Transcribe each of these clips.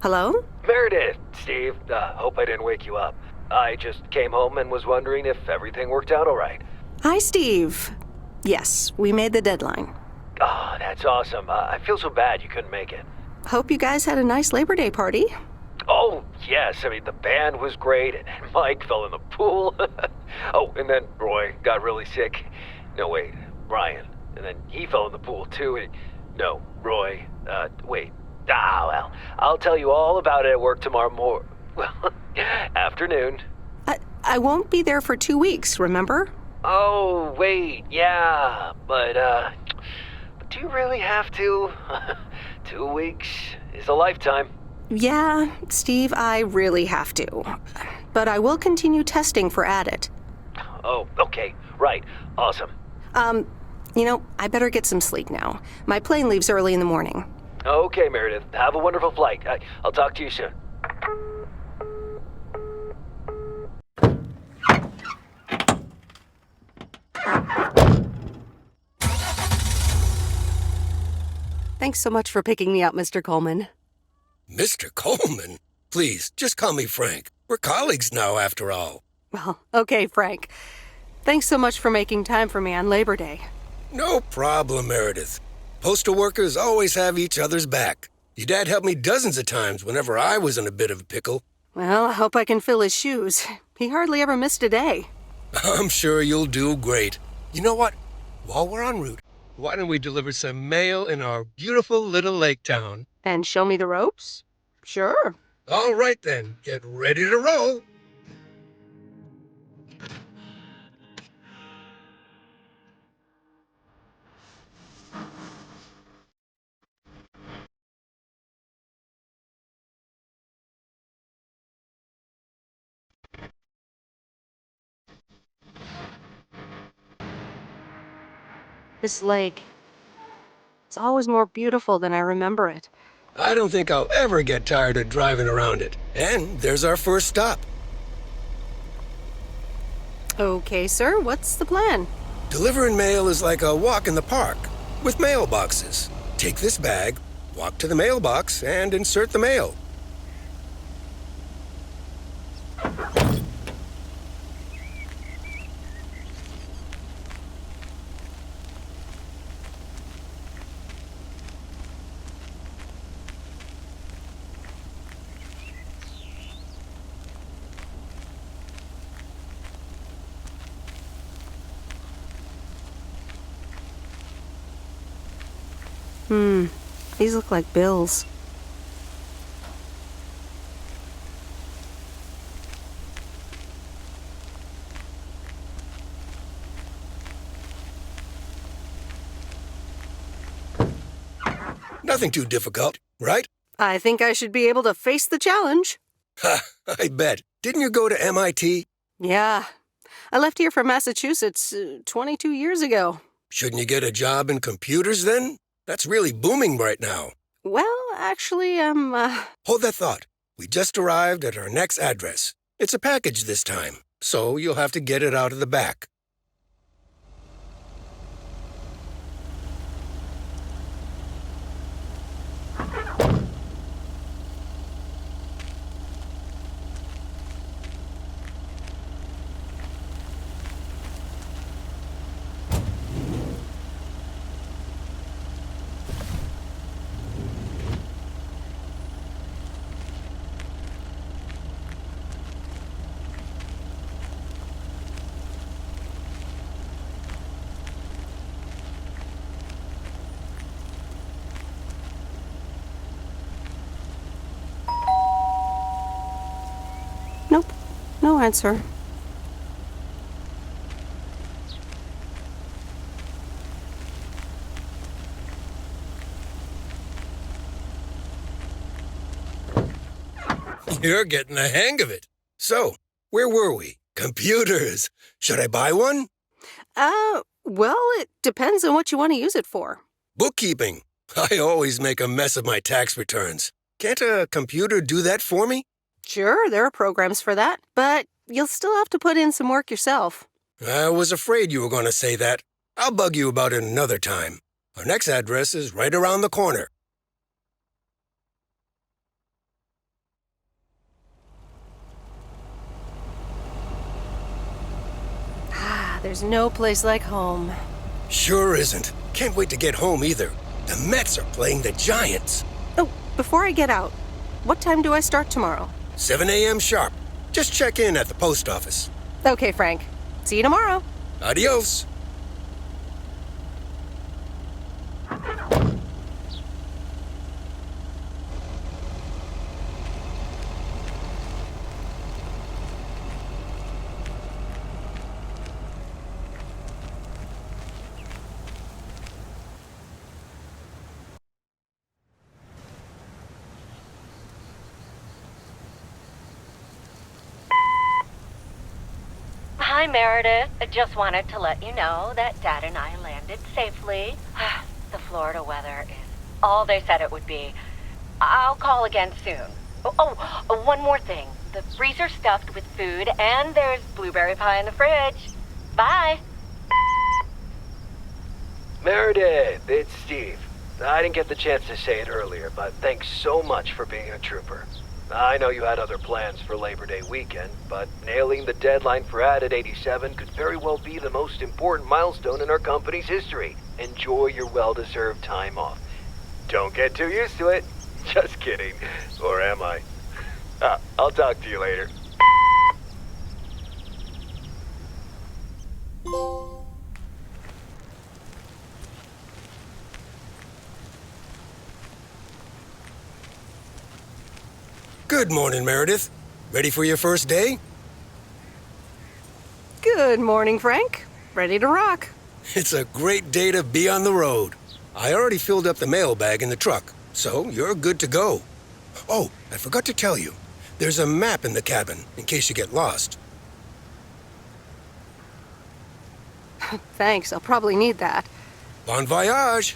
Hello? Meredith, Steve. Hope I didn't wake you up. I just came home and was wondering if everything worked out all right. Hi, Steve. Yes, we made the deadline. Oh, that's awesome. I feel so bad you couldn't make it. Hope you guys had a nice Labor Day party. Oh, yes. I mean, the band was great, and Mike fell in the pool. Oh, and then Roy got really sick. No, wait, Brian. And then he fell in the pool, too. No, Roy. Wait. Well, I'll tell you all about it at work tomorrow afternoon. I won't be there for 2 weeks, remember? Oh, wait, yeah, but do you really have to? 2 weeks is a lifetime. Yeah, Steve, I really have to. But I will continue testing for Addit. Oh, okay, right, awesome. I better get some sleep now. My plane leaves early in the morning. Okay, Meredith, have a wonderful flight. I'll talk to you soon. Thanks so much for picking me up, Mr. Coleman. Mr. Coleman? Please, just call me Frank. We're colleagues now, after all. Well, okay, Frank. Thanks so much for making time for me on Labor Day. No problem, Meredith. Postal workers always have each other's back. Your dad helped me dozens of times whenever I was in a bit of a pickle. Well, I hope I can fill his shoes. He hardly ever missed a day. I'm sure you'll do great. You know what? While we're en route, why don't we deliver some mail in our beautiful little lake town? And show me the ropes? Sure. All right then, get ready to roll. This lake, it's always more beautiful than I remember it. I don't think I'll ever get tired of driving around it. And there's our first stop. Okay, sir, what's the plan? Delivering mail is like a walk in the park, with mailboxes. Take this bag, walk to the mailbox, and insert the mail. These look like bills. Nothing too difficult, right? I think I should be able to face the challenge. Ha, I bet. Didn't you go to MIT? Yeah. I left here from Massachusetts 22 years ago. Shouldn't you get a job in computers then? That's really booming right now. Well, actually, Hold that thought. We just arrived at our next address. It's a package this time, so you'll have to get it out of the back. No answer. You're getting the hang of it. So, where were we? Computers. Should I buy one? Well, it depends on what you want to use it for. Bookkeeping. I always make a mess of my tax returns. Can't a computer do that for me? Sure, there are programs for that, but you'll still have to put in some work yourself. I was afraid you were going to say that. I'll bug you about it another time. Our next address is right around the corner. There's no place like home. Sure isn't. Can't wait to get home either. The Mets are playing the Giants. Oh, before I get out, what time do I start tomorrow? 7 a.m. sharp. Just check in at the post office. Okay, Frank. See you tomorrow. Adios. Hi, Meredith. I just wanted to let you know that Dad and I landed safely. The Florida weather is all they said it would be. I'll call again soon. One more thing. The freezer's stuffed with food, and there's blueberry pie in the fridge. Bye. Meredith, it's Steve. I didn't get the chance to say it earlier, but thanks so much for being a trooper. I know you had other plans for Labor Day weekend, but nailing the deadline for Added 87 could very well be the most important milestone in our company's history. Enjoy your well-deserved time off. Don't get too used to it. Just kidding. Or am I? I'll talk to you later. Good morning, Meredith. Ready for your first day? Good morning, Frank. Ready to rock. It's a great day to be on the road. I already filled up the mailbag in the truck, so you're good to go. Oh, I forgot to tell you. There's a map in the cabin, in case you get lost. Thanks, I'll probably need that. Bon voyage!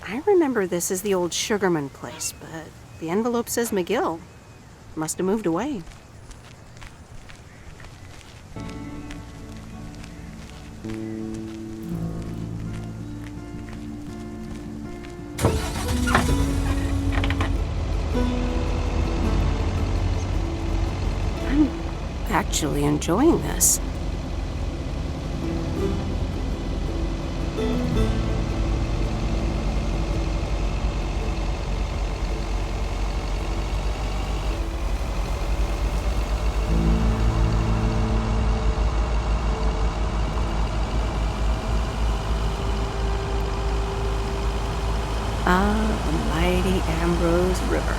I remember this as the old Sugarman place, but the envelope says McGill. Must have moved away. I'm actually enjoying this. Ah, the mighty Ambrose River.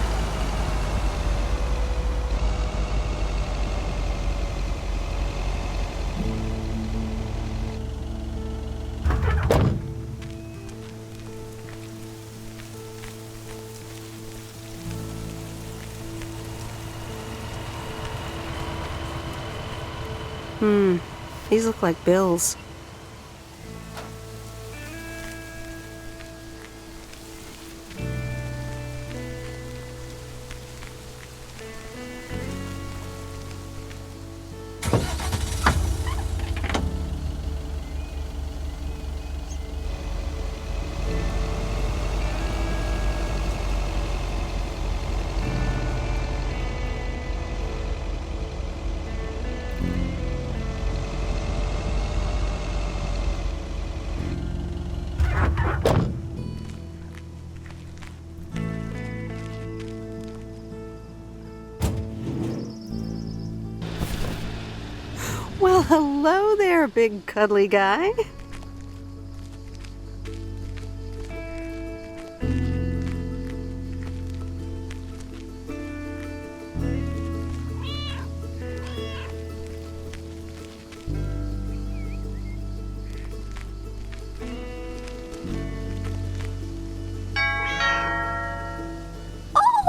These look like bills. Well, hello there, big cuddly guy.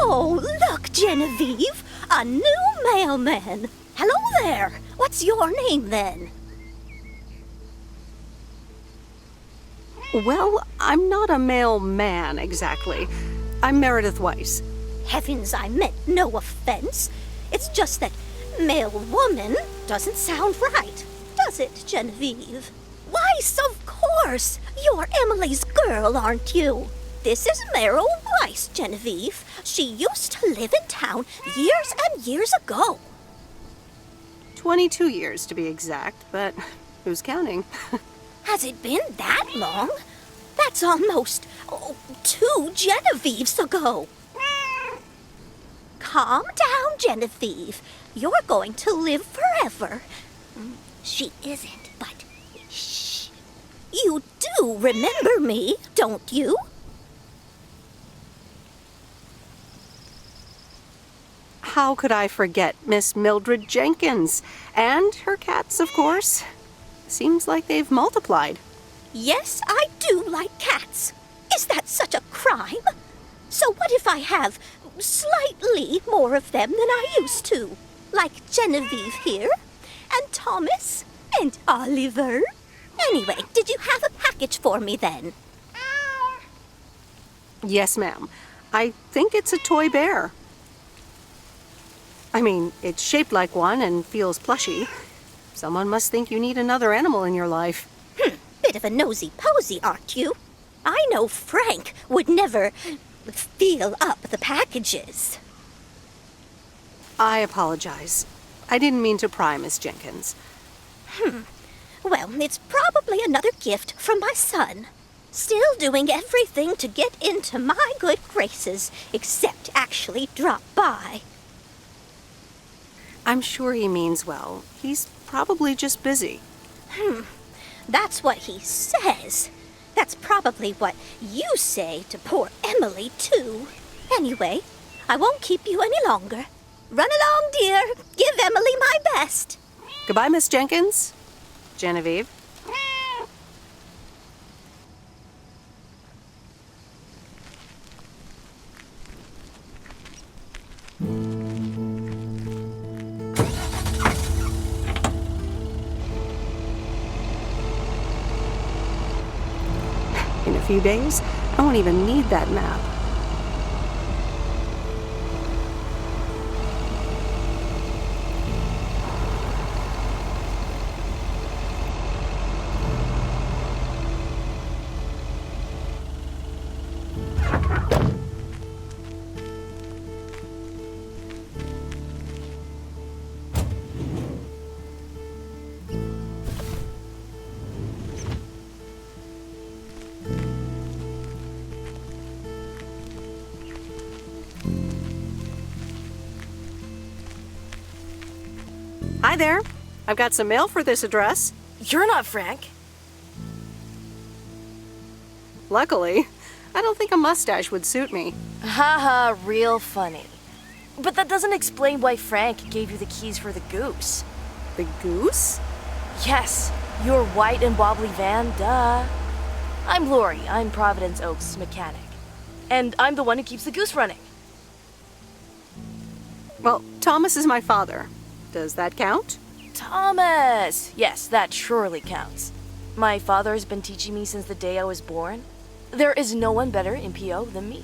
Oh, look, Genevieve! A new mailman! Hello there! What's your name, then? Well, I'm not a mailman exactly. I'm Meredith Weiss. Heavens, I meant no offense. It's just that mailwoman doesn't sound right, does it, Genevieve? Weiss, of course! You're Emily's girl, aren't you? This is Meryl Weiss, Genevieve. She used to live in town years and years ago. 22 years to be exact, but who's counting? Has it been that long? That's almost 2 Genevieves ago. Calm down, Genevieve. You're going to live forever. She isn't, but shh. You do remember me, don't you? How could I forget Miss Mildred Jenkins? And her cats, of course. Seems like they've multiplied. Yes, I do like cats. Is that such a crime? So what if I have slightly more of them than I used to? Like Genevieve here, and Thomas, and Oliver. Anyway, did you have a package for me then? Yes, ma'am. I think it's a toy bear. I mean, it's shaped like one and feels plushy. Someone must think you need another animal in your life. Bit of a nosy-posy, aren't you? I know Frank would never feel up the packages. I apologize. I didn't mean to pry, Miss Jenkins. Well, it's probably another gift from my son. Still doing everything to get into my good graces, except actually drop by. I'm sure he means well. He's probably just busy. That's what he says. That's probably what you say to poor Emily, too. Anyway, I won't keep you any longer. Run along, dear. Give Emily my best. Goodbye, Miss Jenkins. Genevieve. In a few days, I won't even need that map. Hi there. I've got some mail for this address. You're not Frank. Luckily, I don't think a mustache would suit me. Haha, real funny. But that doesn't explain why Frank gave you the keys for the goose. The goose? Yes, your white and wobbly van, duh. I'm Lori, I'm Providence Oaks' mechanic. And I'm the one who keeps the goose running. Well, Thomas is my father. Does that count? Thomas! Yes, that surely counts. My father has been teaching me since the day I was born. There is no one better in PO than me.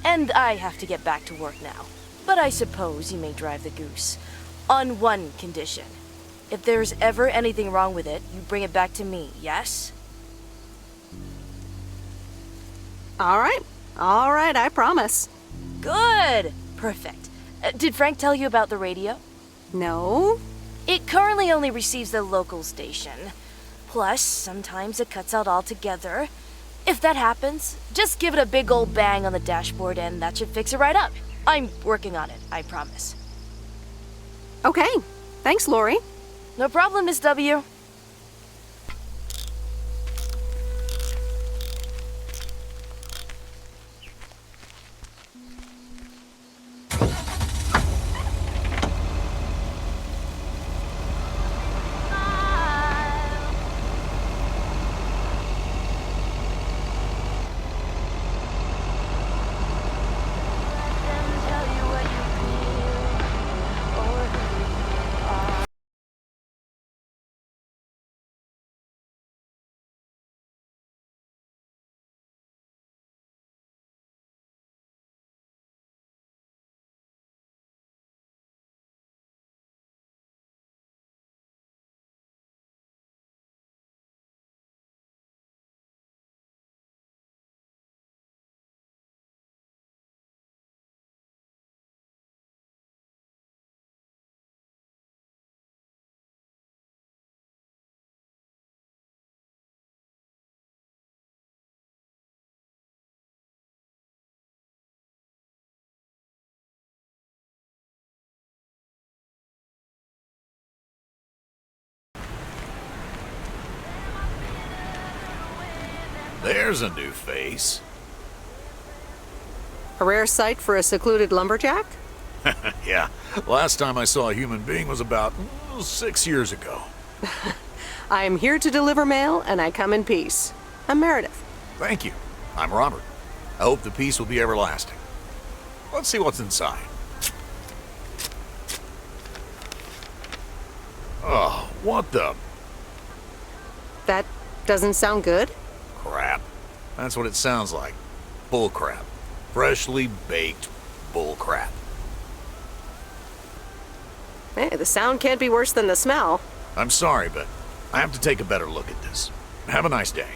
And I have to get back to work now. But I suppose you may drive the goose. On one condition. If there's ever anything wrong with it, you bring it back to me, yes? All right, I promise. Good! Perfect. Did Frank tell you about the radio? No? It currently only receives the local station. Plus, sometimes it cuts out altogether. If that happens, just give it a big old bang on the dashboard and that should fix it right up. I'm working on it, I promise. Okay, thanks, Lori. No problem, Miss W. There's a new face. A rare sight for a secluded lumberjack? Yeah, last time I saw a human being was about 6 years ago. I am here to deliver mail, and I come in peace. I'm Meredith. Thank you. I'm Robert. I hope the peace will be everlasting. Let's see what's inside. Oh, what the That doesn't sound good. crap? That's what it sounds like. Bull crap. Freshly baked bull crap. Hey, the sound can't be worse than the smell. I'm sorry, but I have to take a better look at this. Have a nice day.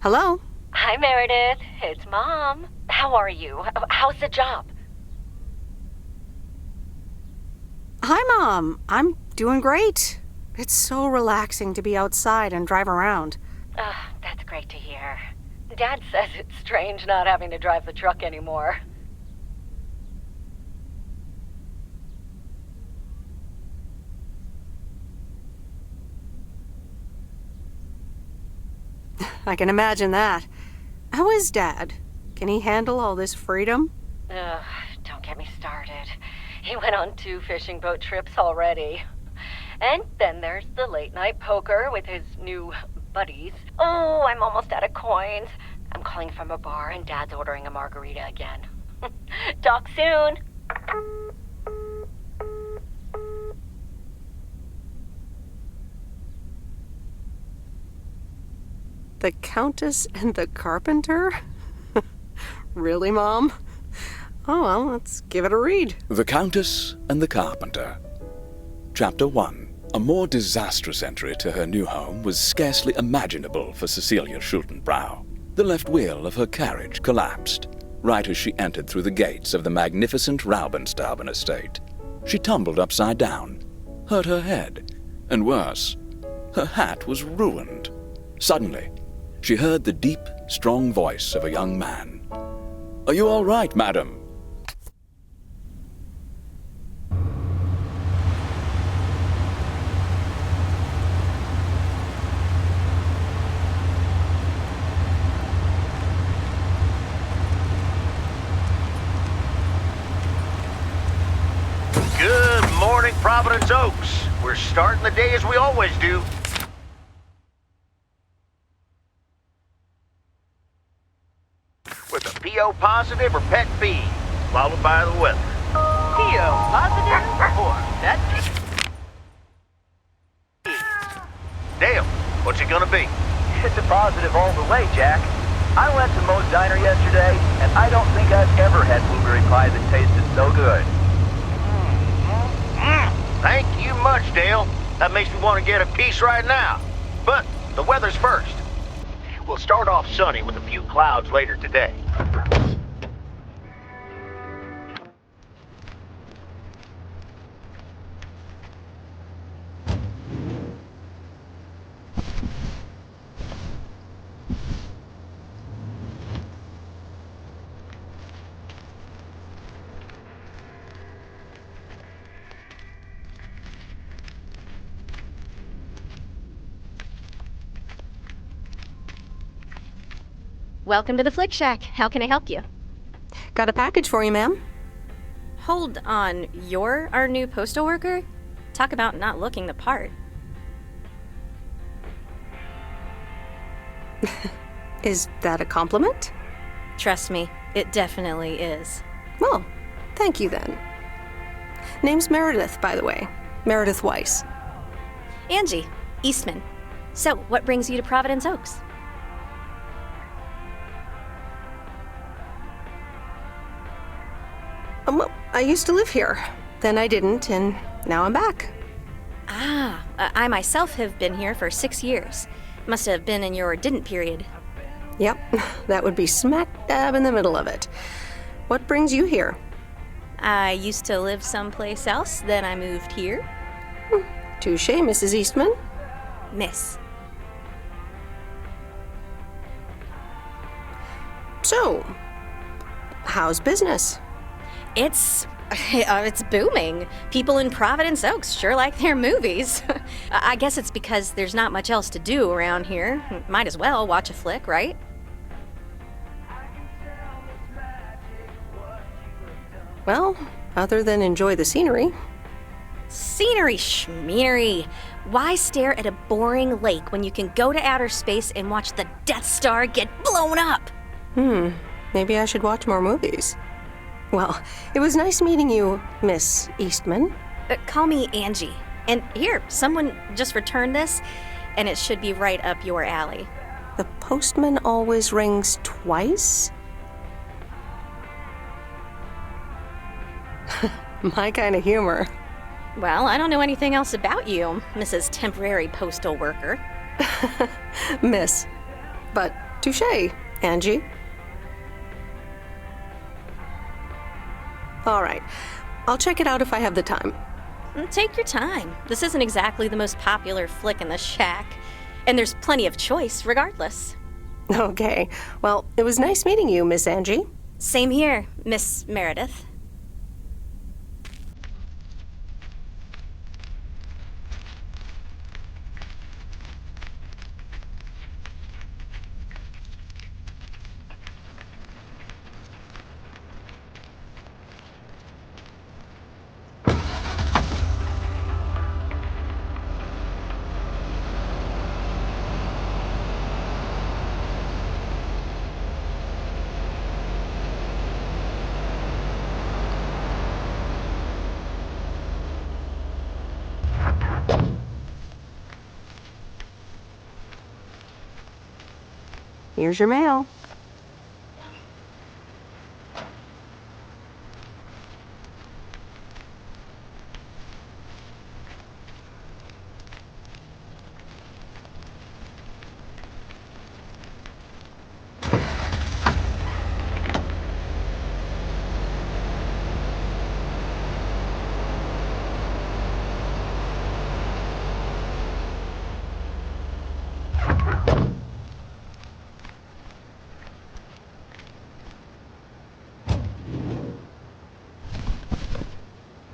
Hello? Hi, Meredith. It's Mom. How are you? How's the job? Hi, Mom. I'm doing great. It's so relaxing to be outside and drive around. That's great to hear. Dad says it's strange not having to drive the truck anymore. I can imagine that. How is Dad? Can he handle all this freedom? Don't get me started. He went on 2 fishing boat trips already. And then there's the late-night poker with his new buddies. Oh, I'm almost out of coins. I'm calling from a bar and Dad's ordering a margarita again. Talk soon. The Countess and the Carpenter? Really, Mom? Oh, well, let's give it a read. The Countess and the Carpenter. Chapter 1. A more disastrous entry to her new home was scarcely imaginable for Cecilia Schultenbrow. The left wheel of her carriage collapsed, right as she entered through the gates of the magnificent Raubenstaben estate. She tumbled upside down, hurt her head, and worse, her hat was ruined. Suddenly, she heard the deep, strong voice of a young man. "Are you all right, madam?" Good morning, Providence Oaks. We're starting the day as we always do. With a PO positive or pet peeve, followed by the weather. PO positive or pet peeve? Dale, what's it gonna be? It's a positive all the way, Jack. I went to Moe's Diner yesterday, and I don't think I've ever had blueberry pie that tasted so good. Thank you much, Dale. That makes me want to get a piece right now. But the weather's first. We'll start off sunny with a few clouds later today. Welcome to the Flick Shack. How can I help you? Got a package for you, ma'am. Hold on, you're our new postal worker? Talk about not looking the part. Is that a compliment? Trust me, it definitely is. Well, thank you then. Name's Meredith, by the way. Meredith Weiss. Angie, Eastman. So, what brings you to Providence Oaks? Well, I used to live here. Then I didn't, and now I'm back. I myself have been here for 6 years. Must have been in your didn't period. Yep, that would be smack dab in the middle of it. What brings you here? I used to live someplace else, then I moved here. Touché, Mrs. Eastman. Miss. So, how's business? It's booming. People in Providence Oaks sure like their movies. I guess it's because there's not much else to do around here. Might as well watch a flick, right? Well, other than enjoy the scenery. Scenery schmeary. Why stare at a boring lake when you can go to outer space and watch the Death Star get blown up? Maybe I should watch more movies. Well, it was nice meeting you, Miss Eastman. Call me Angie. And here, someone just returned this, and it should be right up your alley. The postman always rings twice? My kind of humor. Well, I don't know anything else about you, Mrs. Temporary Postal Worker. Miss. But Touché, Angie. All right. I'll check it out if I have the time. Take your time. This isn't exactly the most popular flick in the shack, and there's plenty of choice regardless. Okay. Well, it was nice meeting you, Miss Angie. Same here, Miss Meredith. Here's your mail.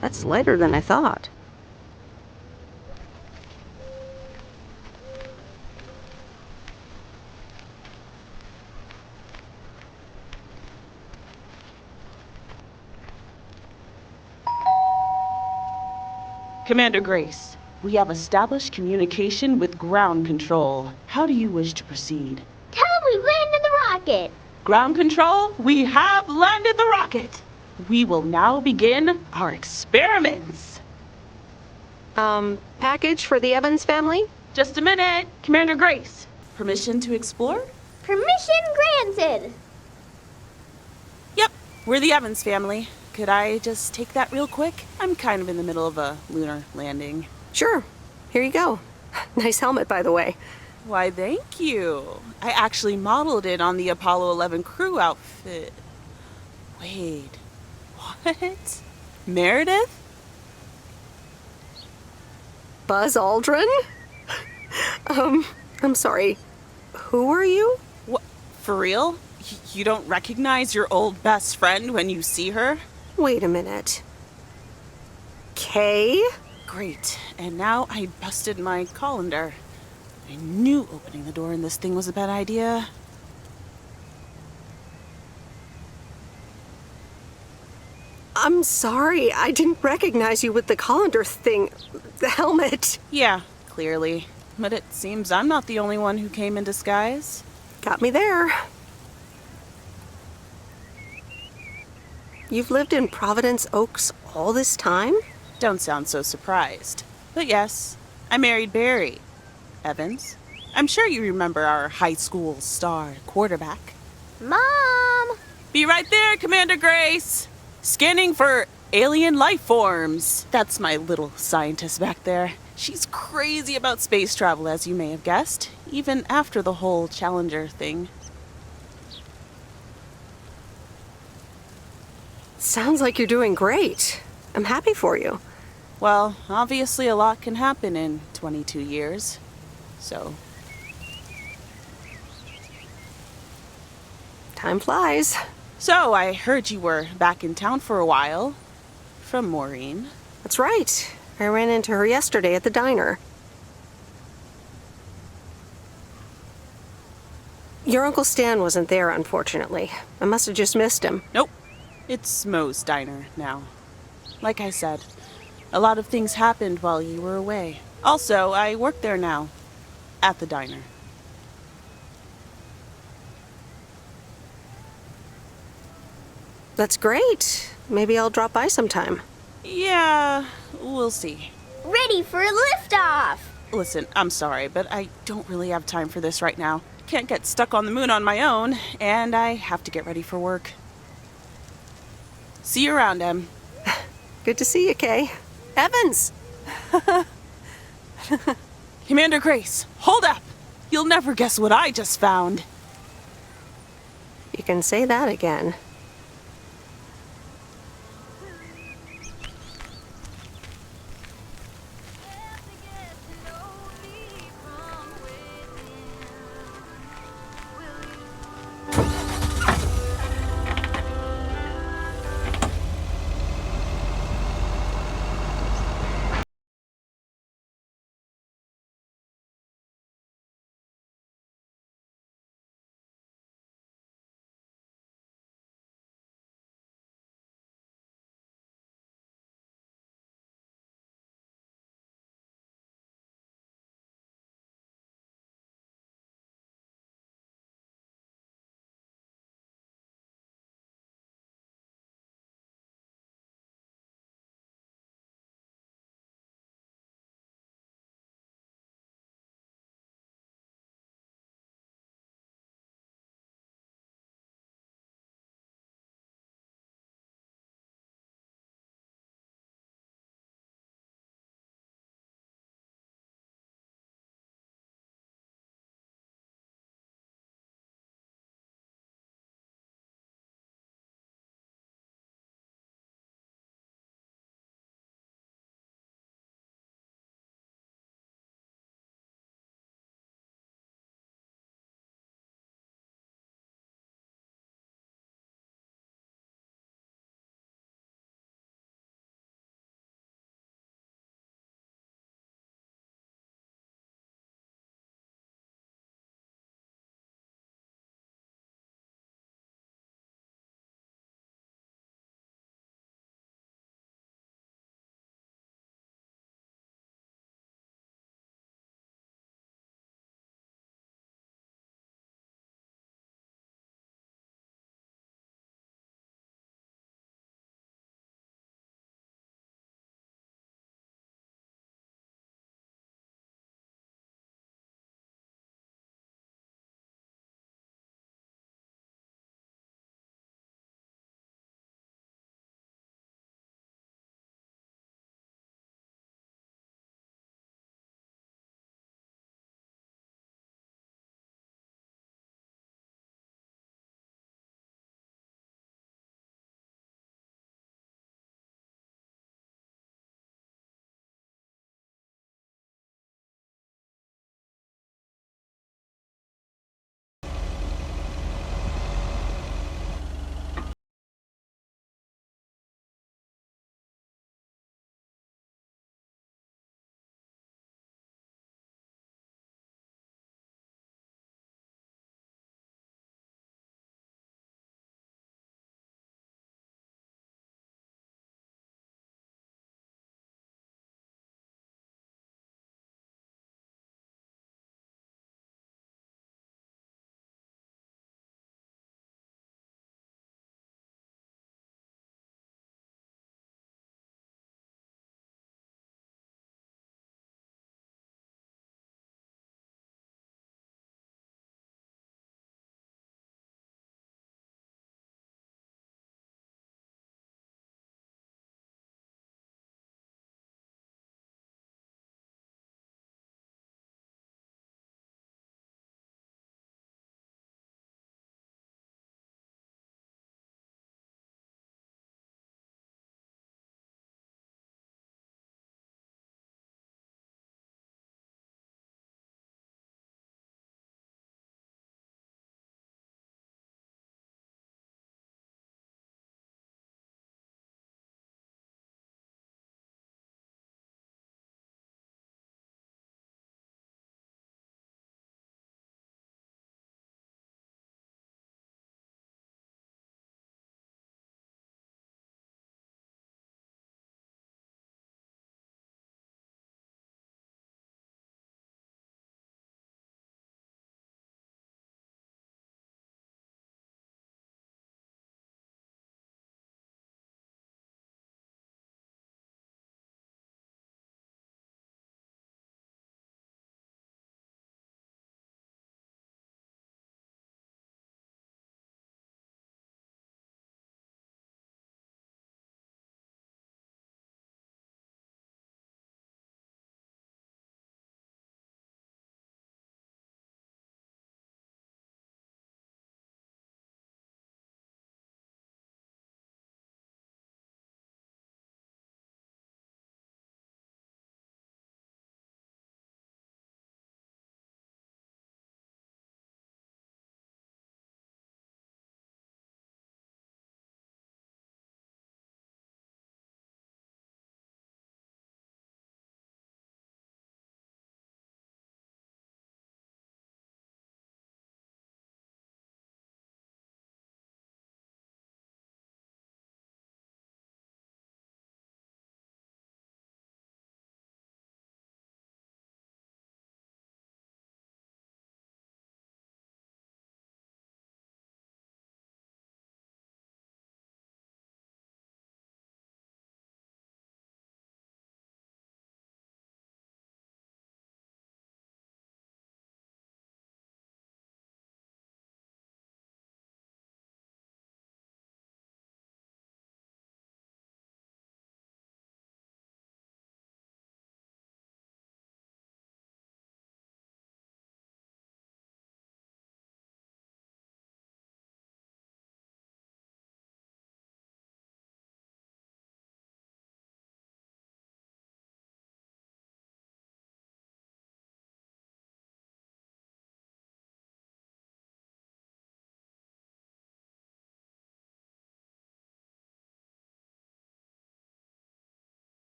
That's lighter than I thought. Commander Grace, we have established communication with ground control. How do you wish to proceed? Tell them we landed the rocket. Ground control, we have landed the rocket. We will now begin our experiments. Package for the Evans family? Just a minute. Commander Grace, permission to explore? Permission granted. Yep, we're the Evans family. Could I just take that real quick? I'm kind of in the middle of a lunar landing. Sure. Here you go. Nice helmet, by the way. Why, thank you. I actually modeled it on the Apollo 11 crew outfit. Wait, what? Meredith? Buzz Aldrin? I'm sorry. Who are you? What? For real? You don't recognize your old best friend when you see her? Wait a minute. Kay? Great. And now I busted my colander. I knew opening the door in this thing was a bad idea. I'm sorry. I didn't recognize you with the colander thing. The helmet. Yeah, clearly. But it seems I'm not the only one who came in disguise. Got me there. You've lived in Providence Oaks all this time? Don't sound so surprised. But yes, I married Barry Evans. I'm sure you remember our high school star quarterback. Mom! Be right there, Commander Grace! Scanning for alien life forms. That's my little scientist back there. She's crazy about space travel, as you may have guessed, even after the whole Challenger thing. Sounds like you're doing great. I'm happy for you. Well, obviously a lot can happen in 22 years. So... time flies. So, I heard you were back in town for a while. From Maureen. That's right. I ran into her yesterday at the diner. Your Uncle Stan wasn't there, unfortunately. I must have just missed him. Nope. It's Mo's diner now. Like I said, a lot of things happened while you were away. Also, I work there now. At the diner. That's great. Maybe I'll drop by sometime. Yeah, we'll see. Ready for a liftoff! Listen, I'm sorry, but I don't really have time for this right now. Can't get stuck on the moon on my own, and I have to get ready for work. See you around, Em. Good to see you, Kay. Evans! Commander Grace, hold up! You'll never guess what I just found. You can say that again.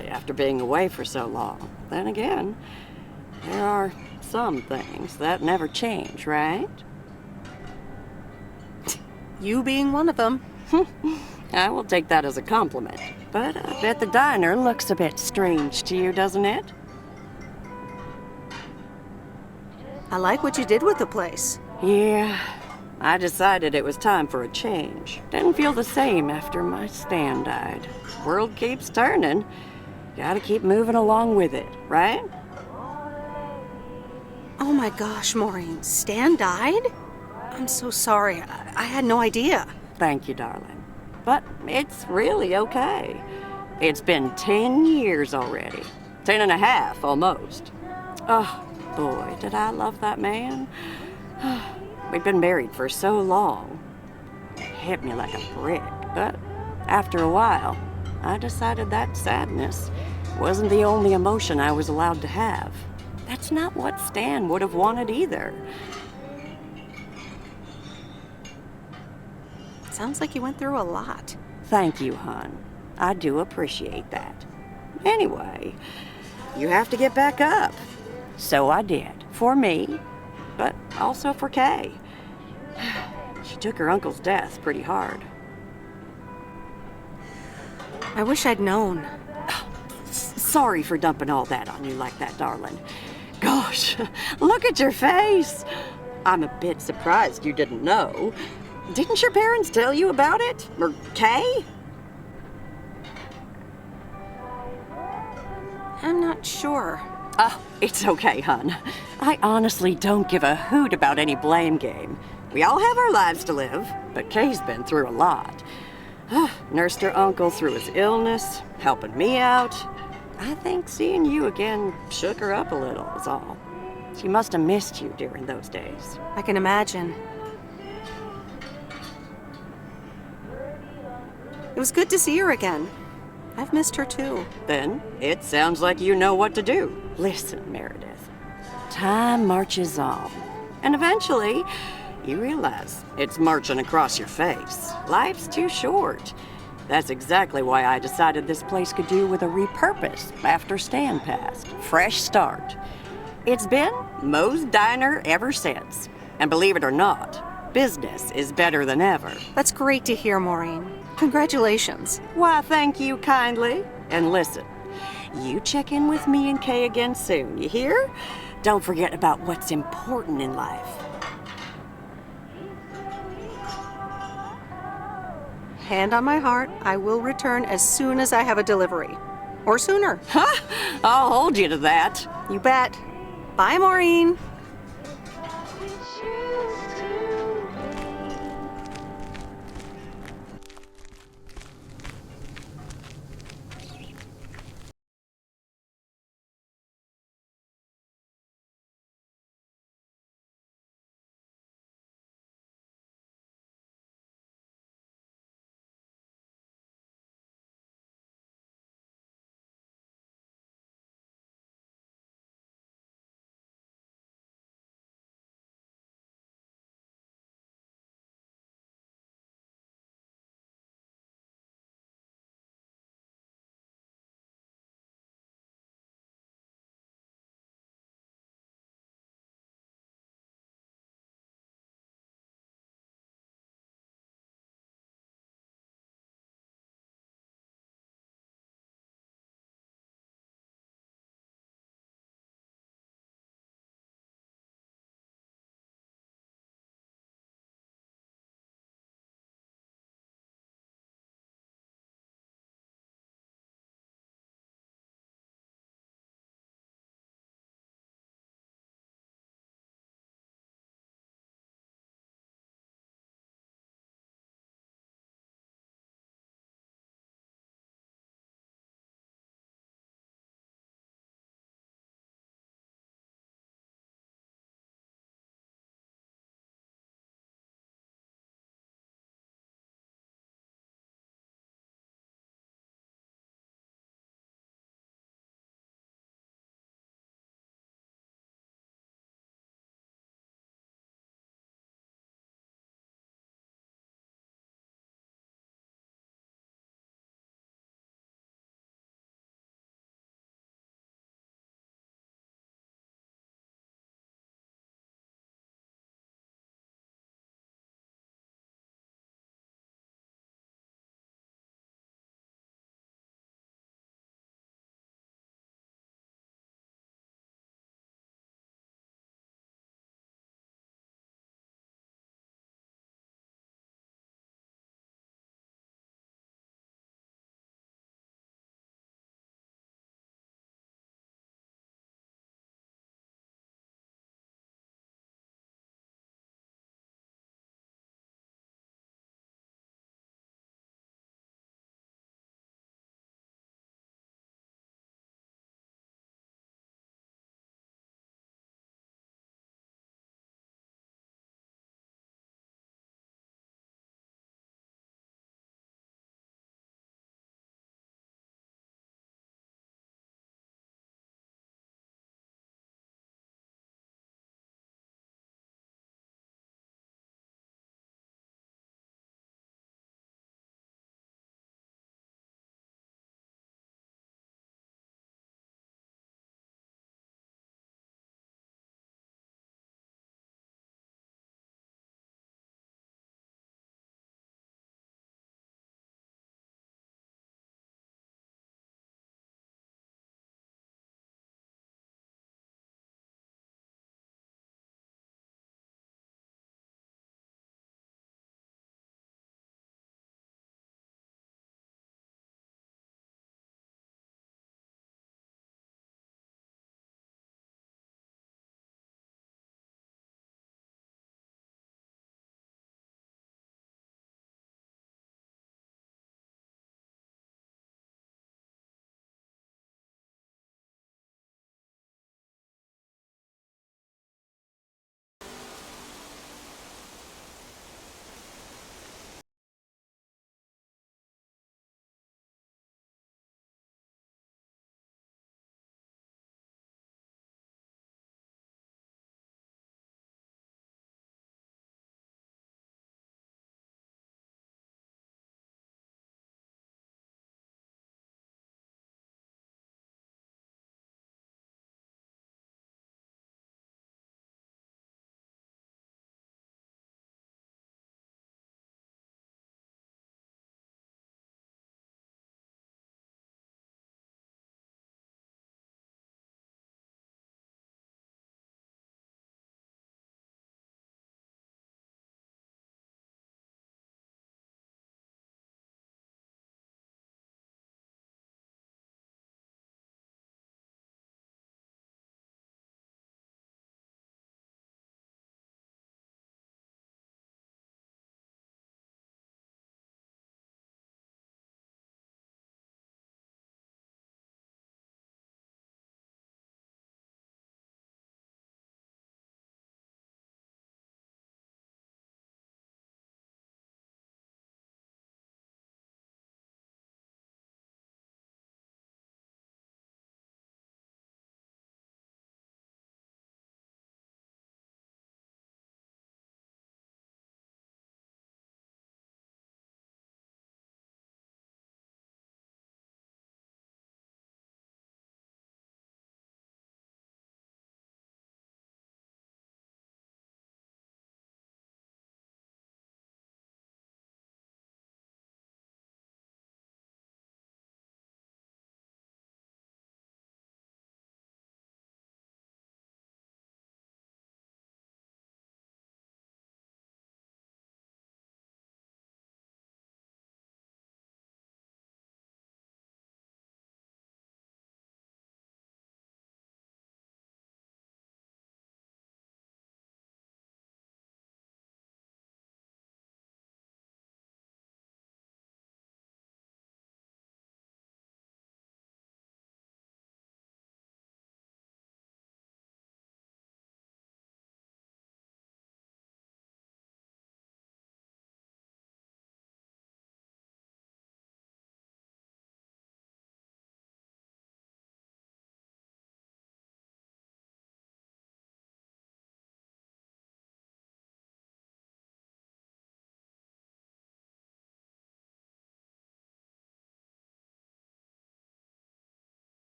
after being away for so long. Then again, there are some things that never change, right? You being one of them. I will take that as a compliment. But I bet the diner looks a bit strange to you, doesn't it? I like what you did with the place. Yeah, I decided it was time for a change. Didn't feel the same after my Stan died. World keeps turning. Gotta keep moving along with it, right? Oh my gosh, Maureen, Stan died? I'm so sorry. I had no idea. Thank you, darling. But it's really okay. It's been 10 years already. 10 and a half, almost. Oh, boy, did I love that man. We'd been married for so long. It hit me like a brick, but after a while, I decided that sadness wasn't the only emotion I was allowed to have. That's not what Stan would have wanted either. Sounds like you went through a lot. Thank you, hon. I do appreciate that. Anyway, you have to get back up. So I did. For me, but also for Kay. She took her uncle's death pretty hard. I wish I'd known. Sorry for dumping all that on you like that, darling. Gosh, look at your face. I'm a bit surprised you didn't know. Didn't your parents tell you about it? Or Kay? I'm not sure. Oh, it's okay, hon. I honestly don't give a hoot about any blame game. We all have our lives to live, but Kay's been through a lot. Nursed her uncle through his illness, helping me out. I think seeing you again shook her up a little, is all. She must have missed you during those days. I can imagine. It was good to see her again. I've missed her too. Then it sounds like you know what to do. Listen, Meredith. Time marches on. And eventually, you realize it's marching across your face. Life's too short. That's exactly why I decided this place could do with a repurpose after Stan passed. Fresh start. It's been Moe's Diner ever since. And believe it or not, business is better than ever. That's great to hear, Maureen. Congratulations. Why, thank you kindly. And listen, you check in with me and Kay again soon, you hear? Don't forget about what's important in life. Hand on my heart, I will return as soon as I have a delivery. Or sooner. Huh? I'll hold you to that. You bet. Bye, Maureen.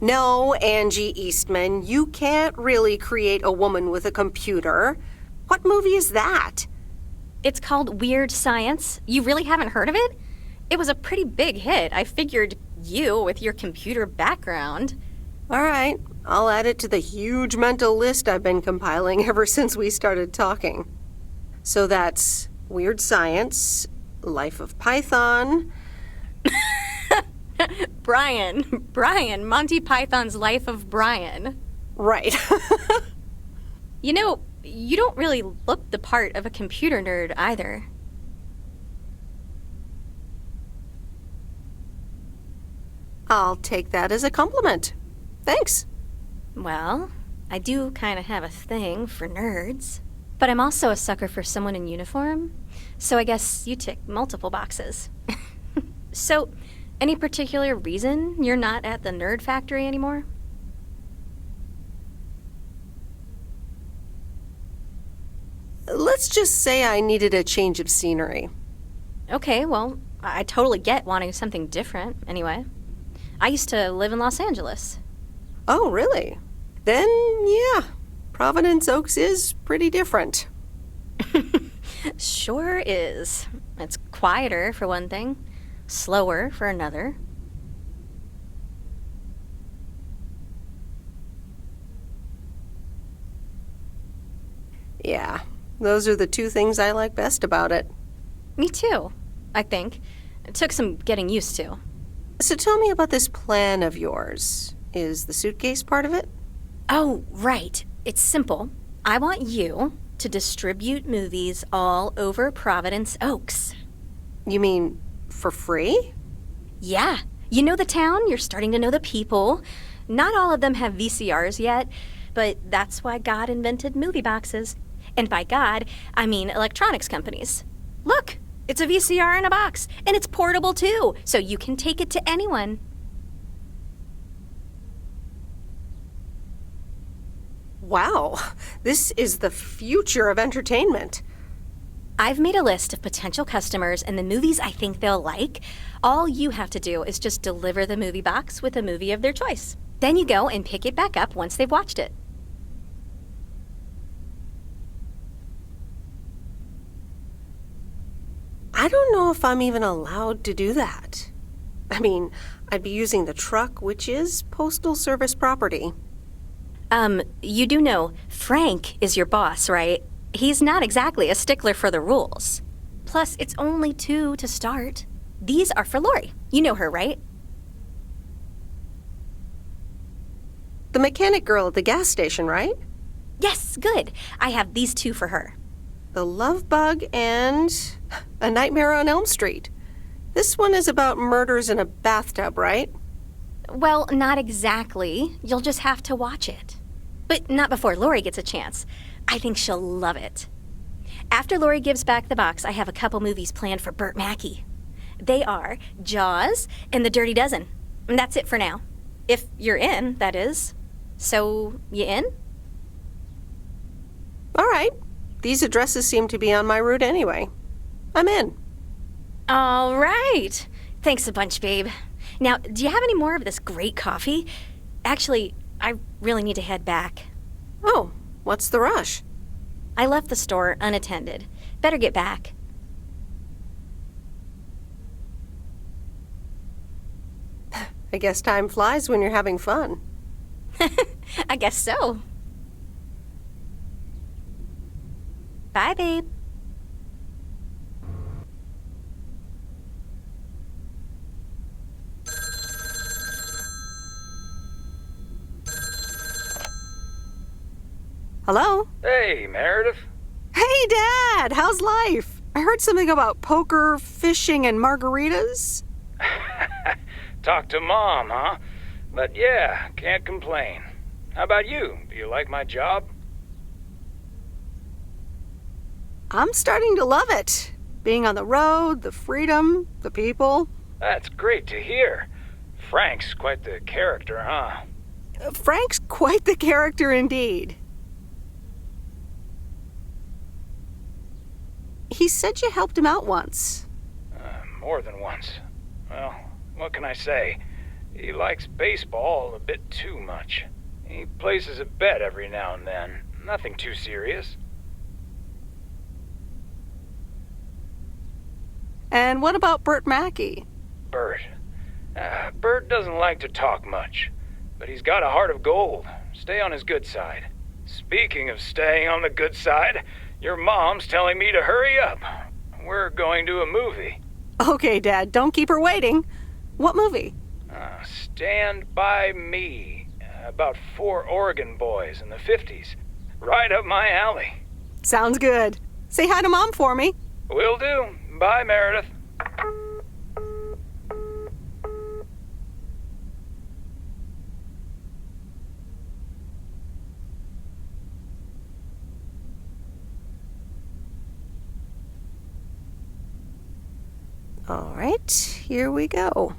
No, Angie Eastman, you can't really create a woman with a computer. What movie is that? It's called Weird Science. You really haven't heard of it? It was a pretty big hit. I figured you, with your computer background. All right, I'll add it to the huge mental list I've been compiling ever since we started talking. So that's Weird Science, Life of Python. Brian, Monty Python's Life of Brian. Right. You know, you don't really look the part of a computer nerd either. I'll take that as a compliment. Thanks. Well, I do kind of have a thing for nerds. But I'm also a sucker for someone in uniform, so I guess you tick multiple boxes. So, any particular reason you're not at the Nerd Factory anymore? Let's just say I needed a change of scenery. Okay, well, I totally get wanting something different, anyway. I used to live in Los Angeles. Oh, really? Then, yeah, Providence Oaks is pretty different. Sure is. It's quieter, for one thing. Slower, for another. Yeah, those are the two things I like best about it. Me too, I think. It took some getting used to. So tell me about this plan of yours. Is the suitcase part of it? Oh, right. It's simple. I want you to distribute movies all over Providence Oaks. You mean for free? Yeah. You know the town, you're starting to know the people. Not all of them have VCRs yet, but that's why God invented movie boxes. And by God, I mean electronics companies. Look, it's a VCR in a box, and it's portable too, so you can take it to anyone. Wow, this is the future of entertainment. I've made a list of potential customers and the movies I think they'll like. All you have to do is just deliver the movie box with a movie of their choice. Then you go and pick it back up once they've watched it. I don't know if I'm even allowed to do that. I mean, I'd be using the truck, which is Postal Service property. You do know Frank is your boss, right? He's not exactly a stickler for the rules. Plus, it's only 2 to start. These are for Lori. You know her, right? The mechanic girl at the gas station, right? Yes, good. I have these 2 for her. The Love Bug and A Nightmare on Elm Street. This one is about murders in a bathtub, right? Well, not exactly. You'll just have to watch it. But not before Lori gets a chance. I think she'll love it. After Lori gives back the box, I have a couple movies planned for Burt Mackey. They are Jaws and The Dirty Dozen. And that's it for now. If you're in, that is. So, you in? All right. These addresses seem to be on my route anyway. I'm in. All right. Thanks a bunch, babe. Now, do you have any more of this great coffee? Actually, I really need to head back. Oh, what's the rush? I left the store unattended. Better get back. I guess time flies when you're having fun. I guess so. Bye, babe. Hello? Hey, Meredith. Hey, Dad! How's life? I heard something about poker, fishing, and margaritas. Talk to Mom, huh? But yeah, can't complain. How about you? Do you like my job? I'm starting to love it. Being on the road, the freedom, the people. That's great to hear. Frank's quite the character, huh? Frank's quite the character indeed. He said you helped him out once. More than once. Well, what can I say? He likes baseball a bit too much. He places a bet every now and then. Nothing too serious. And what about Bert Mackey? Bert. Bert doesn't like to talk much, but he's got a heart of gold. Stay on his good side. Speaking of staying on the good side, your mom's telling me to hurry up. We're going to a movie. Okay, Dad, don't keep her waiting. What movie? Stand By Me. About 4 Oregon boys in the 50s. Right up my alley. Sounds good. Say hi to Mom for me. Will do. Bye, Meredith. All right, here we go.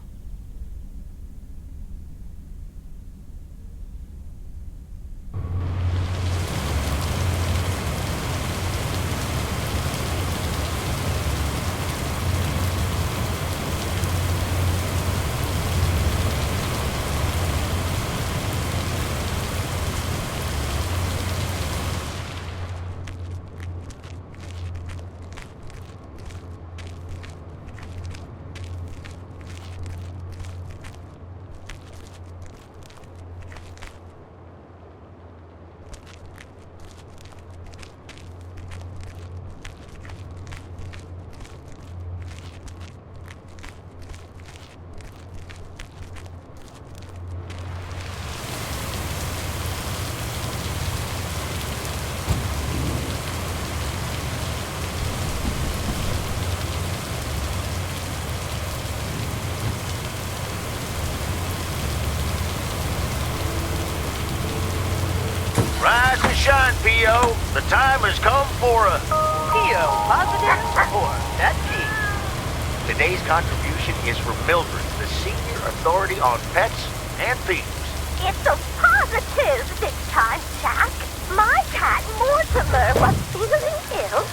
Rise and shine, P.O. The time has come for a... P.O. positive or that key? Today's contribution is for Mildred, the senior authority on pets and thieves. It's a positive this time, Jack. My cat Mortimer was feeling ill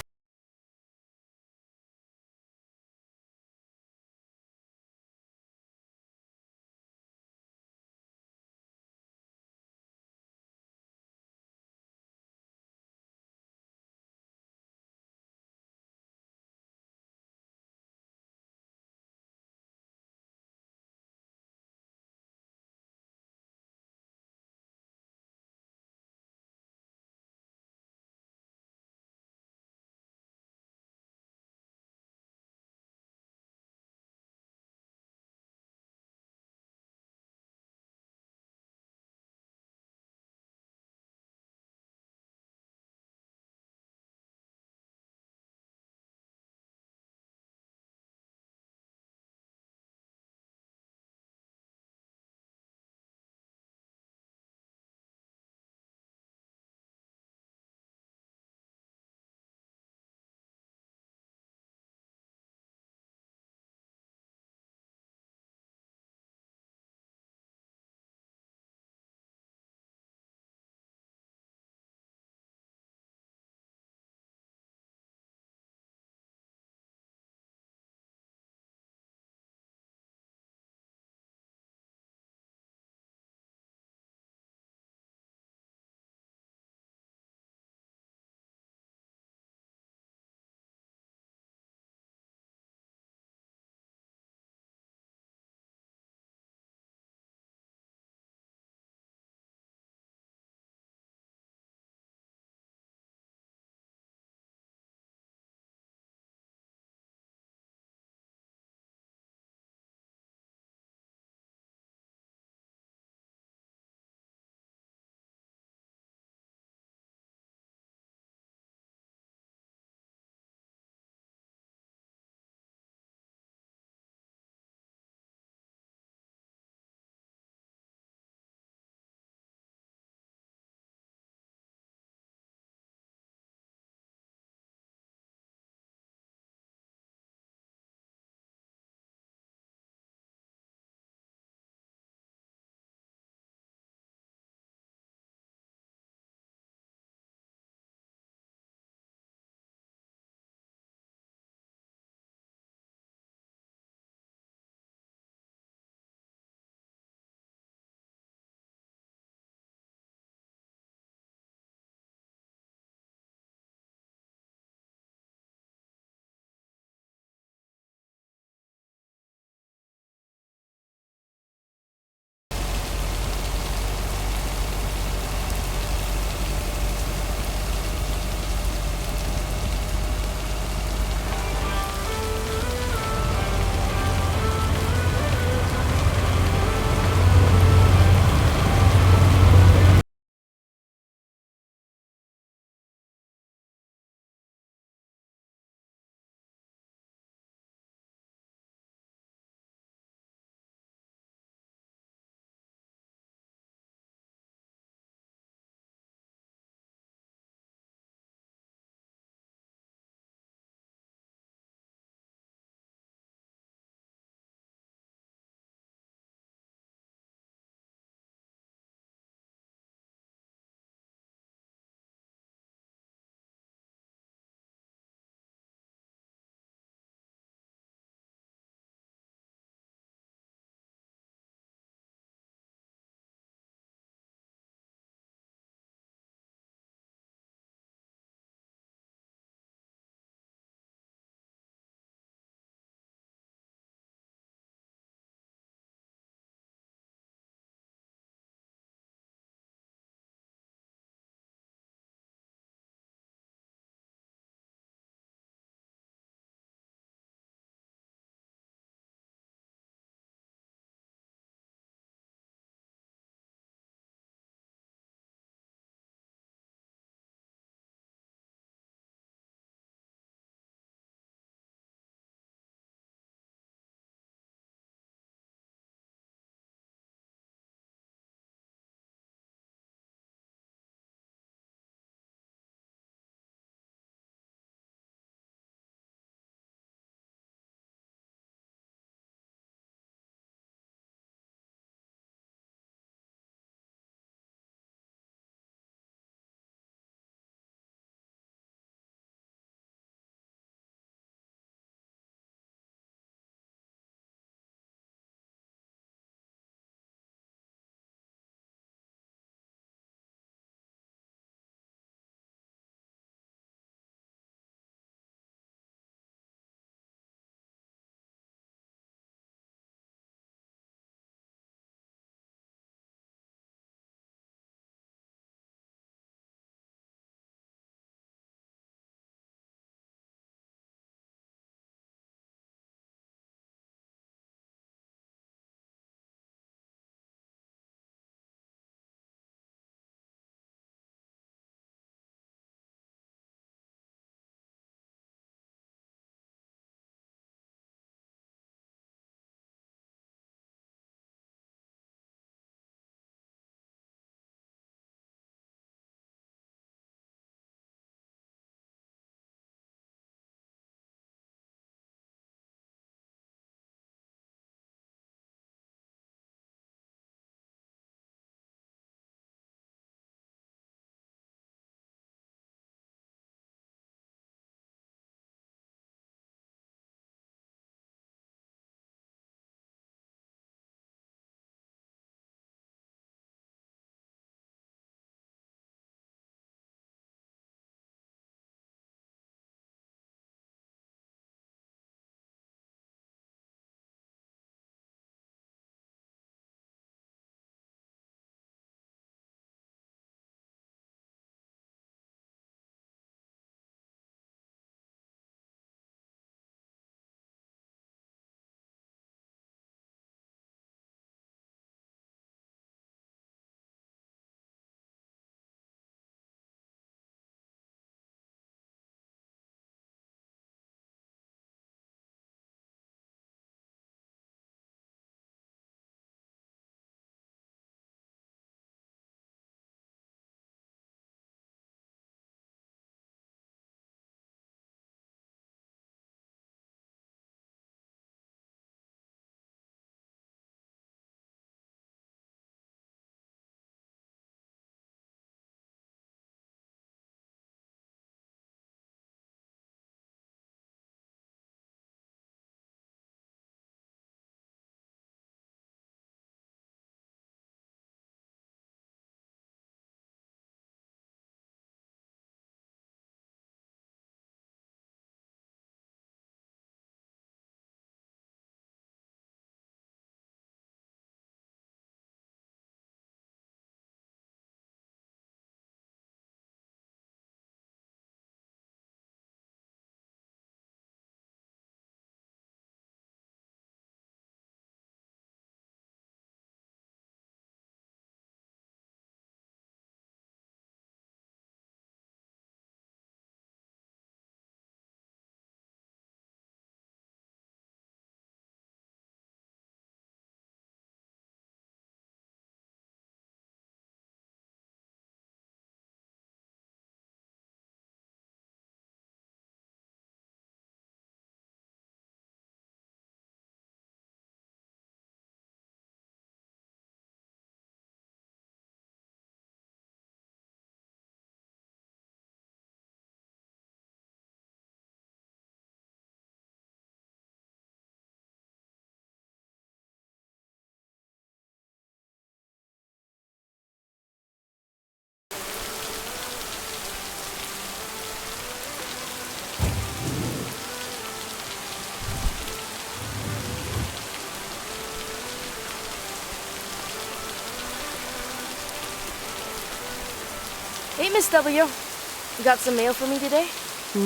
Hey, Miss W. You got some mail for me today?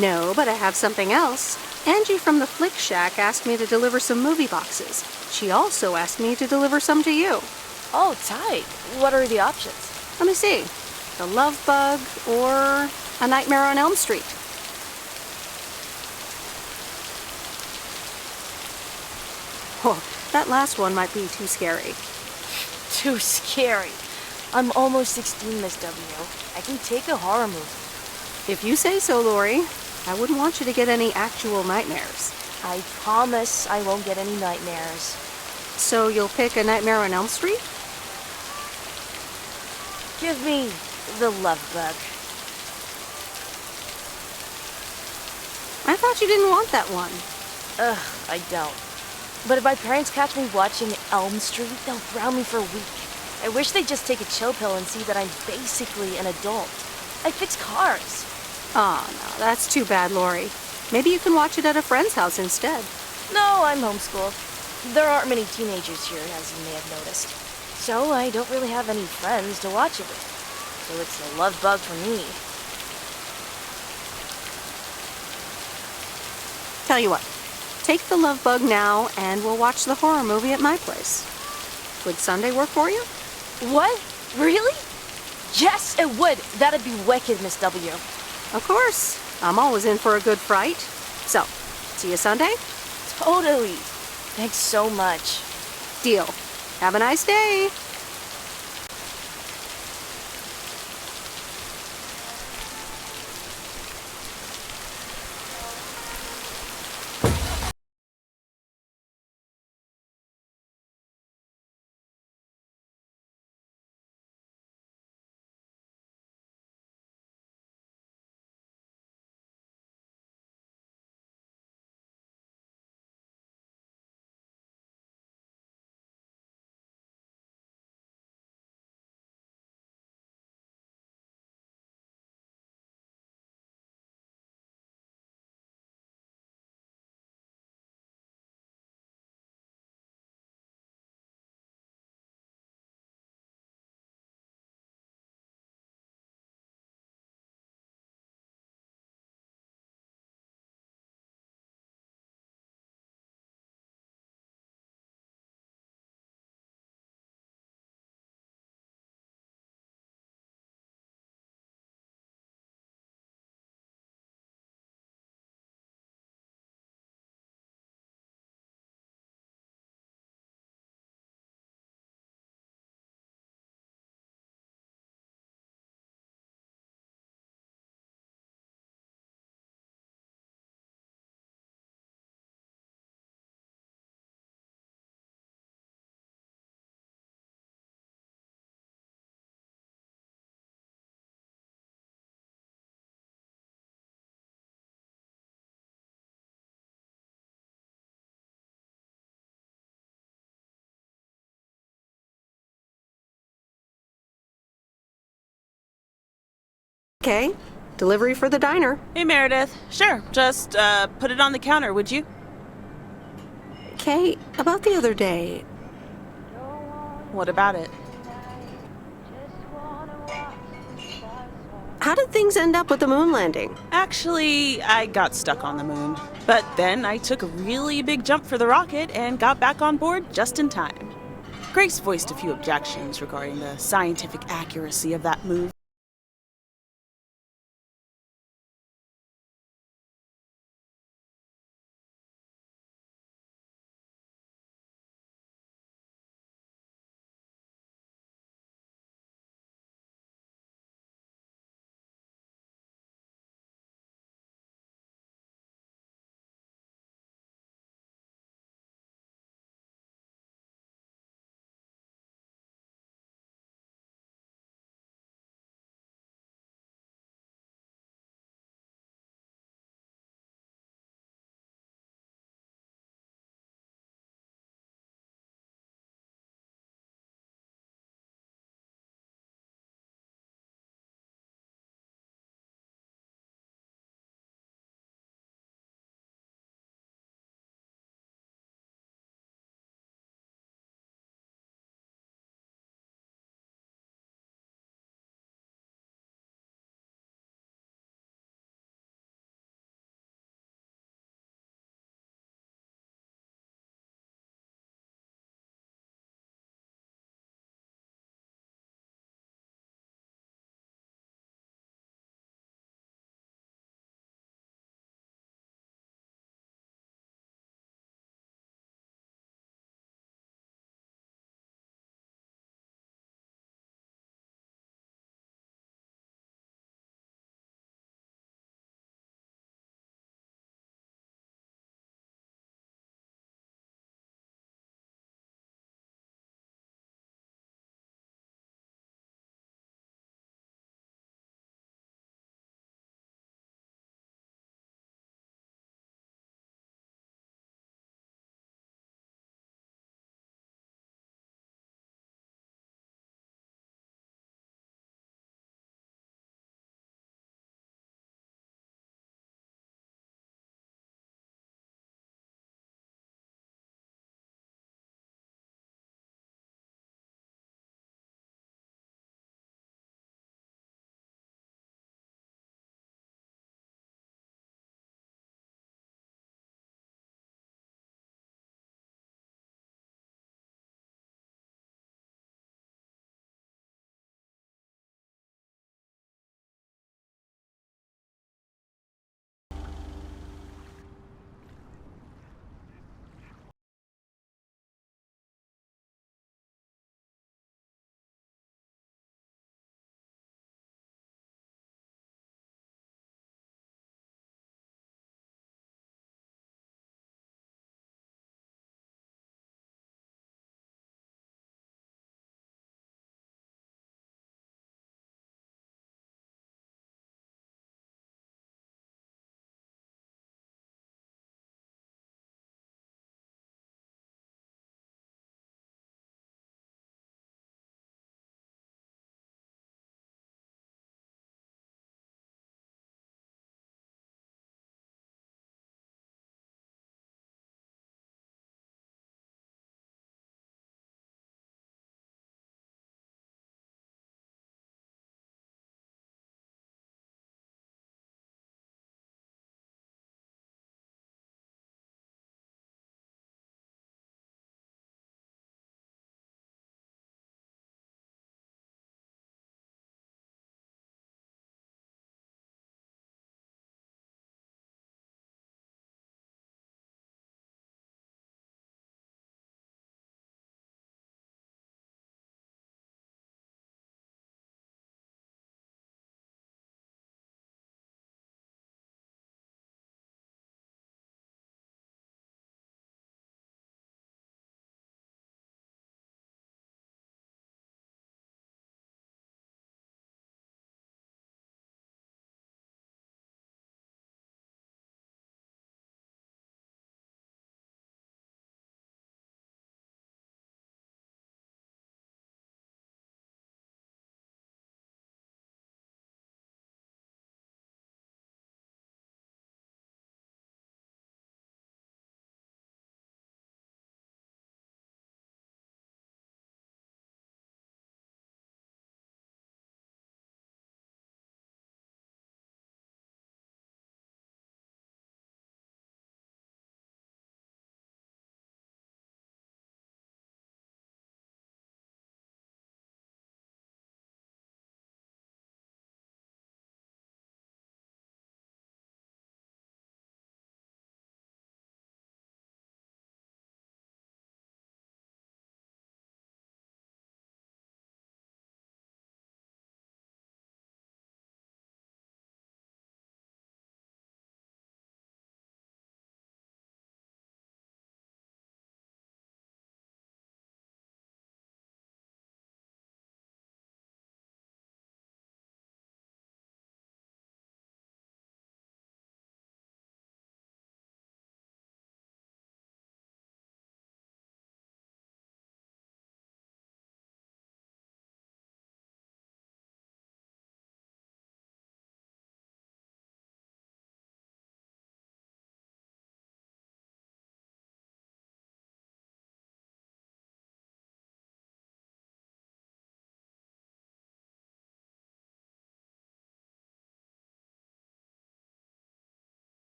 No, but I have something else. Angie from the Flick Shack asked me to deliver some movie boxes. She also asked me to deliver some to you. Oh, tight. What are the options? Let me see. The Love Bug or A Nightmare on Elm Street. Oh, that last one might be too scary. Too scary. I'm almost 16, Miss W. I can take a horror movie. If you say so, Lori. I wouldn't want you to get any actual nightmares. I promise I won't get any nightmares. So you'll pick A Nightmare on Elm Street? Give me the Love Bug. I thought you didn't want that one. Ugh, I don't. But if my parents catch me watching Elm Street, they'll ground me for a week. I wish they'd just take a chill pill and see that I'm basically an adult. I fix cars. Oh, no, that's too bad, Lori. Maybe you can watch it at a friend's house instead. No, I'm homeschooled. There aren't many teenagers here, as you may have noticed. So I don't really have any friends to watch it with. So it's a love bug for me. Tell you what, take the Love Bug now and we'll watch the horror movie at my place. Would Sunday work for you? What? Really? Yes, it would. That'd be wicked, Miss W. Of course. I'm always in for a good fright. So, see you Sunday? Totally. Thanks so much. Deal. Have a nice day. Okay. Delivery for the diner. Hey, Meredith. Sure, just put it on the counter, would you? Okay, about the other day. What about it? How did things end up with the moon landing? Actually, I got stuck on the moon. But then I took a really big jump for the rocket and got back on board just in time. Grace voiced a few objections regarding the scientific accuracy of that move.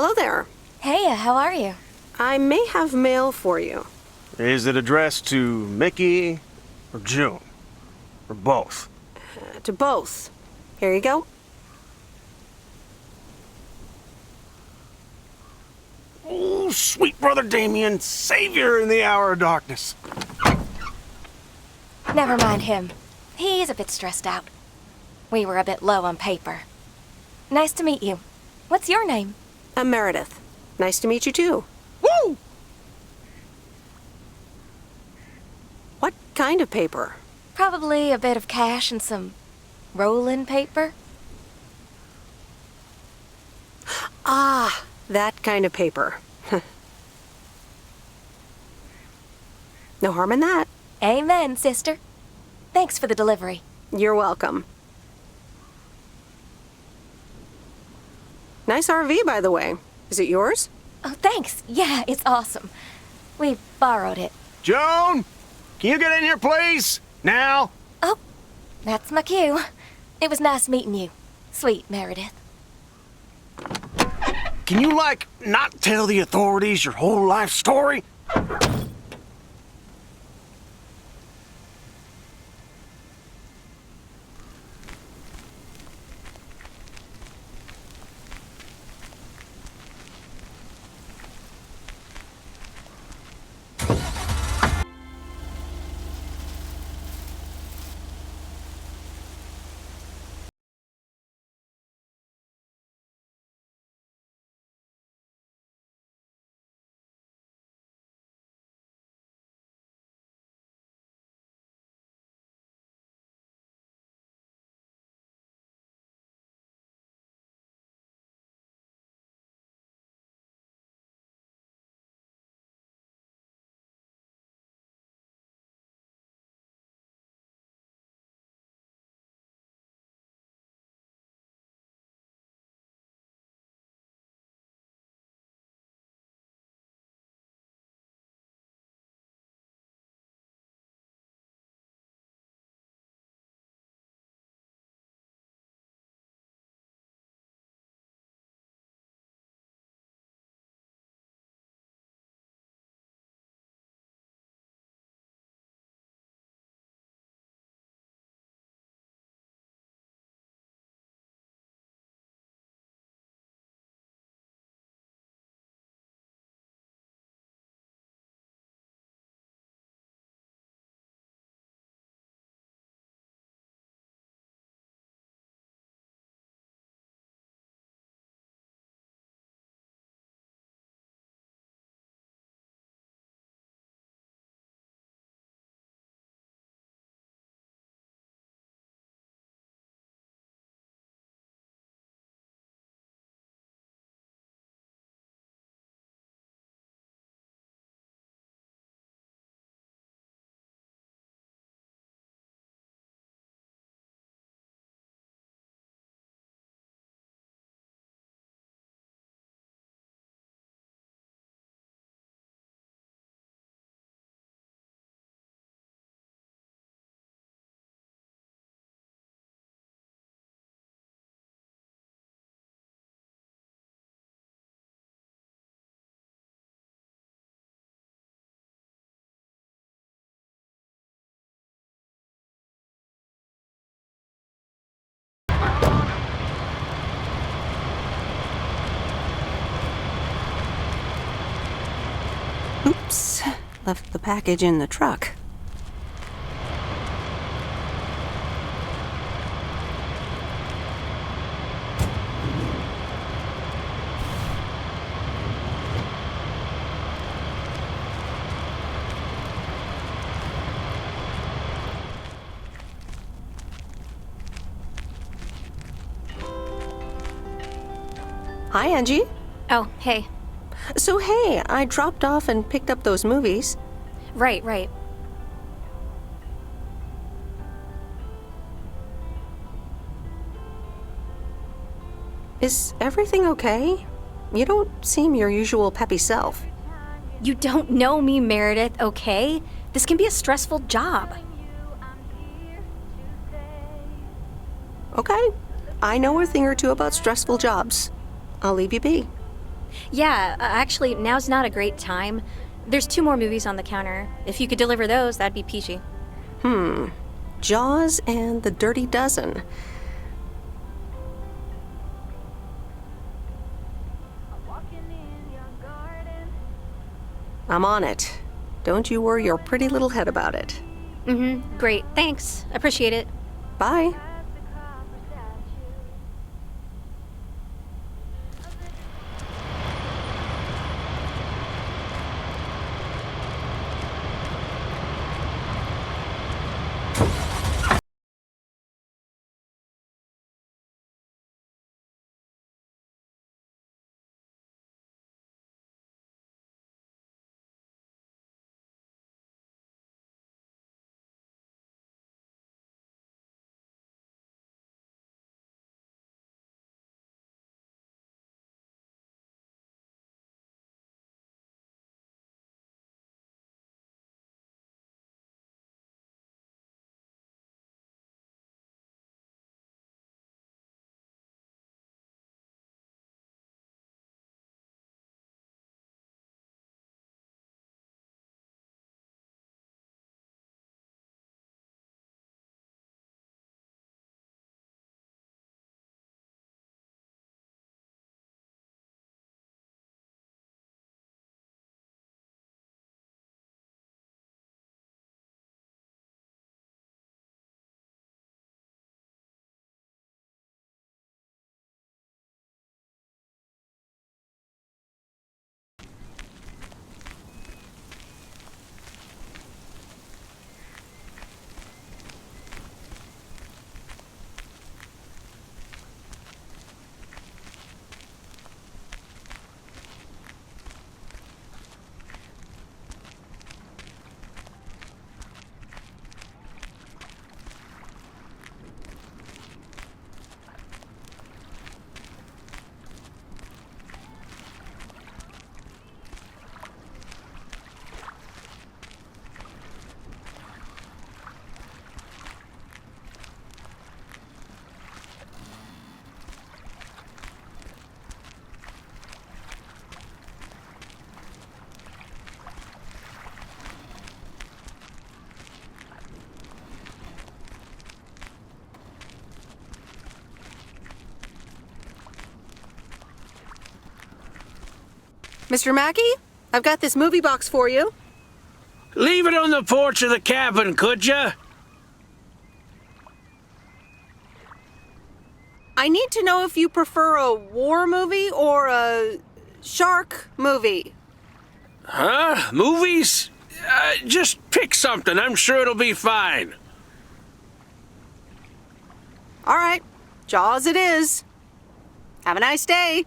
Hello there. Hey, how are you? I may have mail for you. Is it addressed to Mickey or June? Or both? To both. Here you go. Oh, sweet brother Damien, savior in the hour of darkness. Never mind him. He's a bit stressed out. We were a bit low on paper. Nice to meet you. What's your name? I'm Meredith. Nice to meet you too. Woo! What kind of paper? Probably a bit of cash and some rolling paper. Ah, that kind of paper. No harm in that. Amen, sister. Thanks for the delivery. You're welcome. Nice RV, by the way. Is it yours? Oh, thanks. Yeah, it's awesome. We borrowed it. Joan, can you get in here, please? Now? Oh, that's my cue. It was nice meeting you. Sweet Meredith. Can you, not tell the authorities your whole life story? Oops. Left the package in the truck. Hi, Angie. Oh, hey. So, hey, I dropped off and picked up those movies. Right. Is everything okay? You don't seem your usual peppy self. You don't know me, Meredith, okay? This can be a stressful job. Okay. I know a thing or two about stressful jobs. I'll leave you be. Yeah, actually, now's not a great time. There's 2 more movies on the counter. If you could deliver those, that'd be peachy. Jaws and The Dirty Dozen. I'm on it. Don't you worry your pretty little head about it. Great. Thanks. Appreciate it. Bye. Mr. Mackey, I've got this movie box for you. Leave it on the porch of the cabin, could ya? I need to know if you prefer a war movie or a shark movie. Huh? Movies? Just pick something. I'm sure it'll be fine. All right, Jaws it is. Have a nice day.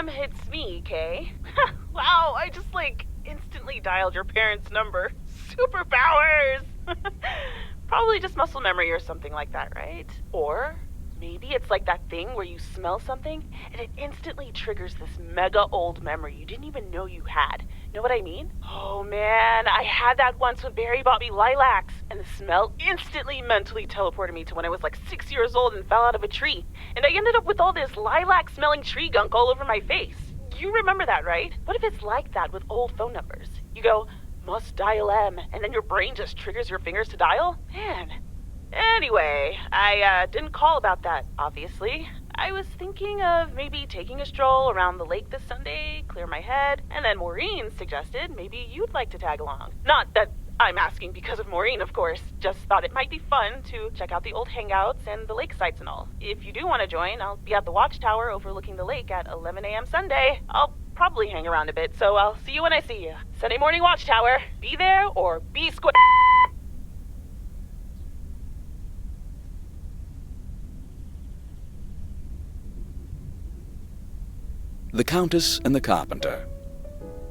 it's me, Kay. Wow, I just, instantly dialed your parents' number. Superpowers! Probably just muscle memory or something like that, right? Or maybe it's like that thing where you smell something and it instantly triggers this mega old memory you didn't even know you had. Know what I mean? Oh man, I had that once when Barry bought me lilacs, and the smell instantly mentally teleported me to when I was 6 years old and fell out of a tree. And I ended up with all this lilac-smelling tree gunk all over my face. You remember that, right? What if it's like that with old phone numbers? You go, must dial M, and then your brain just triggers your fingers to dial? Man. Anyway, I didn't call about that, obviously. I was thinking of maybe taking a stroll around the lake this Sunday, clear my head, and then Maureen suggested maybe you'd like to tag along. Not that I'm asking because of Maureen, of course. Just thought it might be fun to check out the old hangouts and the lake sites and all. If you do want to join, I'll be at the watchtower overlooking the lake at 11 a.m. Sunday. I'll probably hang around a bit, so I'll see you when I see you. Sunday morning watchtower. Be there or be square. The Countess and the Carpenter.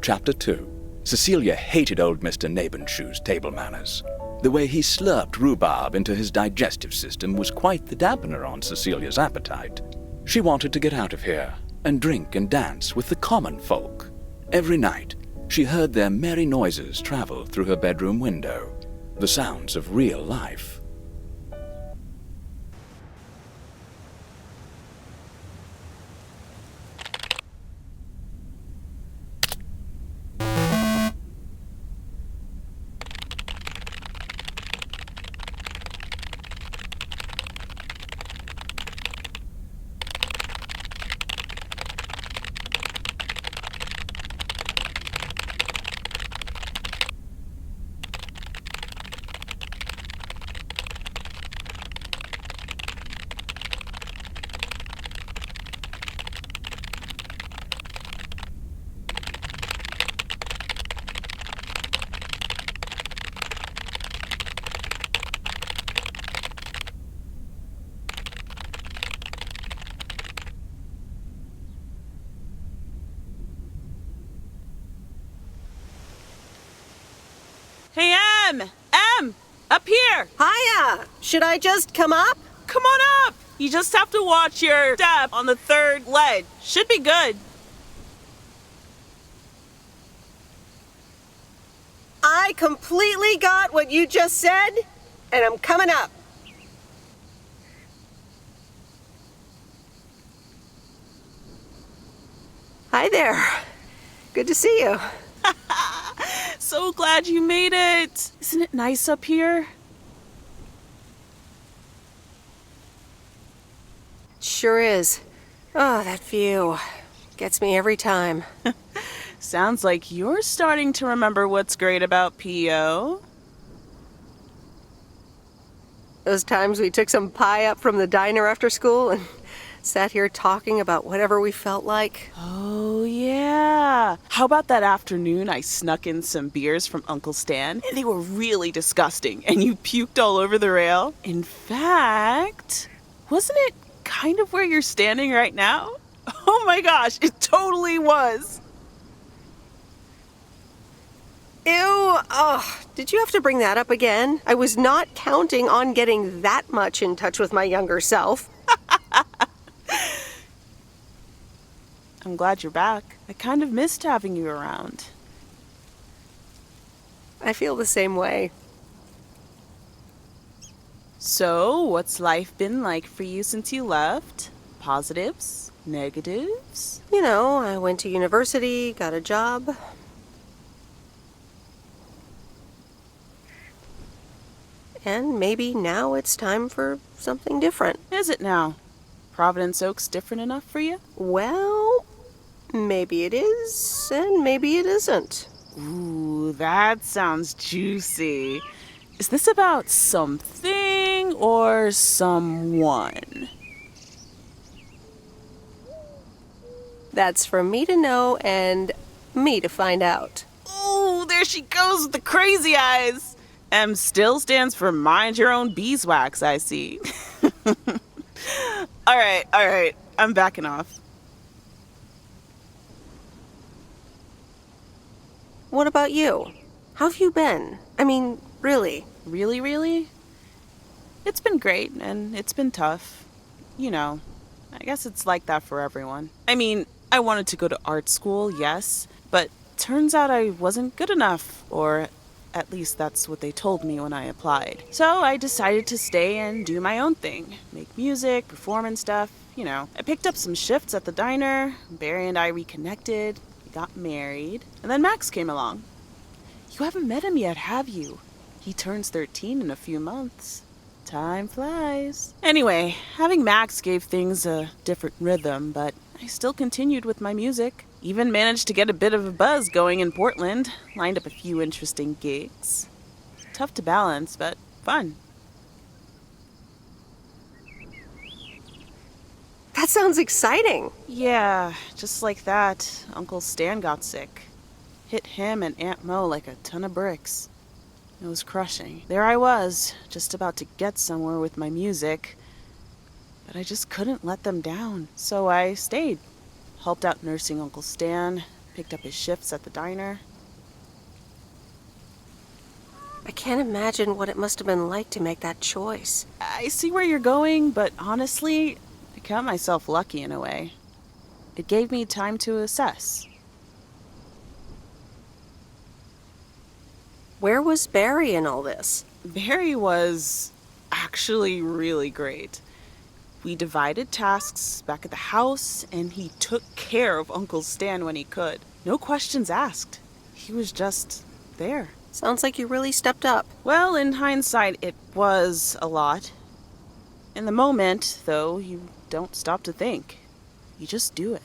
Chapter 2. Cecilia hated old Mr. Nabenshoe's table manners. The way he slurped rhubarb into his digestive system was quite the dampener on Cecilia's appetite. She wanted to get out of here and drink and dance with the common folk. Every night, she heard their merry noises travel through her bedroom window, the sounds of real life. Hey, M! Up here! Hiya! Should I just come up? Come on up! You just have to watch your step on the third ledge. Should be good. I completely got what you just said, and I'm coming up. Hi there. Good to see you. So glad you made it. Isn't it nice up here? Sure is. Oh, that view. Gets me every time. Sounds like you're starting to remember what's great about P.O. Those times we took some pie up from the diner after school and sat here talking about whatever we felt like. Oh, yeah. How about that afternoon I snuck in some beers from Uncle Stan? And they were really disgusting, and you puked all over the rail? In fact, wasn't it kind of where you're standing right now? Oh my gosh, it totally was. Ew, oh, did you have to bring that up again? I was not counting on getting that much in touch with my younger self. I'm glad you're back. I kind of missed having you around. I feel the same way. So, what's life been like for you since you left? Positives? Negatives? You know, I went to university, got a job. And maybe now it's time for something different. Is it now? Providence Oaks different enough for you? Well, maybe it is, and maybe it isn't. Ooh, that sounds juicy. Is this about something or someone? That's for me to know and me to find out. Ooh, there she goes with the crazy eyes. M still stands for mind your own beeswax, I see. All right, I'm backing off. what about you? How have you been? I mean, really? Really, really? It's been great, and it's been tough. You know, I guess it's like that for everyone. I mean, I wanted to go to art school, yes, but turns out I wasn't good enough, or at least that's what they told me when I applied. So I decided to stay and do my own thing. Make music, perform and stuff, you know. I picked up some shifts at the diner, Barry and I reconnected, we got married, and then Max came along. You haven't met him yet, have you? He turns 13 in a few months. Time flies. Anyway, having Max gave things a different rhythm, but I still continued with my music. Even managed to get a bit of a buzz going in Portland. Lined up a few interesting gigs. Tough to balance, but fun. That sounds exciting. Yeah, just like that, Uncle Stan got sick. Hit him and Aunt Mo like a ton of bricks. It was crushing. There I was, just about to get somewhere with my music, but I just couldn't let them down, so I stayed. Helped out nursing Uncle Stan, picked up his shifts at the diner. I can't imagine what it must have been like to make that choice. I see where you're going, but honestly, I count myself lucky in a way. It gave me time to assess. Where was Barry in all this? Barry was actually really great. We divided tasks back at the house, and he took care of Uncle Stan when he could. No questions asked. He was just there. Sounds like you really stepped up. Well, in hindsight, it was a lot. In the moment, though, you don't stop to think. You just do it.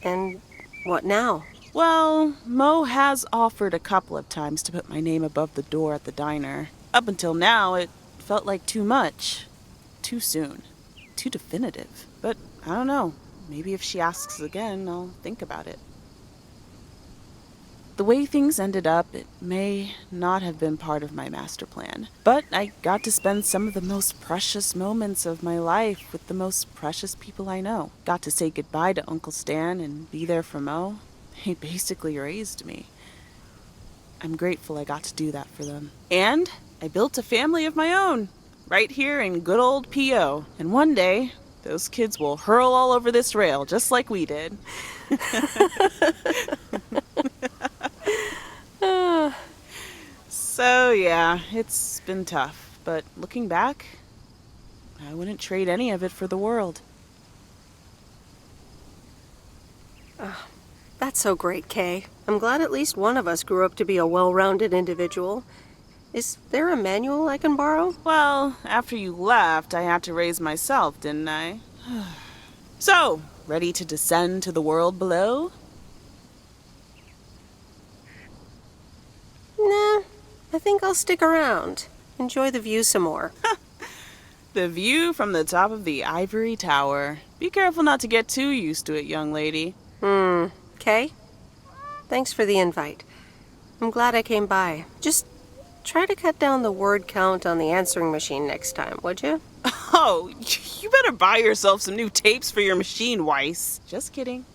And what now? Well, Mo has offered a couple of times to put my name above the door at the diner. Up until now, it felt like too much. Too soon. Too definitive. But I don't know. Maybe if she asks again, I'll think about it. The way things ended up, it may not have been part of my master plan. But I got to spend some of the most precious moments of my life with the most precious people I know. Got to say goodbye to Uncle Stan and be there for Mo. He basically raised me. I'm grateful I got to do that for them. And I built a family of my own, right here in good old P.O. And one day, those kids will hurl all over this rail, just like we did. So yeah, it's been tough, but looking back, I wouldn't trade any of it for the world. That's so great, Kay. I'm glad at least one of us grew up to be a well-rounded individual. Is there a manual I can borrow? Well, after you left, I had to raise myself, didn't I? So, ready to descend to the world below? Nah, I think I'll stick around. Enjoy the view some more. The view from the top of the ivory tower. Be careful not to get too used to it, young lady. Kay? Thanks for the invite. I'm glad I came by. Just try to cut down the word count on the answering machine next time, would you? Oh, you better buy yourself some new tapes for your machine, Weiss. Just kidding.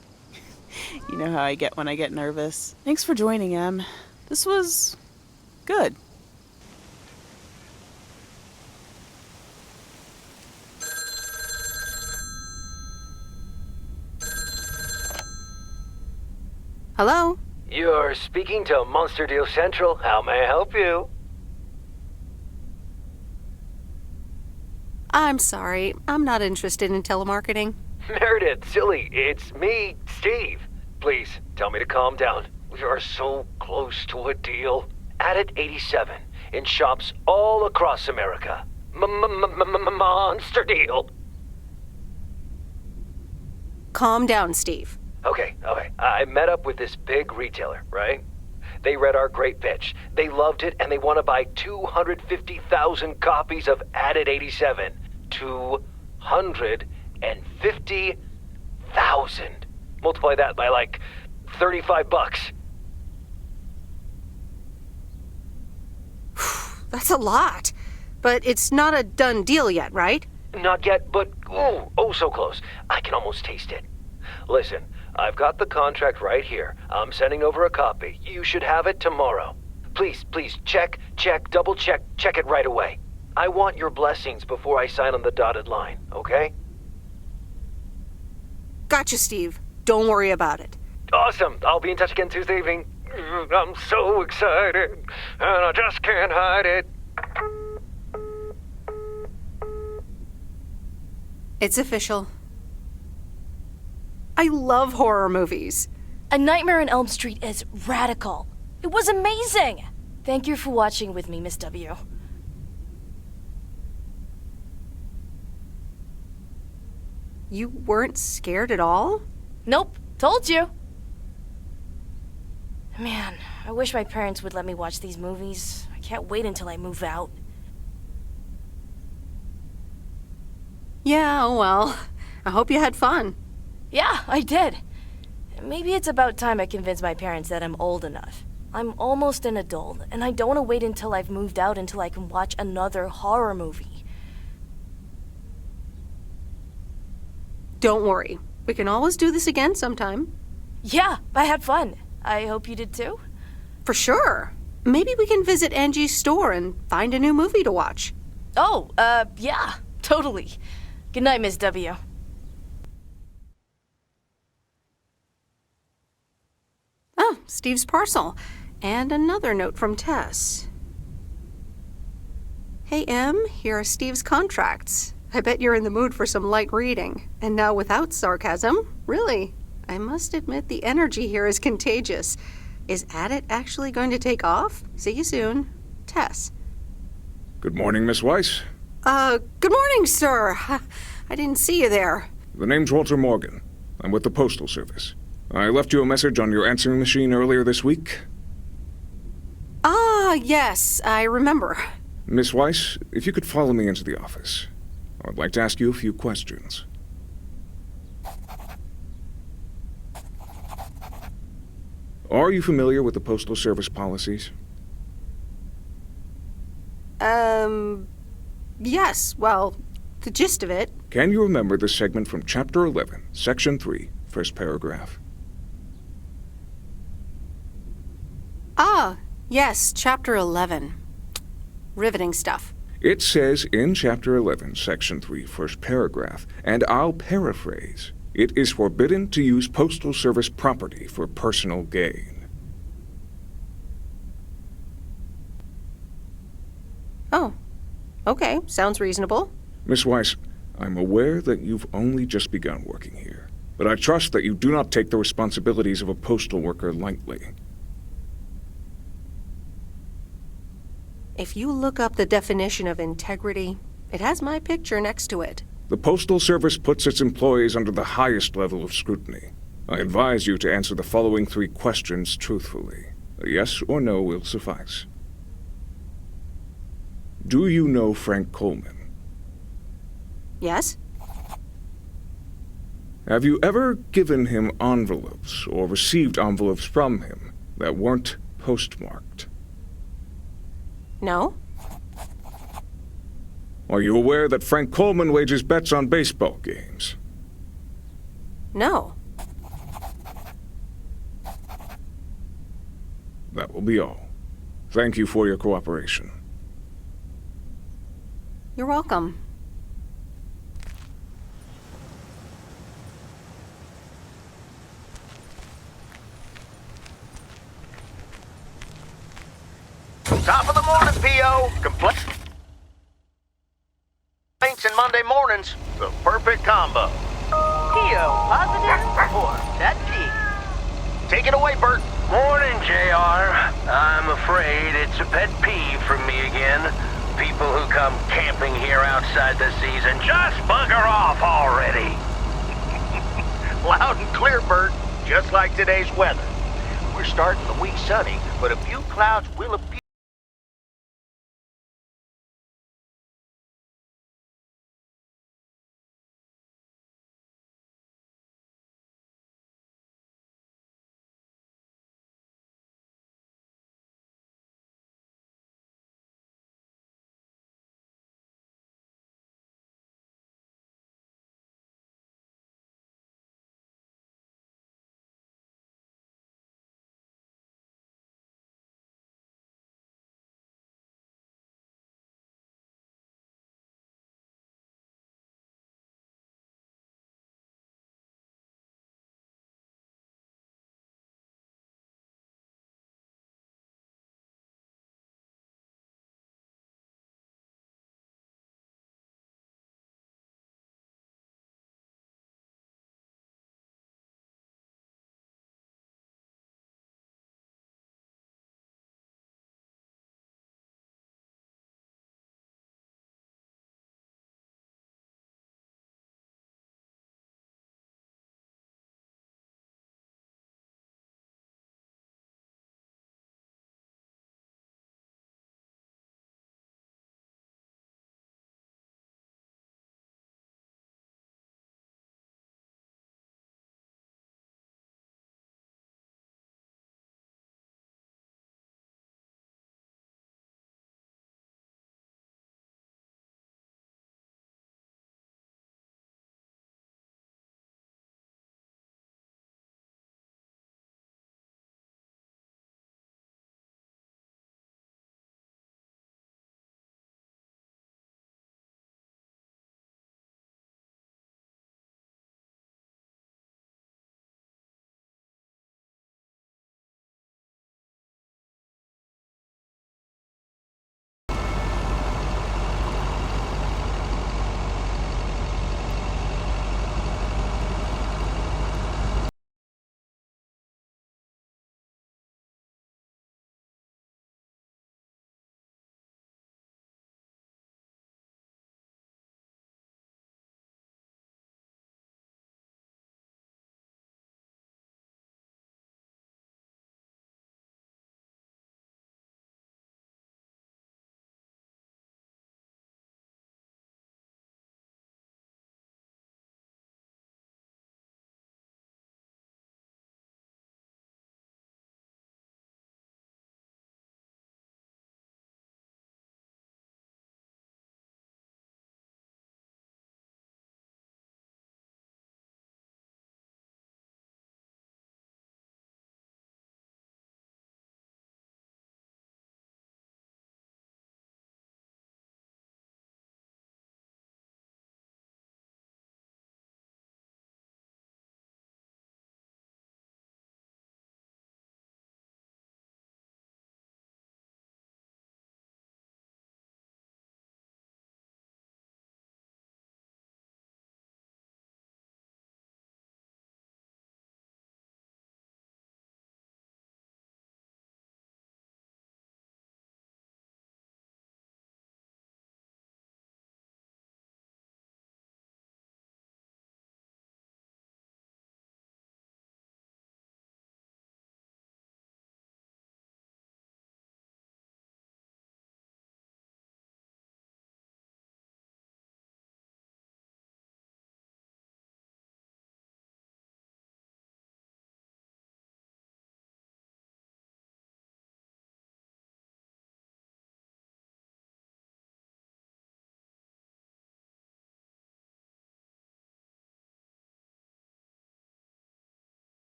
You know how I get when I get nervous. Thanks for joining, Em. This was good. Hello? You're speaking to Monster Deal Central. How may I help you? I'm sorry. I'm not interested in telemarketing. Meredith, silly, it's me, Steve. Please, tell me to calm down. We are so close to a deal. Added 87 in shops all across America. Monster Deal. Calm down, Steve. Okay. I met up with this big retailer, right? They read our great pitch. They loved it, and they want to buy 250,000 copies of Added 87. 250,000. Multiply that by like $35. That's a lot. But it's not a done deal yet, right? Not yet, but oh so close. I can almost taste it. Listen, I've got the contract right here. I'm sending over a copy. You should have it tomorrow. Please, check, double check it right away. I want your blessings before I sign on the dotted line, okay? Gotcha, Steve. Don't worry about it. Awesome. I'll be in touch again Tuesday evening. I'm so excited, and I just can't hide it. It's official. I love horror movies. A Nightmare on Elm Street is radical. It was amazing! Thank you for watching with me, Miss W. You weren't scared at all? Nope, told you. Man, I wish my parents would let me watch these movies. I can't wait until I move out. Yeah, oh well. I hope you had fun. Yeah, I did. Maybe it's about time I convince my parents that I'm old enough. I'm almost an adult, and I don't want to wait until I've moved out until I can watch another horror movie. Don't worry. We can always do this again sometime. Yeah, I had fun. I hope you did too. For sure. Maybe we can visit Angie's store and find a new movie to watch. Oh, yeah, totally. Good night, Miss W. Oh, Steve's parcel. And another note from Tess. Hey, Em, here are Steve's contracts. I bet you're in the mood for some light reading. And now without sarcasm, really. I must admit the energy here is contagious. Is Addit actually going to take off? See you soon. Tess. Good morning, Miss Weiss. Good morning, sir. I didn't see you there. The name's Walter Morgan. I'm with the Postal Service. I left you a message on your answering machine earlier this week. Ah, yes, I remember. Miss Weiss, if you could follow me into the office. I would like to ask you a few questions. Are you familiar with the Postal Service policies? Yes, well, the gist of it. Can you remember the segment from Chapter 11, Section 3, first paragraph? Ah, yes, Chapter 11. Riveting stuff. It says in Chapter 11, Section 3, first paragraph, and I'll paraphrase, it is forbidden to use Postal Service property for personal gain. Oh, okay, sounds reasonable. Miss Weiss, I'm aware that you've only just begun working here, but I trust that you do not take the responsibilities of a postal worker lightly. If you look up the definition of integrity, it has my picture next to it. The Postal Service puts its employees under the highest level of scrutiny. I advise you to answer the following 3 questions truthfully. A yes or no will suffice. Do you know Frank Coleman? Yes? Have you ever given him envelopes or received envelopes from him that weren't postmarked? No? Are you aware that Frank Coleman wages bets on baseball games? No. That will be all. Thank you for your cooperation. You're welcome. Top of the morning, P.O. Complaints and Monday mornings, the perfect combo. P.O. positive or that P? Take it away, Bert. Morning, JR. I'm afraid it's a pet peeve for me again. People who come camping here outside the season, just bugger off already. Loud and clear, Bert. Just like today's weather. We're starting the week sunny, but a few clouds will appear.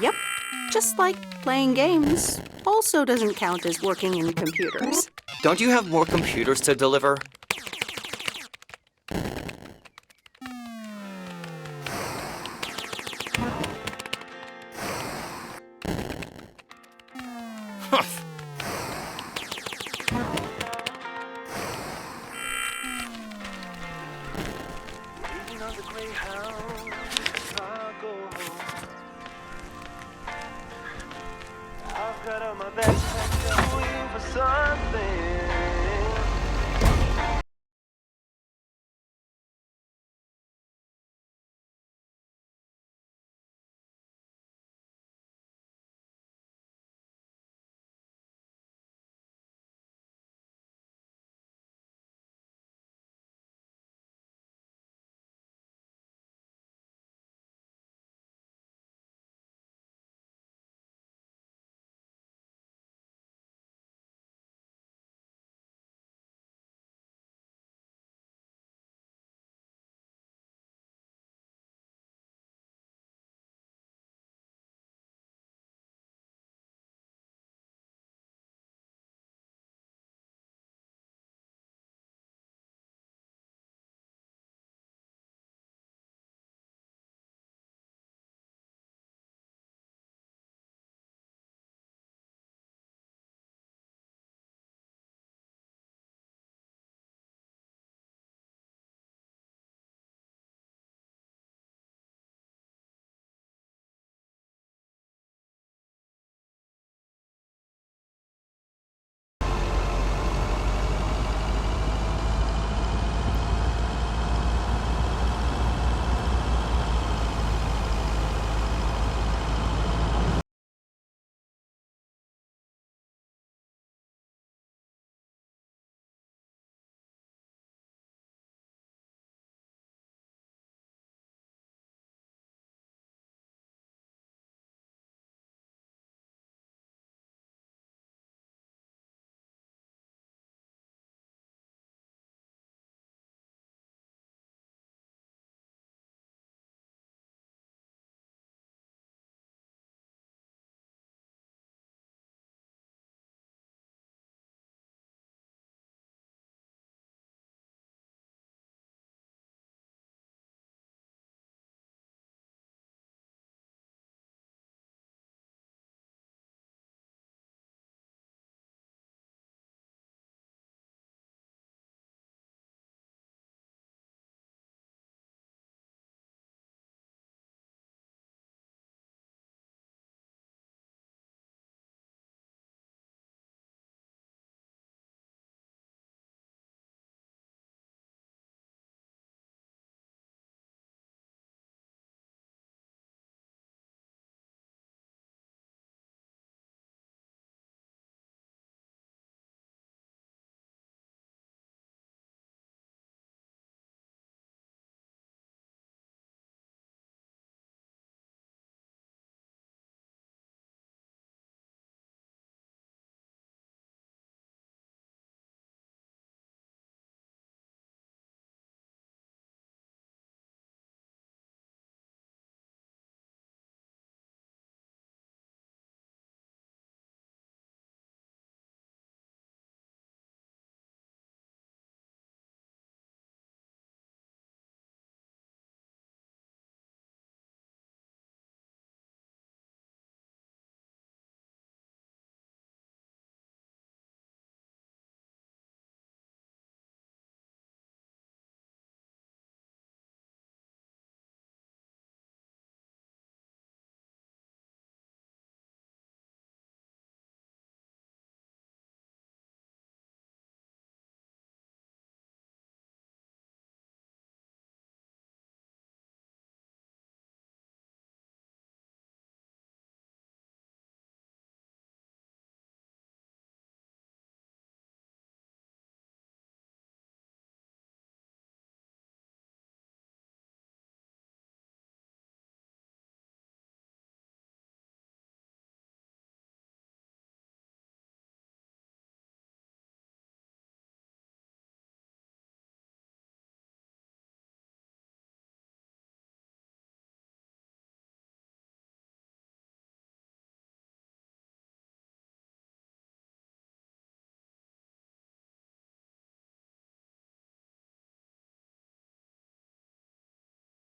Yep. Just like playing games also doesn't count as working in computers. Don't you have more computers to deliver? I've got on my backpack going for something.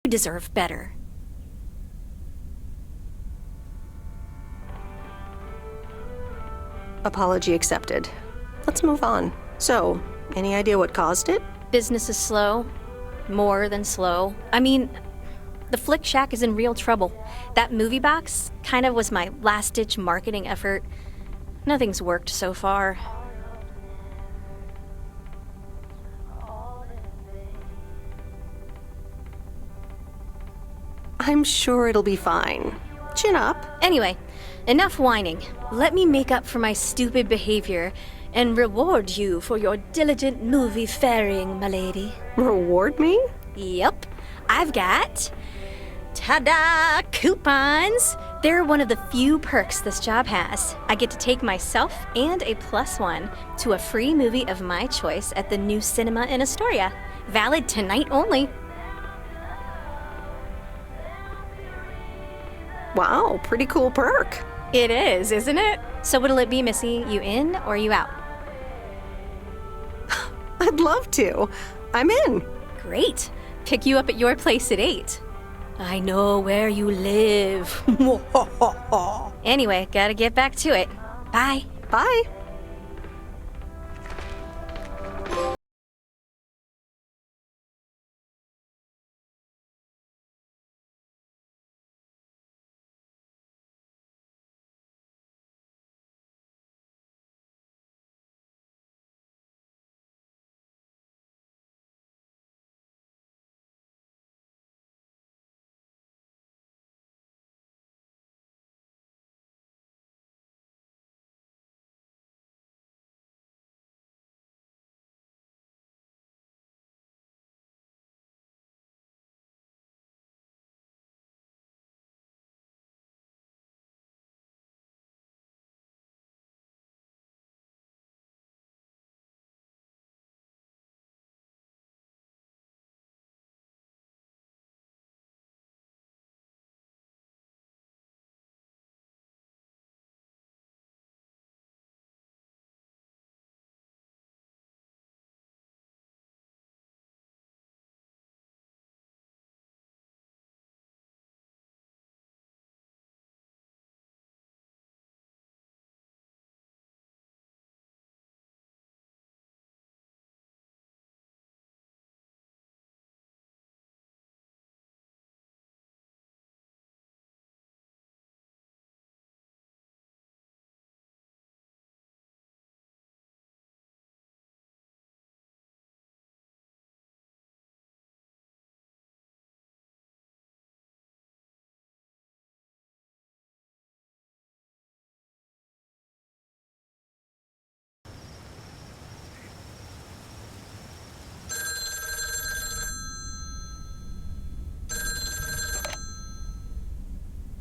You deserve better. Apology accepted. Let's move on. So, any idea what caused it? Business is slow. More than slow. I mean, the Flick Shack is in real trouble. That movie box kind of was my last-ditch marketing effort. Nothing's worked so far. I'm sure it'll be fine. Chin up. Anyway, enough whining. Let me make up for my stupid behavior and reward you for your diligent movie faring, milady. Reward me? Yep. I've got... ta-da! Coupons! They're one of the few perks this job has. I get to take myself and a +1 to a free movie of my choice at the new cinema in Astoria. Valid tonight only. Wow, pretty cool perk. It is, isn't it? So what'll it be, Missy? You in or you out? I'd love to. I'm in. Great. Pick you up at your place at 8. I know where you live. Anyway, gotta get back to it. Bye. Bye.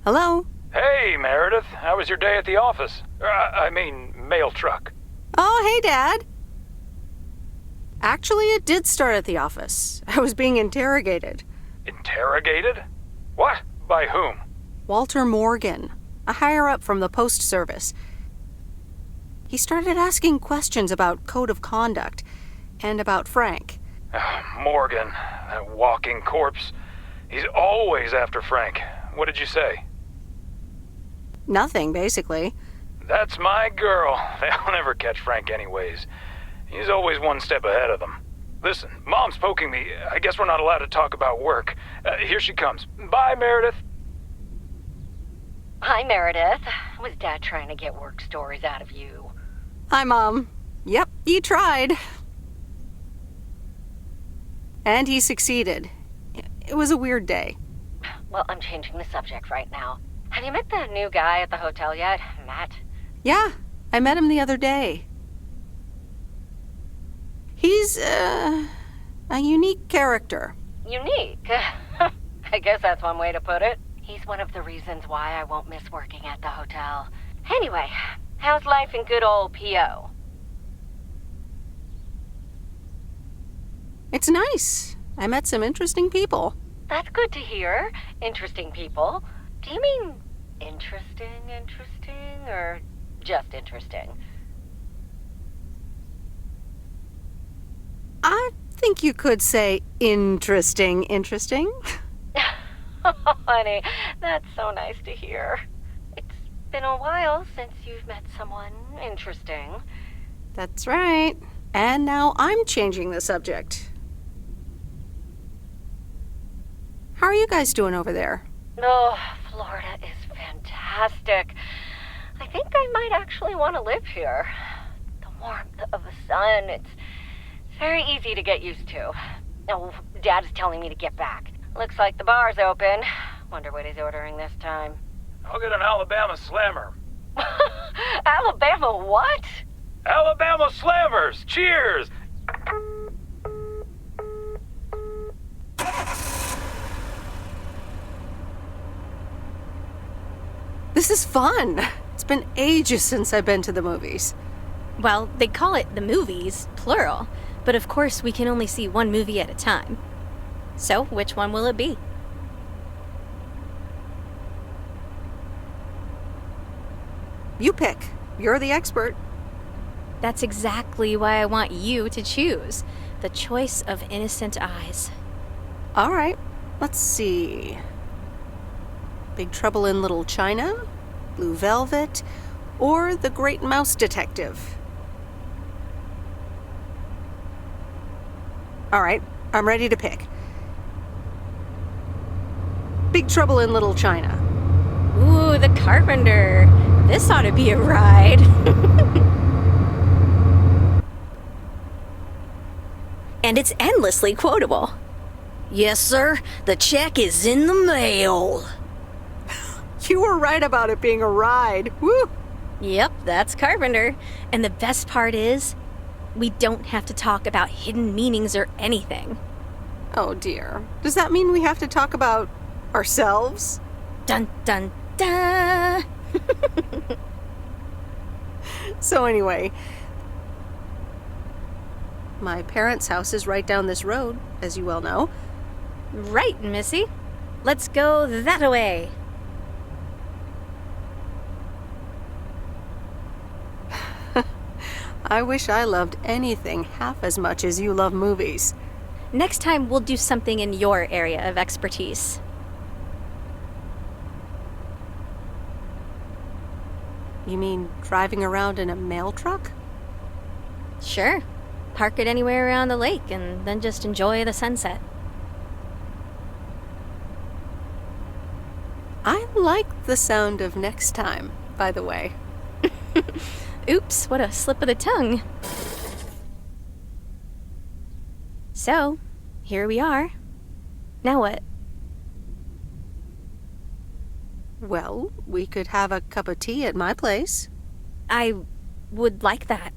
Hello? Hey, Meredith. How was your day at the office? Mail truck. Oh, hey, Dad. Actually, it did start at the office. I was being interrogated. Interrogated? What? By whom? Walter Morgan, a higher-up from the post service. He started asking questions about code of conduct and about Frank. Morgan, that walking corpse. He's always after Frank. What did you say? Nothing, basically. That's my girl. They'll never catch Frank anyways. He's always one step ahead of them. Listen, Mom's poking me. I guess we're not allowed to talk about work. Here she comes. Bye, Meredith. Hi, Meredith. Was Dad trying to get work stories out of you? Hi, Mom. Yep, he tried. And he succeeded. It was a weird day. Well, I'm changing the subject right now. Have you met the new guy at the hotel yet, Matt? Yeah, I met him the other day. He's, a unique character. Unique? I guess that's one way to put it. He's one of the reasons why I won't miss working at the hotel. Anyway, how's life in good old P.O.? It's nice. I met some interesting people. That's good to hear. Interesting people. Do you mean interesting, or just interesting? I think you could say interesting. Honey, that's so nice to hear. It's been a while since you've met someone interesting. That's right. And now I'm changing the subject. How are you guys doing over there? Oh, Florida is fantastic. I think I might actually want to live here. The warmth of the sun, it's very easy to get used to. Oh, Dad is telling me to get back. Looks like the bar's open. Wonder what he's ordering this time. I'll get an Alabama Slammer. Alabama what? Alabama Slammers! Cheers! This is fun. It's been ages since I've been to the movies. Well, they call it the movies, plural, but of course we can only see one movie at a time. So, which one will it be? You pick. You're the expert. That's exactly why I want you to choose. The choice of innocent eyes. All right, let's see. Big Trouble in Little China, Blue Velvet, or The Great Mouse Detective. All right, I'm ready to pick. Big Trouble in Little China. Ooh, The Carpenter. This ought to be a ride. And it's endlessly quotable. Yes, sir. The check is in the mail. You were right about it being a ride. Woo! Yep, that's Carpenter. And the best part is, we don't have to talk about hidden meanings or anything. Oh dear. Does that mean we have to talk about ourselves? Dun dun dun! So anyway, my parents' house is right down this road, as you well know. Right, Missy. Let's go that-a-way. I wish I loved anything half as much as you love movies. Next time, we'll do something in your area of expertise. You mean driving around in a mail truck? Sure. Park it anywhere around the lake and then just enjoy the sunset. I like the sound of next time, by the way. Oops, what a slip of the tongue. So, here we are. Now what? Well, we could have a cup of tea at my place. I would like that.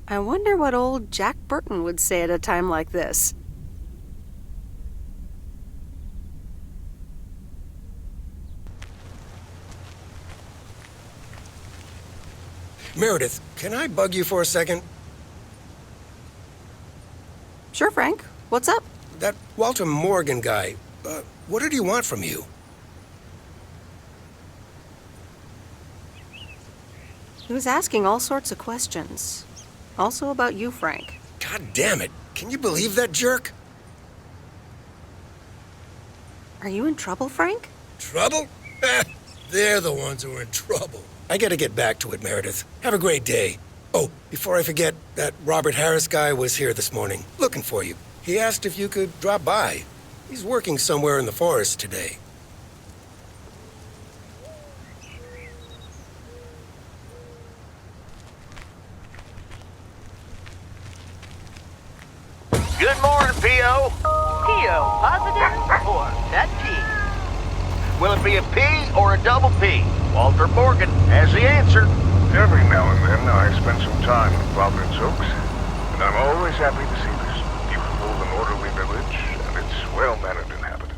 I wonder what old Jack Burton would say at a time like this. Meredith, can I bug you for a second? Sure, Frank. What's up? That Walter Morgan guy, what did he want from you? He was asking all sorts of questions. Also about you, Frank. God damn it. Can you believe that jerk? Are you in trouble, Frank? Trouble? They're the ones who are in trouble. I gotta get back to it, Meredith. Have a great day. Oh, before I forget, that Robert Harris guy was here this morning, looking for you. He asked if you could drop by. He's working somewhere in the forest today. Good morning, P.O. P.O. Positive or that P? Will it be a P or a double P? Walter Morgan has the answer. Every now and then I spend some time in Providence Oaks, and I'm always happy to see this beautiful and orderly village and its well-mannered inhabitants.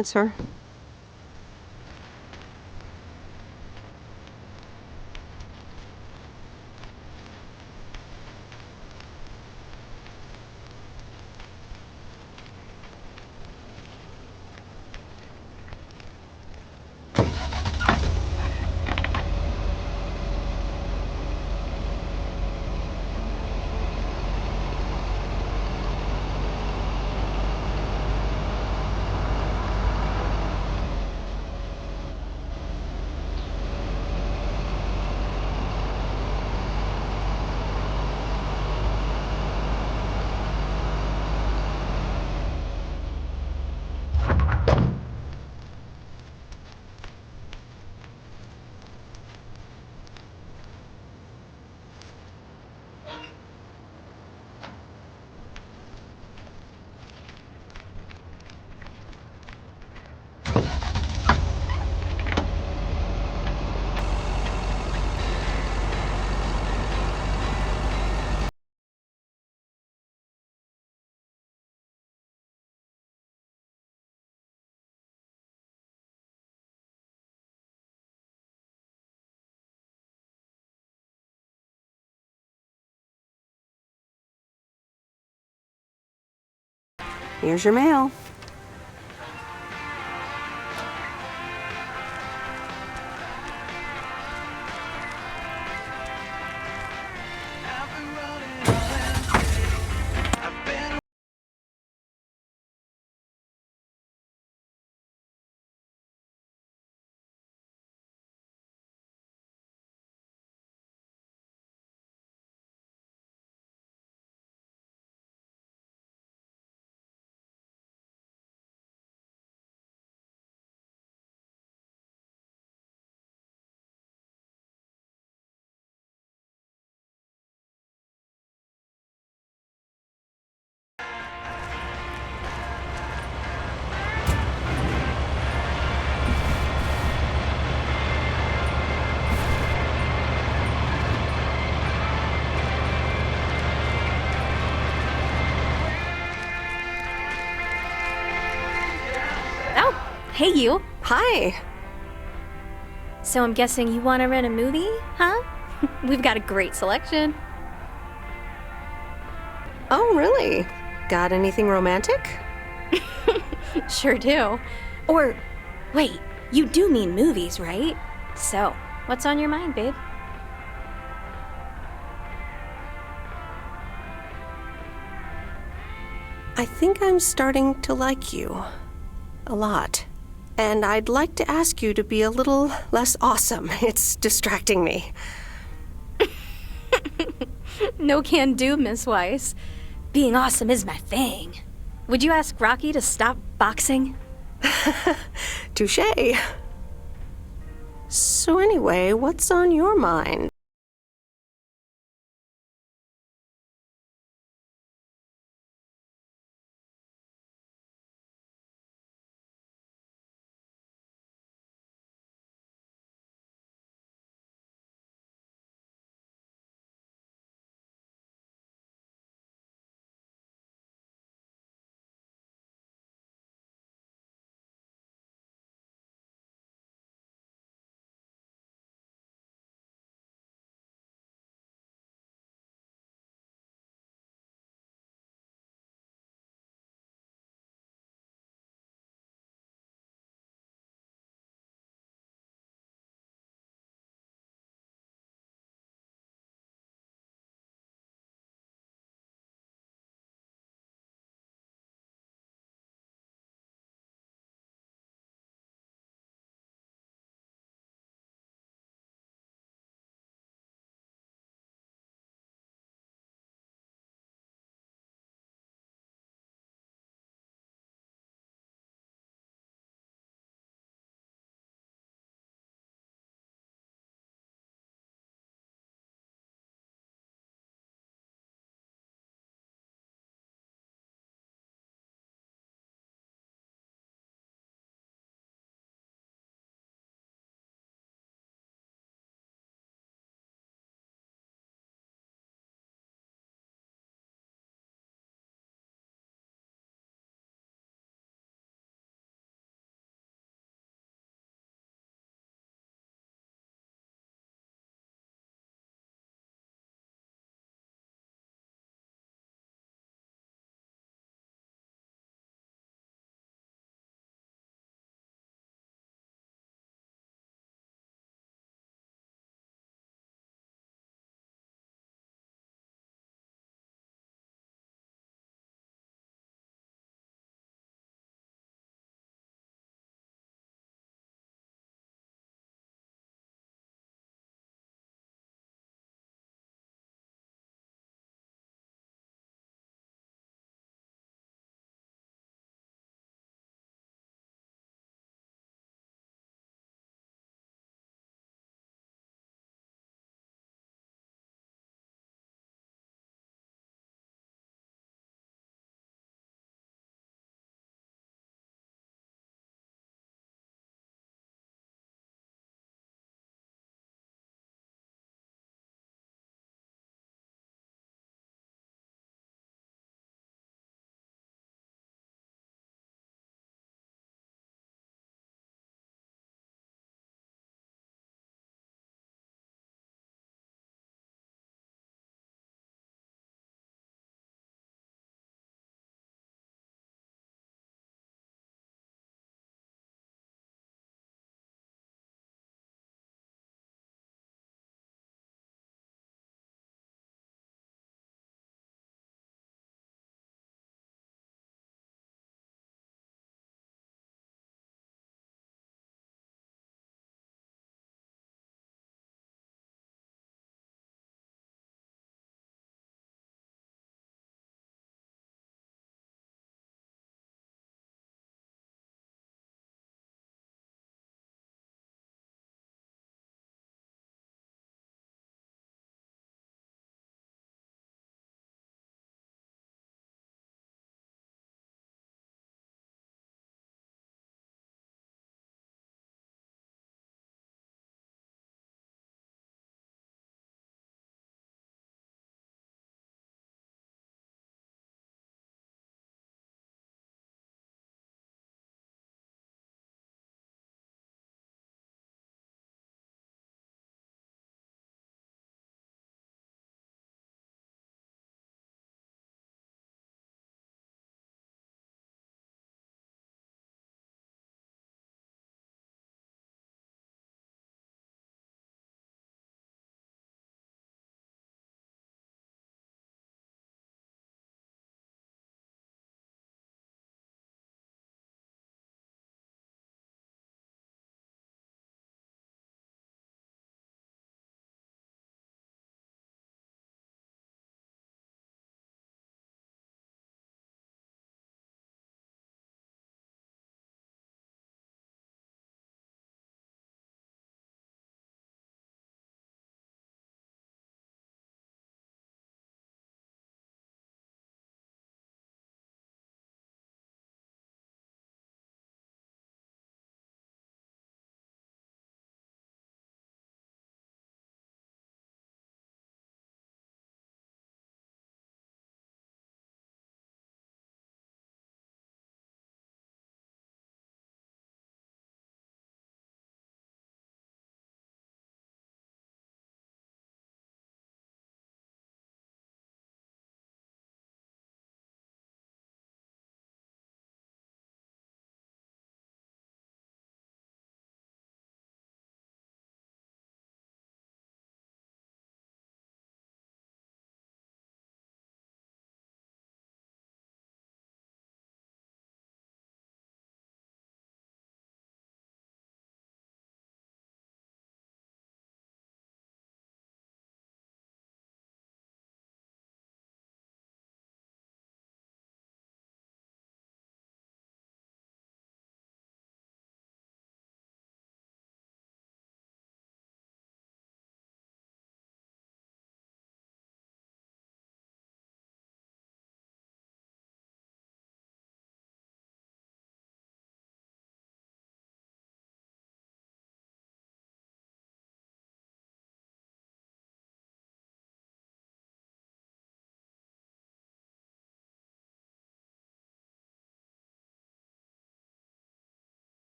right, sir. Here's your mail. Oh, hey you. Hi. So I'm guessing you want to rent a movie, huh? We've got a great selection. Oh, really? Got anything romantic? Sure do. Or, wait, you do mean movies, right? So, what's on your mind, babe? I think I'm starting to like you. A lot. And I'd like to ask you to be a little less awesome. It's distracting me. No can do, Miss Weiss. Being awesome is my thing. Would you ask Rocky to stop boxing? Touché. So anyway, what's on your mind?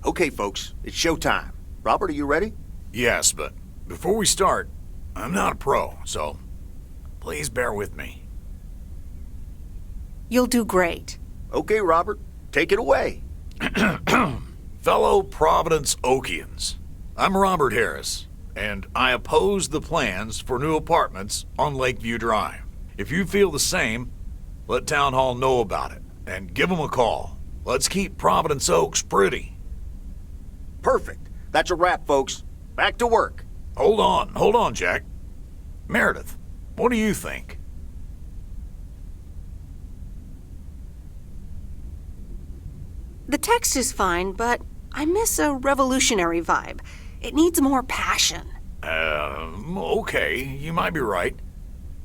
Okay, folks, it's showtime. Robert, are you ready? Yes, but before we start, I'm not a pro, so please bear with me. You'll do great. Okay, Robert, take it away. Fellow Providence Oakians, I'm Robert Harris, and I oppose the plans for new apartments on Lakeview Drive. If you feel the same, let Town Hall know about it, and give them a call. Let's keep Providence Oaks pretty. Perfect. That's a wrap, folks. Back to work. Hold on, Jack. Meredith, what do you think? The text is fine, but I miss a revolutionary vibe. It needs more passion. Okay, you might be right.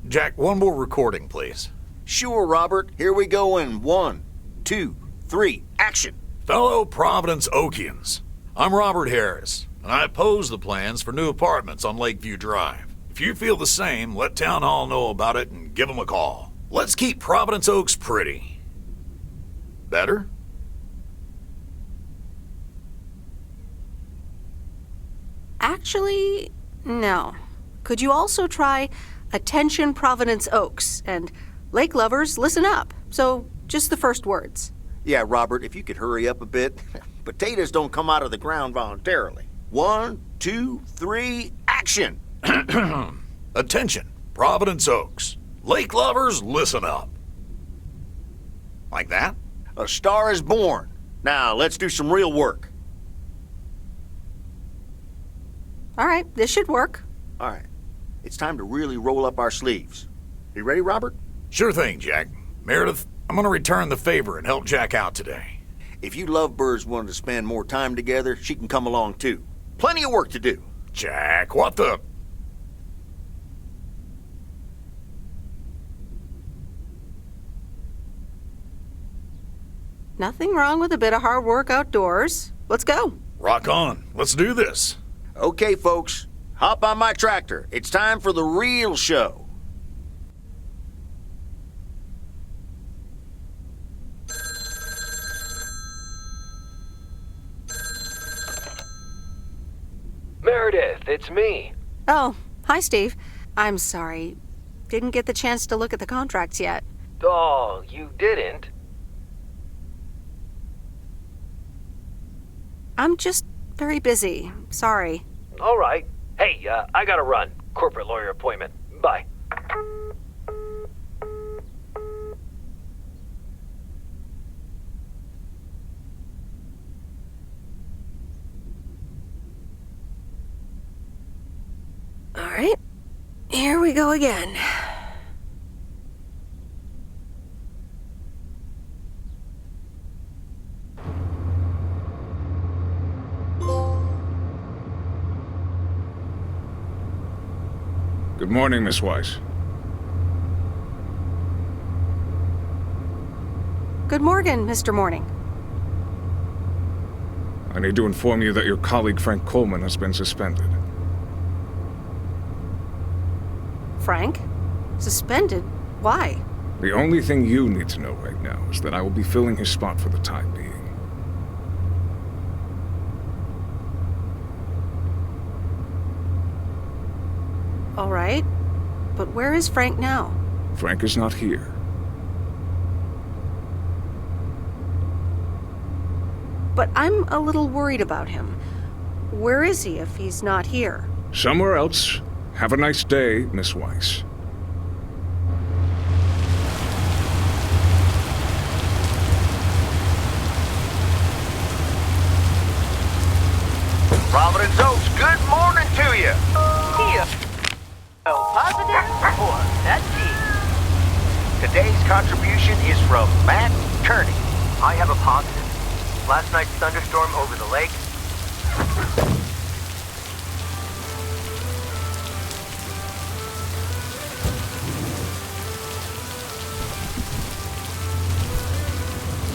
Jack, one more recording, please. Sure, Robert. Here we go in 1, 2, 3, action. Fellow Providence Oakians, I'm Robert Harris, and I oppose the plans for new apartments on Lakeview Drive. If you feel the same, let Town Hall know about it and give them a call. Let's keep Providence Oaks pretty. Better? Actually, no. Could you also try Attention Providence Oaks and Lake Lovers, listen up? So, just the first words. Yeah, Robert, if you could hurry up a bit. Potatoes don't come out of the ground voluntarily. 1, 2, 3, action! Attention, Providence Oaks. Lake Lovers, listen up. Like that? A star is born. Now, let's do some real work. All right, this should work. All right. It's time to really roll up our sleeves. You ready, Robert? Sure thing, Jack. Meredith, I'm gonna return the favor and help Jack out today. If you lovebirds wanted to spend more time together, she can come along too. Plenty of work to do. Jack, what the... Nothing wrong with a bit of hard work outdoors. Let's go. Rock on. Let's do this. Okay, folks. Hop on my tractor. It's time for the real show. Meredith, it's me. Oh, hi, Steve. I'm sorry. Didn't get the chance to look at the contracts yet. Oh, you didn't? I'm just very busy. Sorry. All right. Hey, I gotta run. Corporate lawyer appointment. Bye. All right. Here we go again. Good morning, Miss Weiss. Good morning, Mr. Morning. I need to inform you that your colleague Frank Coleman has been suspended. Frank? Suspended? Why? The only thing you need to know right now is that I will be filling his spot for the time being. All right. But where is Frank now? Frank is not here. But I'm a little worried about him. Where is he if he's not here? Somewhere else. Have a nice day, Miss Weiss. Providence Oaks, good morning to you. Here. Oh, positive or that's it. Today's contribution is from Matt Kearney. I have a positive. Last night's thunderstorm over the lake.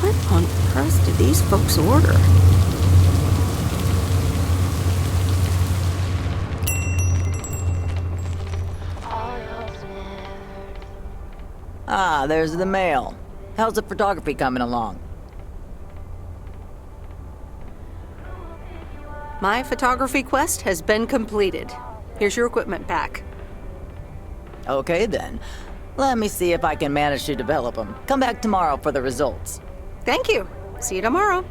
What on earth did these folks order? Ah, there's the mail. How's the photography coming along? My photography quest has been completed. Here's your equipment back. Okay then. Let me see if I can manage to develop them. Come back tomorrow for the results. Thank you. See you tomorrow.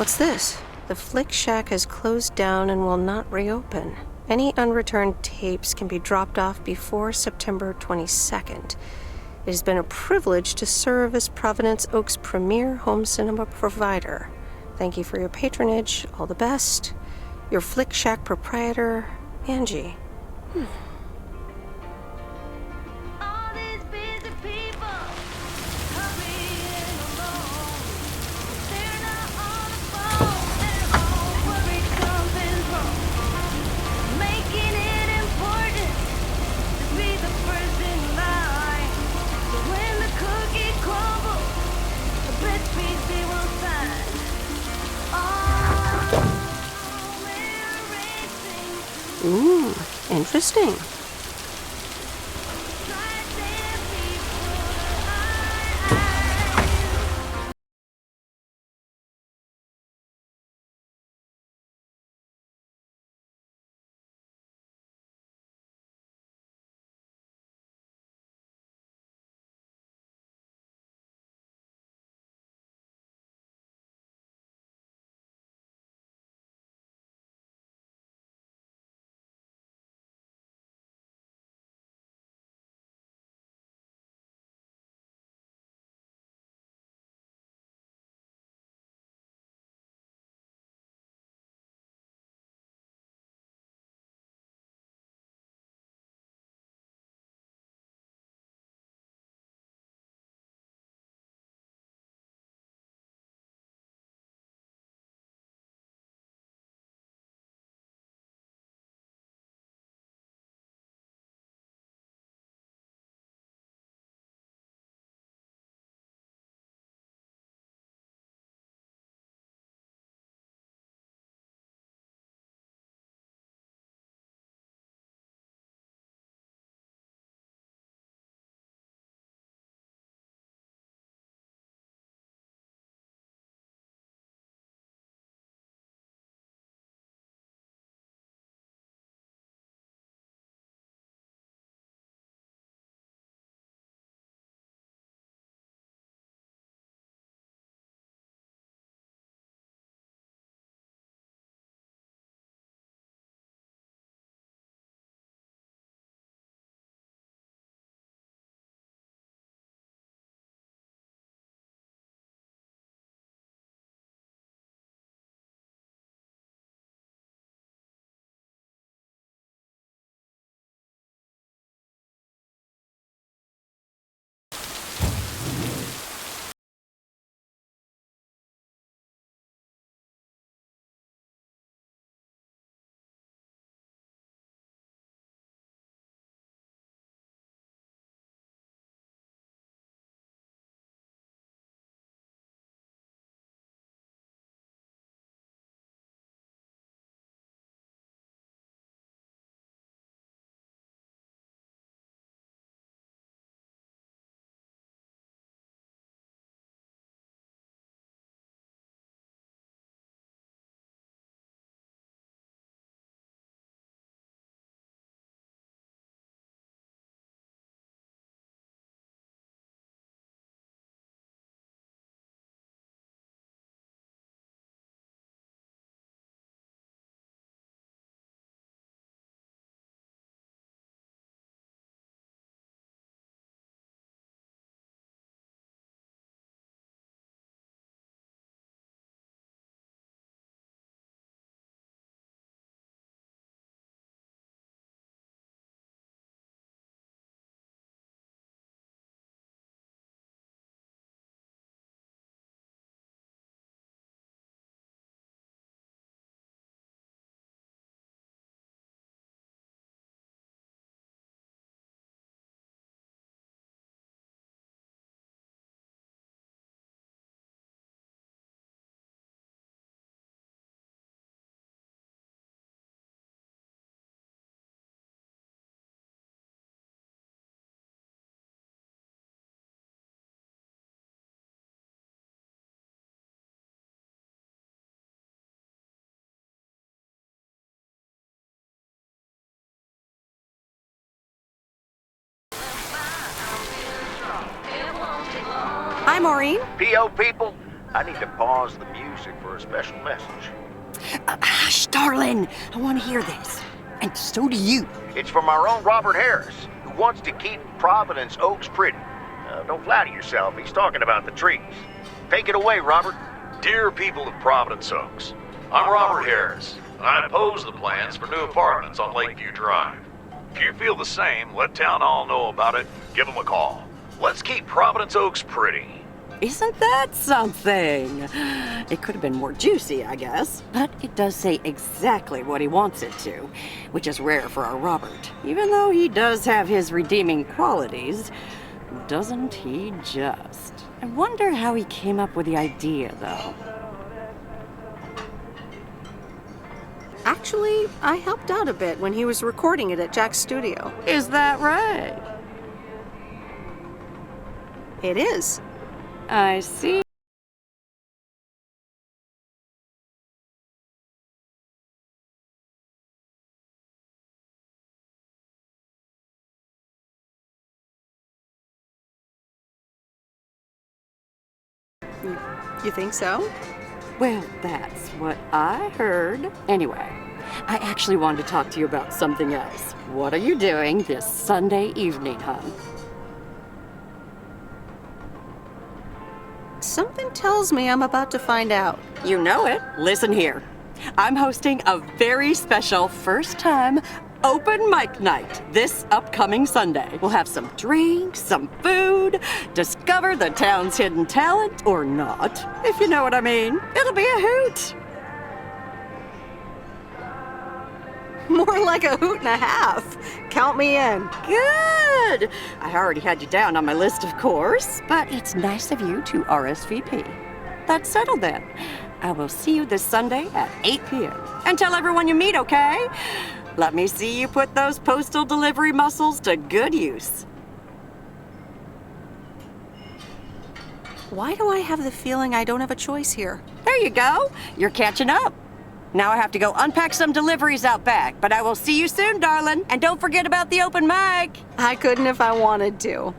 What's this? The Flick Shack has closed down and will not reopen. Any unreturned tapes can be dropped off before September 22nd. It has been a privilege to serve as Providence Oaks' premier home cinema provider. Thank you for your patronage. All the best. Your Flick Shack proprietor, Angie. Ooh, interesting. Maureen. PO people, I need to pause the music for a special message. Hush, darling. I want to hear this. And so do you. It's from our own Robert Harris, who wants to keep Providence Oaks pretty. Don't flatter yourself, he's talking about the trees. Take it away, Robert. Dear people of Providence Oaks, I'm Robert Harris, and I oppose the plans for new apartments on Lakeview Drive. If you feel the same, let Town Hall know about it, give them a call. Let's keep Providence Oaks pretty. Isn't that something? It could have been more juicy, I guess. But it does say exactly what he wants it to, which is rare for our Robert. Even though he does have his redeeming qualities, doesn't he just? I wonder how he came up with the idea, though. Actually, I helped out a bit when he was recording it at Jack's studio. Is that right? It is. I see. You think so? Well, that's what I heard. Anyway, I actually wanted to talk to you about something else. What are you doing this Sunday evening, hon? Something tells me I'm about to find out. You know it. Listen here. I'm hosting a very special first-time open mic night this upcoming Sunday. We'll have some drinks, some food, discover the town's hidden talent, or not, if you know what I mean. It'll be a hoot. More like a hoot and a half. Count me in. Good. I already had you down on my list, of course, but it's nice of you to RSVP. That's settled then. I will see you this Sunday at 8 p.m. And tell everyone you meet, okay? Let me see you put those postal delivery muscles to good use. Why do I have the feeling I don't have a choice here? There you go. You're catching up. Now I have to go unpack some deliveries out back, but I will see you soon, darling. And don't forget about the open mic. I couldn't if I wanted to.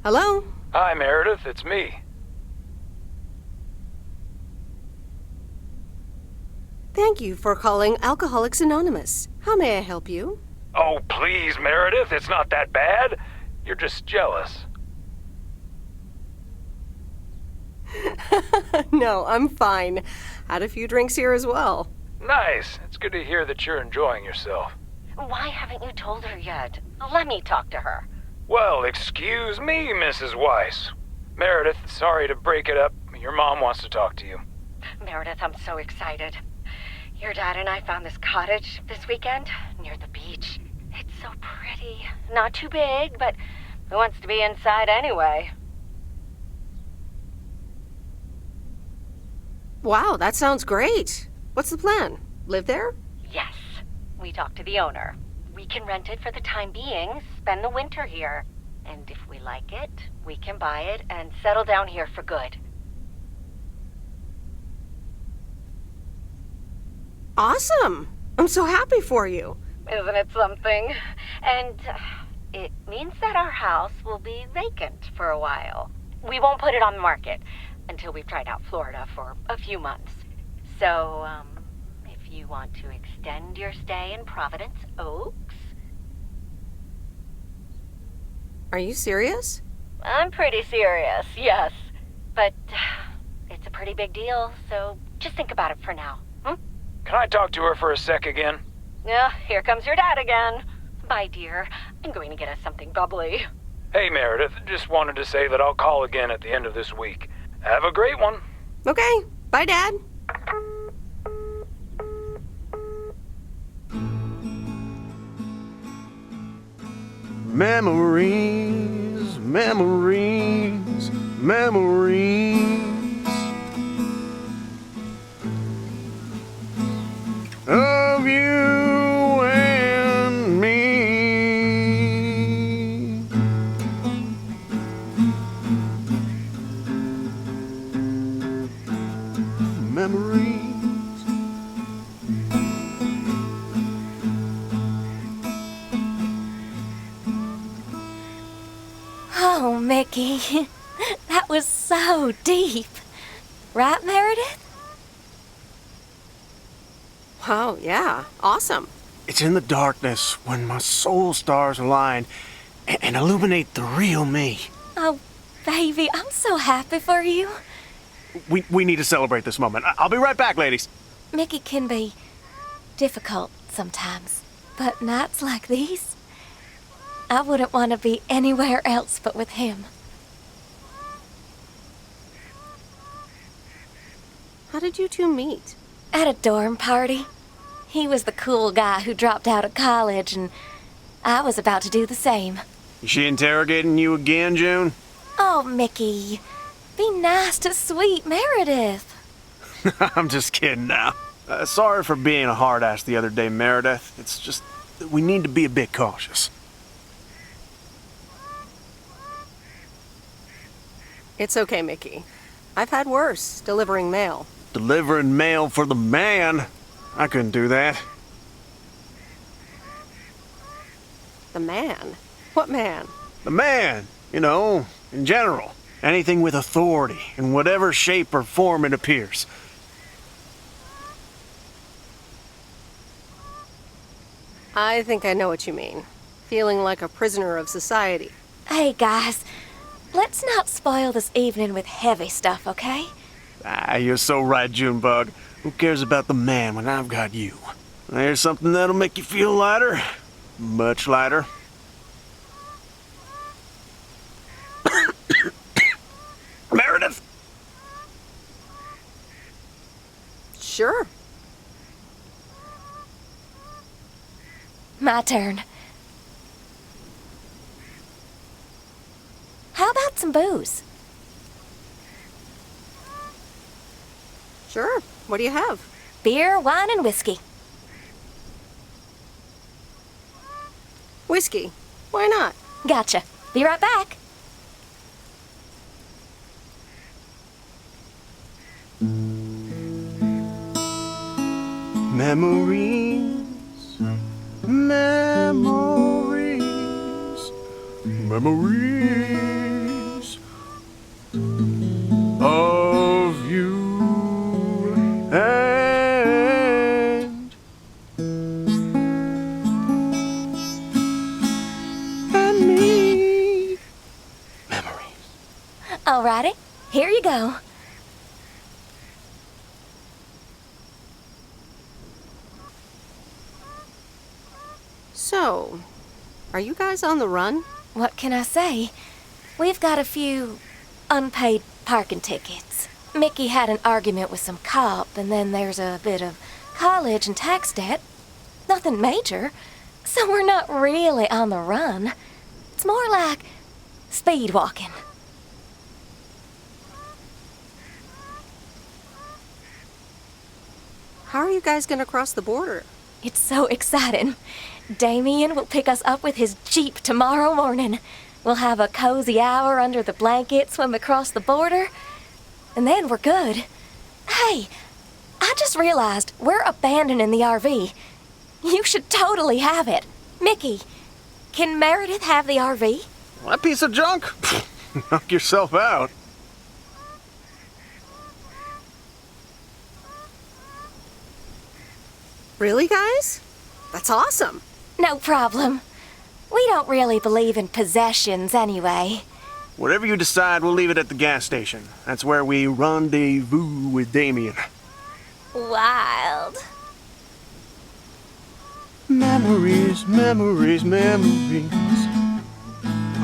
Hello? Hi, Meredith. It's me. Thank you for calling Alcoholics Anonymous. How may I help you? Oh, please, Meredith. It's not that bad. You're just jealous. No, I'm fine. Had a few drinks here as well. Nice. It's good to hear that you're enjoying yourself. Why haven't you told her yet? Let me talk to her. Well, excuse me, Mrs. Weiss. Meredith, sorry to break it up. Your mom wants to talk to you. Meredith, I'm so excited. Your dad and I found this cottage this weekend near the beach. It's so pretty. Not too big, but who wants to be inside anyway? Wow, that sounds great. What's the plan? Live there? Yes. We talked to the owner. We can rent it for the time being, spend the winter here. And if we like it, we can buy it and settle down here for good. Awesome! I'm so happy for you. Isn't it something? And it means that our house will be vacant for a while. We won't put it on the market until we've tried out Florida for a few months. So, if you want to extend your stay in Providence Oaks... Are you serious? I'm pretty serious, yes. But it's a pretty big deal, so just think about it for now. Can I talk to her for a sec again? Yeah, here comes your dad again. Bye, dear. I'm going to get us something bubbly. Hey, Meredith. Just wanted to say that I'll call again at the end of this week. Have a great one. Okay. Bye, Dad. Memories, memories, memories of you and me. Memories. Oh, Mickey, that was so deep. Right, Meredith? Wow, yeah. Awesome. It's in the darkness when my soul stars align and illuminate the real me. Oh, baby, I'm so happy for you. We need to celebrate this moment. I'll be right back, ladies. Mickey can be difficult sometimes, but nights like these, I wouldn't want to be anywhere else but with him. How did you two meet? At a dorm party. He was the cool guy who dropped out of college, and I was about to do the same. Is she interrogating you again, June? Oh, Mickey, be nice to sweet Meredith. I'm just kidding now. Sorry for being a hard ass the other day, Meredith. It's just that we need to be a bit cautious. It's okay, Mickey. I've had worse, delivering mail. Delivering mail for the man? I couldn't do that. The man? What man? The man, you know, in general. Anything with authority, in whatever shape or form it appears. I think I know what you mean. Feeling like a prisoner of society. Hey, guys, let's not spoil this evening with heavy stuff, okay? Ah, you're so right, Junebug. Who cares about the man when I've got you? There's something that'll make you feel lighter. Much lighter. Meredith! Sure. My turn. How about some booze? Sure. What do you have? Beer, wine, and whiskey. Whiskey. Why not? Gotcha. Be right back. Memories, memories, memories. Alrighty, here you go. So, are you guys on the run? What can I say? We've got a few unpaid parking tickets. Mickey had an argument with some cop, and then there's a bit of college and tax debt. Nothing major, so we're not really on the run. It's more like speed walking. How are you guys gonna cross the border? It's so exciting. Damien will pick us up with his Jeep tomorrow morning. We'll have a cozy hour under the blankets when we cross the border, and then we're good. Hey, I just realized we're abandoning the RV. You should totally have it. Mickey, can Meredith have the RV? That piece of junk? Knock yourself out. Really, guys? That's awesome. No problem. We don't really believe in possessions anyway. Whatever you decide, we'll leave it at the gas station. That's where we rendezvous with Damien. Wild. Memories, memories, memories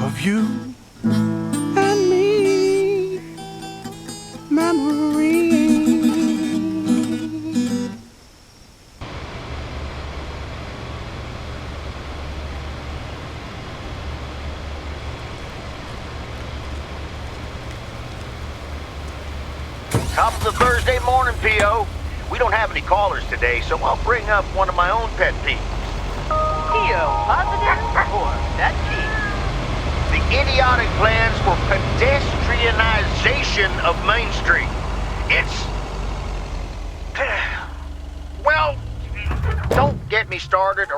of you and me. Memories. Top of the Thursday morning, P.O. We don't have any callers today, so I'll bring up one of my own pet peeves. P.O., positive or that key? The idiotic plans for pedestrianization of Main Street. It's... Well, don't get me started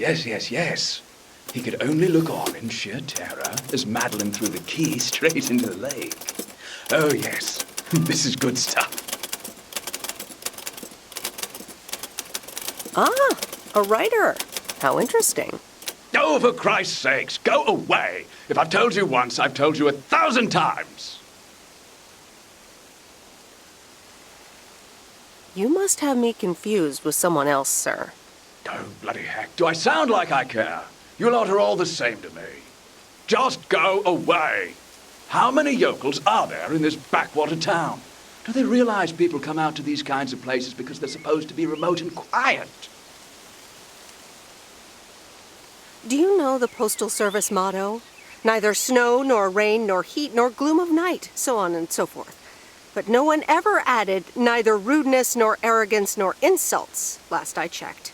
Yes. He could only look on in sheer terror as Madeline threw the key straight into the lake. Oh, yes. This is good stuff. Ah, a writer. How interesting. Oh, for Christ's sakes, go away. If I've told you once, I've told you 1,000 times. You must have me confused with someone else, sir. Oh, bloody heck. Do I sound like I care? You lot are all the same to me. Just go away. How many yokels are there in this backwater town? Do they realize people come out to these kinds of places because they're supposed to be remote and quiet? Do you know the Postal Service motto? Neither snow, nor rain, nor heat, nor gloom of night, so on and so forth. But no one ever added neither rudeness, nor arrogance, nor insults, last I checked.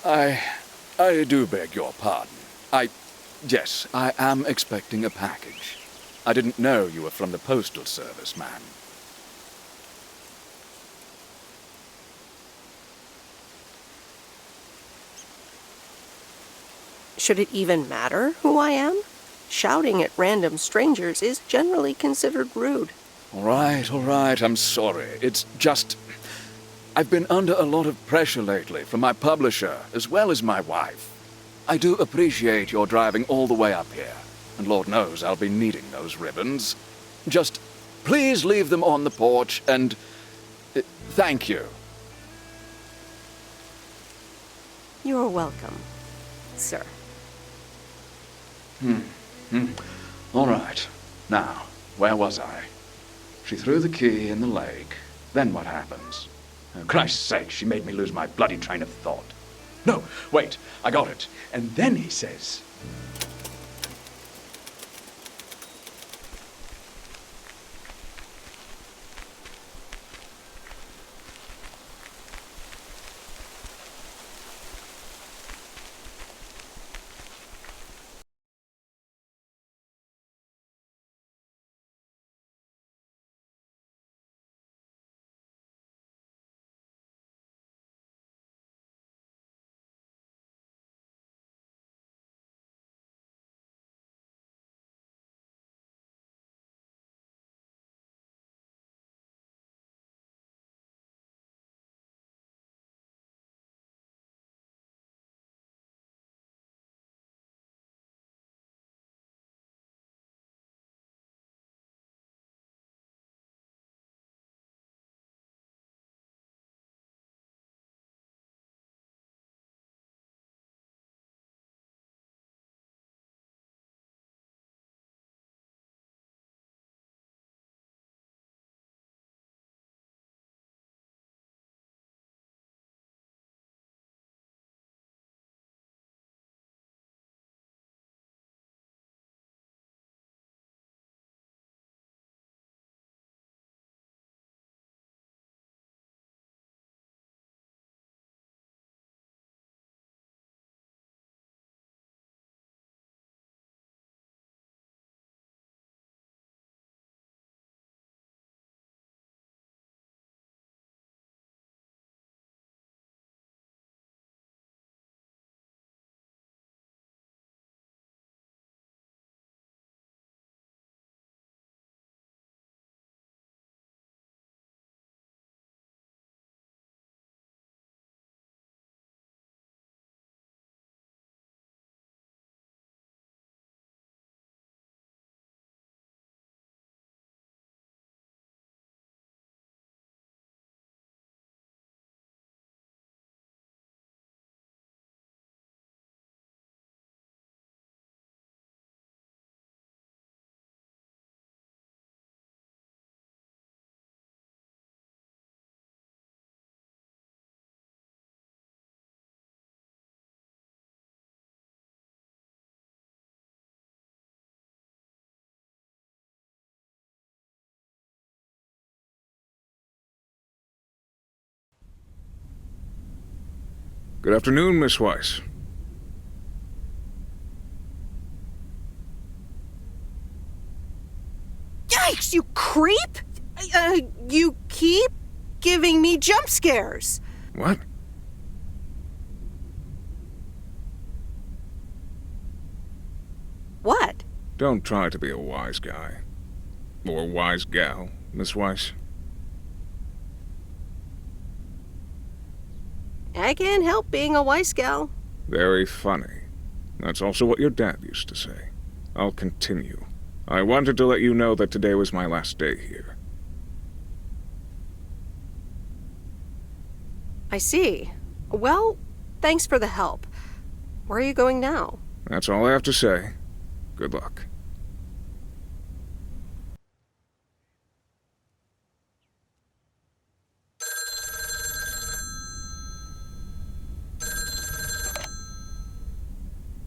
I do beg your pardon. Yes, I am expecting a package. I didn't know you were from the Postal Service, ma'am. Should it even matter who I am? Shouting at random strangers is generally considered rude. All right, I'm sorry. It's just... I've been under a lot of pressure lately from my publisher, as well as my wife. I do appreciate your driving all the way up here, and Lord knows I'll be needing those ribbons. Just please leave them on the porch, and thank you. You're welcome, sir. All right. Now, where was I? She threw the key in the lake. Then what happens? Oh, Christ's sake, she made me lose my bloody train of thought. No, wait, I got it. And then he says... Good afternoon, Miss Weiss. Yikes, you creep! You keep giving me jump scares. What? What? Don't try to be a wise guy. Or wise gal, Miss Weiss. I can't help being a wise gal. Very funny. That's also what your dad used to say. I'll continue. I wanted to let you know that today was my last day here. I see. Well, thanks for the help. Where are you going now? That's all I have to say. Good luck.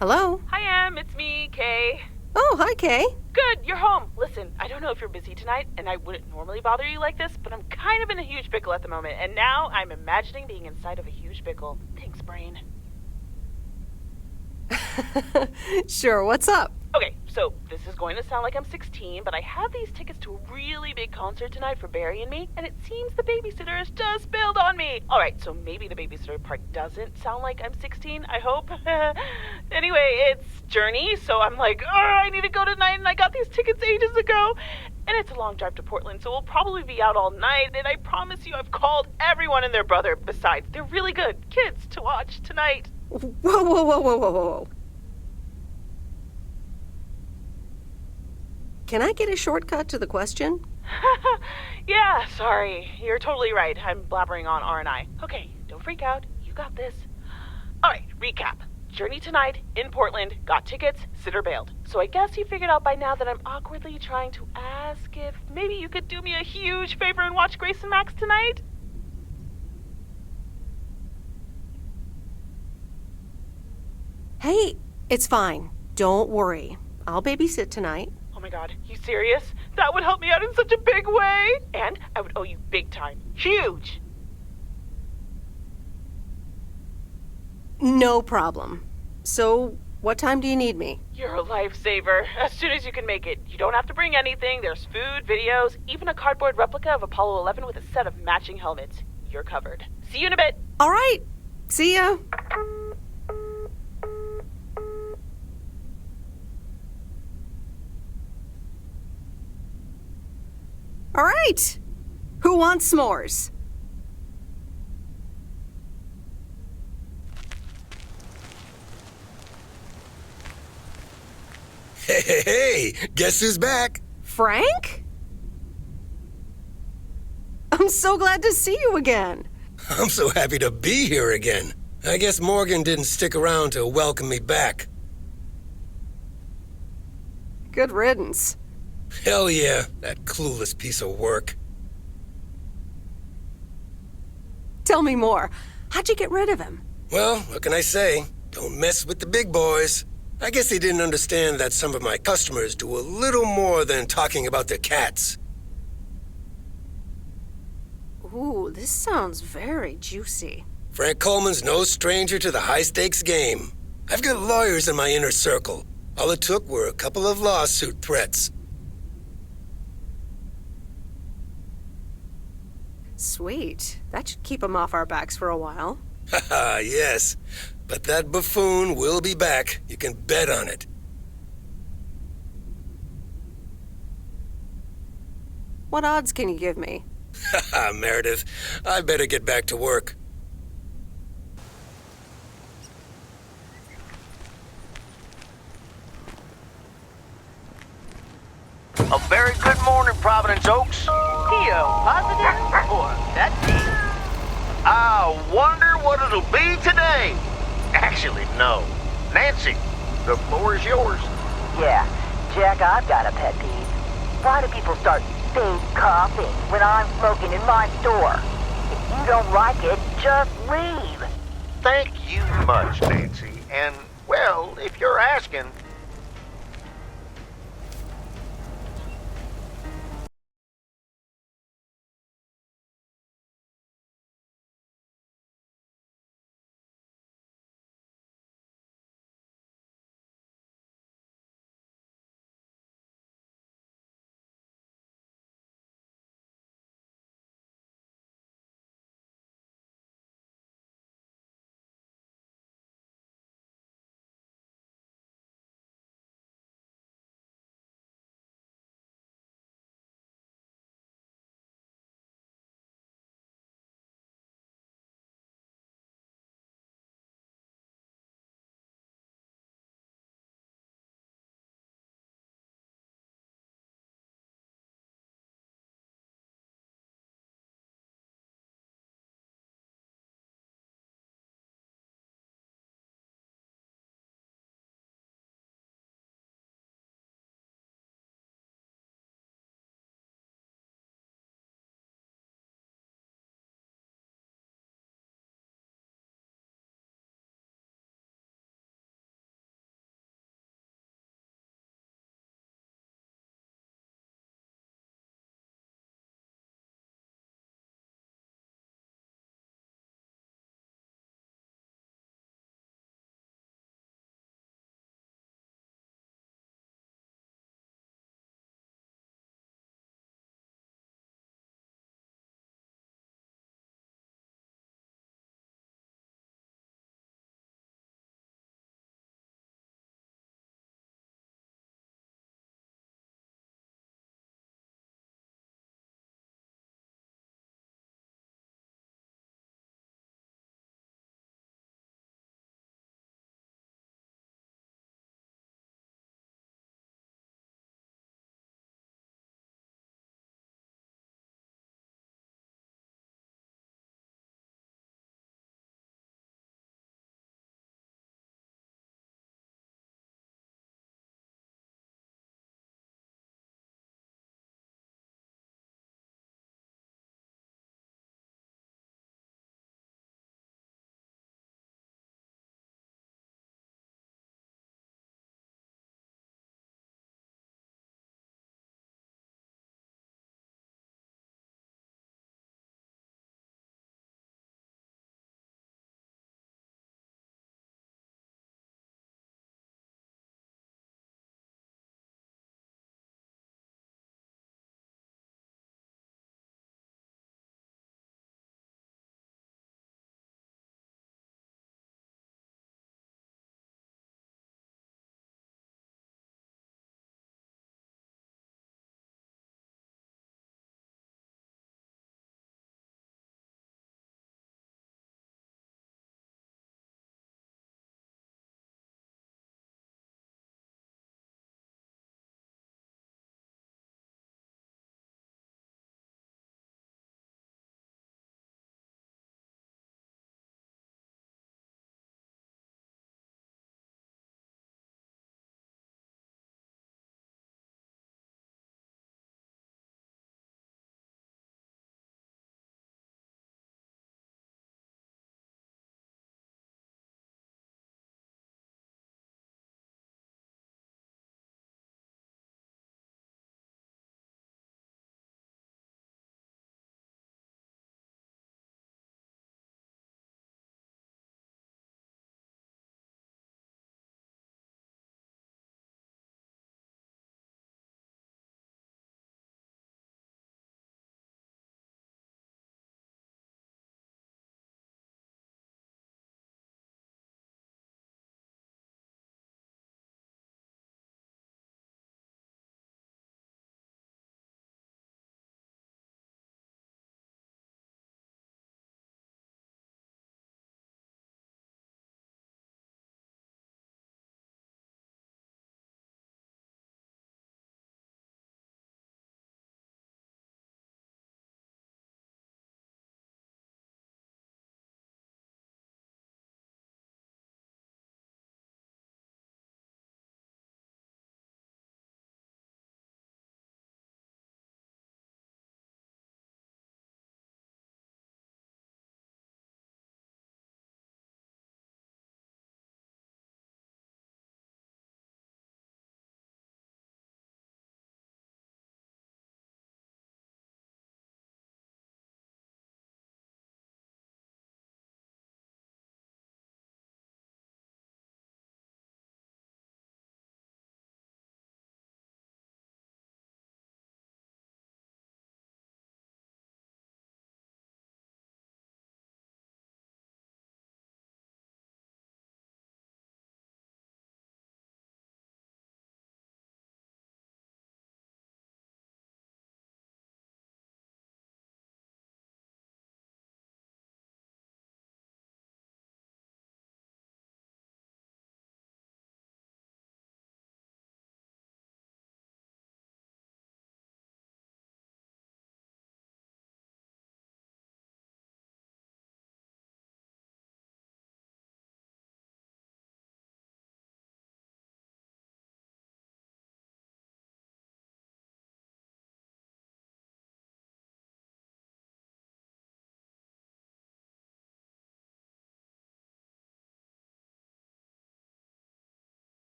Hello? Hi, Em. It's me, Kay. Oh, hi, Kay. Good, you're home. Listen, I don't know if you're busy tonight, and I wouldn't normally bother you like this, but I'm kind of in a huge pickle at the moment, and now I'm imagining being inside of a huge pickle. Thanks, brain. Sure, what's up? Okay, so this is going to sound like I'm 16, but I have these tickets to a really big concert tonight for Barry and me, and it seems the babysitter has just bailed on me. Alright, so maybe the babysitter part doesn't sound like I'm 16, I hope. Anyway, it's Journey, so I'm like, I need to go tonight, and I got these tickets ages ago. And it's a long drive to Portland, so we'll probably be out all night, and I promise you I've called everyone and their brother. Besides, they're really good kids to watch tonight. Whoa, whoa, whoa, whoa, whoa, whoa. Can I get a shortcut to the question? Yeah, sorry. You're totally right. I'm blabbering on R&I. Okay, don't freak out. You got this. Alright, recap. Journey tonight, in Portland, got tickets, sitter bailed. So I guess you figured out by now that I'm awkwardly trying to ask if maybe you could do me a huge favor and watch Grace and Max tonight? Hey, it's fine. Don't worry. I'll babysit tonight. Oh my god, you serious? That would help me out in such a big way! And I would owe you big time. Huge! No problem. So, what time do you need me? You're a lifesaver. As soon as you can make it. You don't have to bring anything. There's food, videos, even a cardboard replica of Apollo 11 with a set of matching helmets. You're covered. See you in a bit. All right. See ya. All right. Who wants s'mores? Hey, guess who's back? Frank? I'm so glad to see you again. I'm so happy to be here again. I guess Morgan didn't stick around to welcome me back. Good riddance. Hell yeah, that clueless piece of work. Tell me more. How'd you get rid of him? Well, what can I say? Don't mess with the big boys. I guess they didn't understand that some of my customers do a little more than talking about their cats. Ooh, this sounds very juicy. Frank Coleman's no stranger to the high-stakes game. I've got lawyers in my inner circle. All it took were a couple of lawsuit threats. Sweet. That should keep him off our backs for a while. Haha, yes. But that buffoon will be back. You can bet on it. What odds can you give me? Haha, Meredith. I better get back to work. A very good morning, Providence Oaks. Theo, positive? Or that I wonder what it'll be today. Actually, no. Nancy, the floor is yours. Yeah, Jack, I've got a pet peeve. Why do people start fake coughing when I'm smoking in my store? If you don't like it, just leave. Thank you much, Nancy. And, well, if you're asking,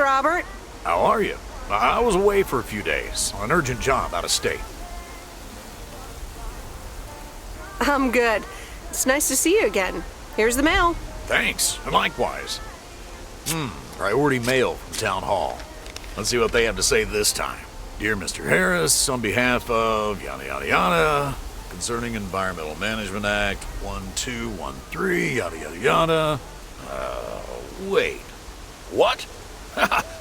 Robert. How are you? I was away for a few days on an urgent job out of state. I'm good. It's nice to see you again. Here's the mail. Thanks, and likewise. Priority mail from Town Hall. Let's see what they have to say this time. Dear Mr. Harris, on behalf of yada yada yada, concerning Environmental Management Act 1213, yada yada yada. Wait. What?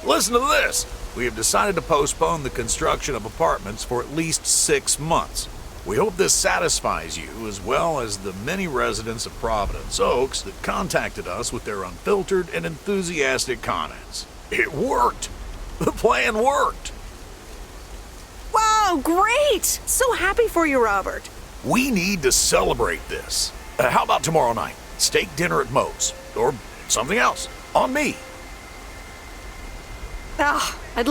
Listen to this. We have decided to postpone the construction of apartments for at least 6 months. We hope this satisfies you, as well as the many residents of Providence Oaks that contacted us with their unfiltered and enthusiastic comments. It worked! The plan worked! Wow, great! So happy for you, Robert. We need to celebrate this. How about tomorrow night? Steak dinner at Moe's. Or something else. On me. I'd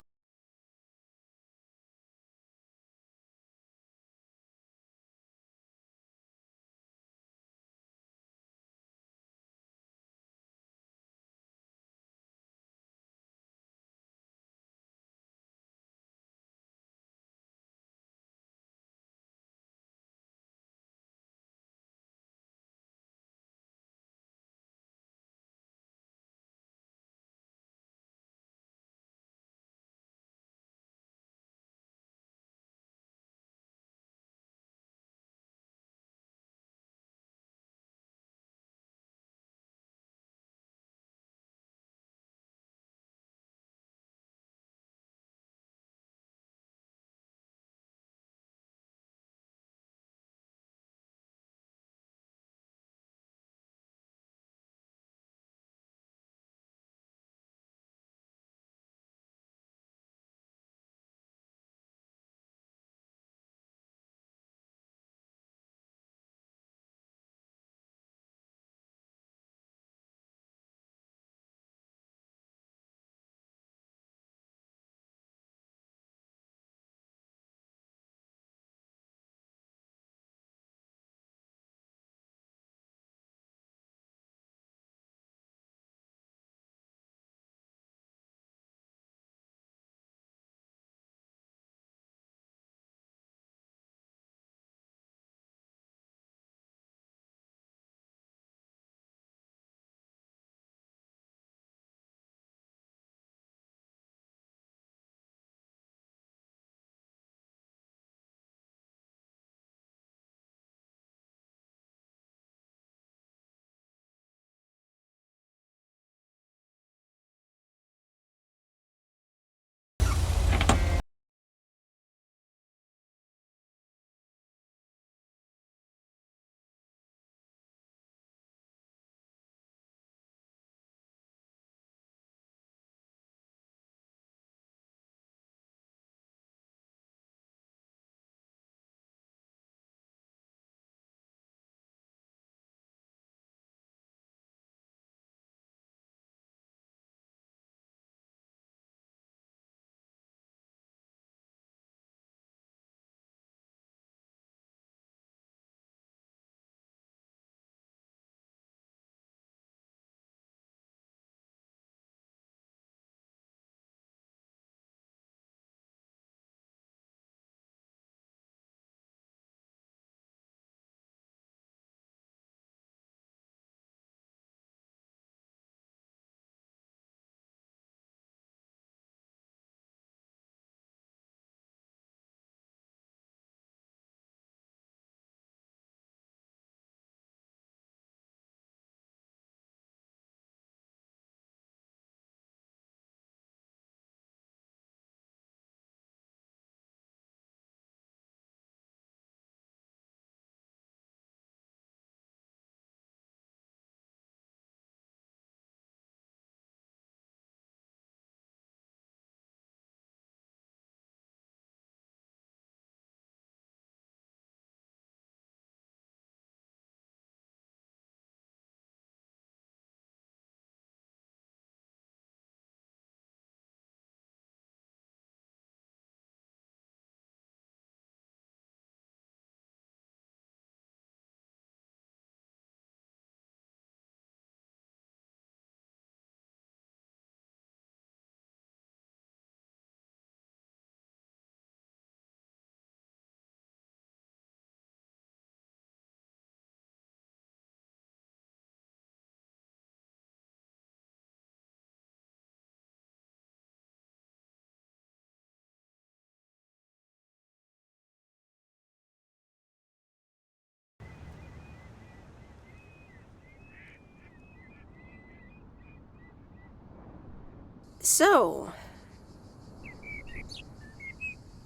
So,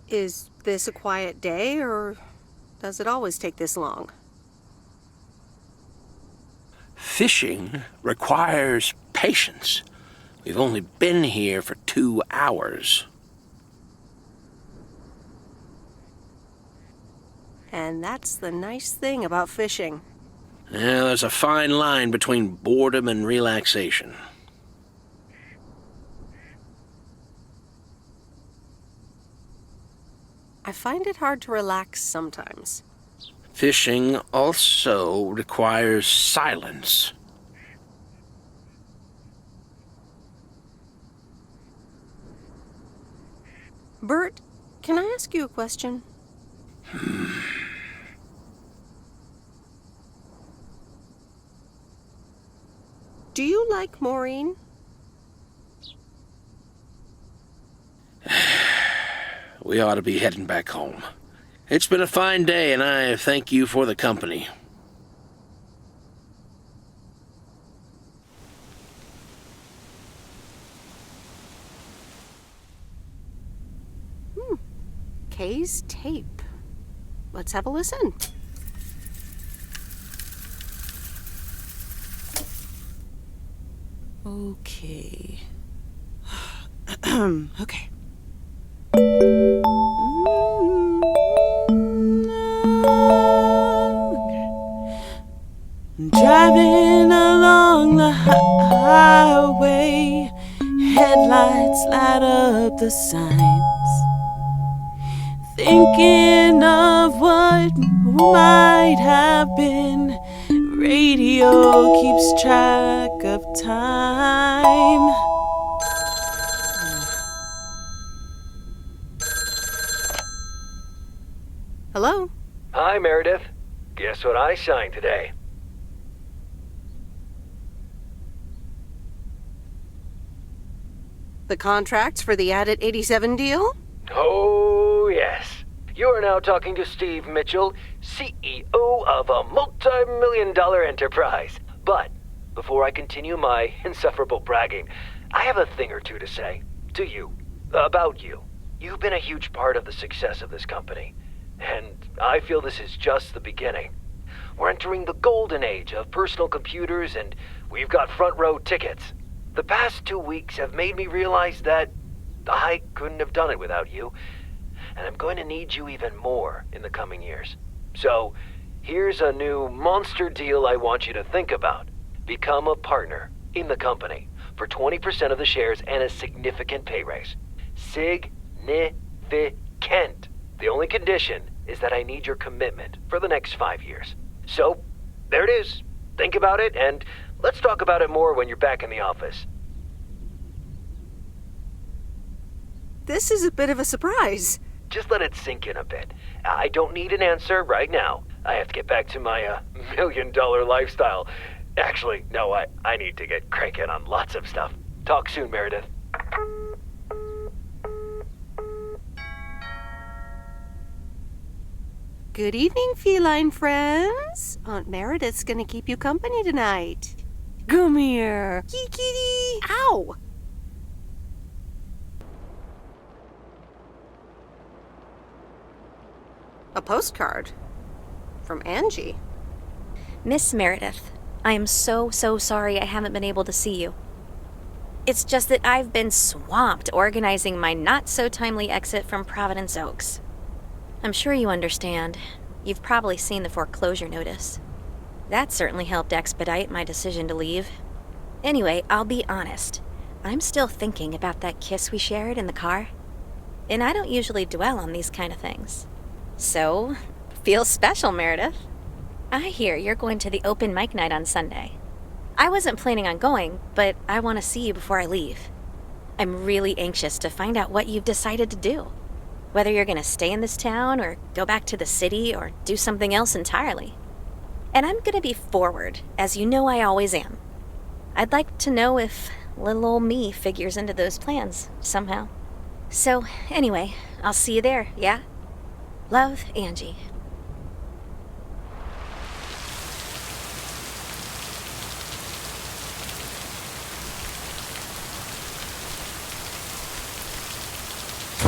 is this a quiet day, or does it always take this long? Fishing requires patience. We've only been here for 2 hours. And that's the nice thing about fishing. Yeah, there's a fine line between boredom and relaxation. I find it hard to relax sometimes. Fishing also requires silence. Bert, can I ask you a question? Do you like Maureen? We ought to be heading back home. It's been a fine day, and I thank you for the company. Kay's tape. Let's have a listen. Okay. Okay. Driving along the highway, headlights light up the signs. Thinking of what might have been, radio keeps track of time. Hello? Hi, Meredith. Guess what I signed today? The contracts for the Addit 87 deal? Oh, yes. You are now talking to Steve Mitchell, CEO of a multi-million-dollar enterprise. But before I continue my insufferable bragging, I have a thing or two to say to you, about you. You've been a huge part of the success of this company, and I feel this is just the beginning. We're entering the golden age of personal computers, and we've got front row tickets. The past 2 weeks have made me realize that I couldn't have done it without you, and I'm going to need you even more in the coming years. So, here's a new monster deal I want you to think about. Become a partner in the company for 20% of the shares and a significant pay raise. Significant. The only condition is that I need your commitment for the next 5 years. So, there it is. Think about it, and let's talk about it more when you're back in the office. This is a bit of a surprise. Just let it sink in a bit. I don't need an answer right now. I have to get back to my million-dollar lifestyle. Actually, no, I need to get cranking on lots of stuff. Talk soon, Meredith. Good evening, feline friends. Aunt Meredith's gonna keep you company tonight. Come here. Kitty. Ow! A postcard from Angie. Miss Meredith, I am so sorry I haven't been able to see you. It's just that I've been swamped organizing my not-so-timely exit from Providence Oaks. I'm sure you understand. You've probably seen the foreclosure notice. That certainly helped expedite my decision to leave. Anyway, I'll be honest. I'm still thinking about that kiss we shared in the car. And I don't usually dwell on these kind of things. So, feels special, Meredith. I hear you're going to the open mic night on Sunday. I wasn't planning on going, but I want to see you before I leave. I'm really anxious to find out what you've decided to do. Whether you're going to stay in this town or go back to the city or do something else entirely. And I'm going to be forward, as you know I always am. I'd like to know if little old me figures into those plans somehow. So, anyway, I'll see you there, yeah? Love, Angie.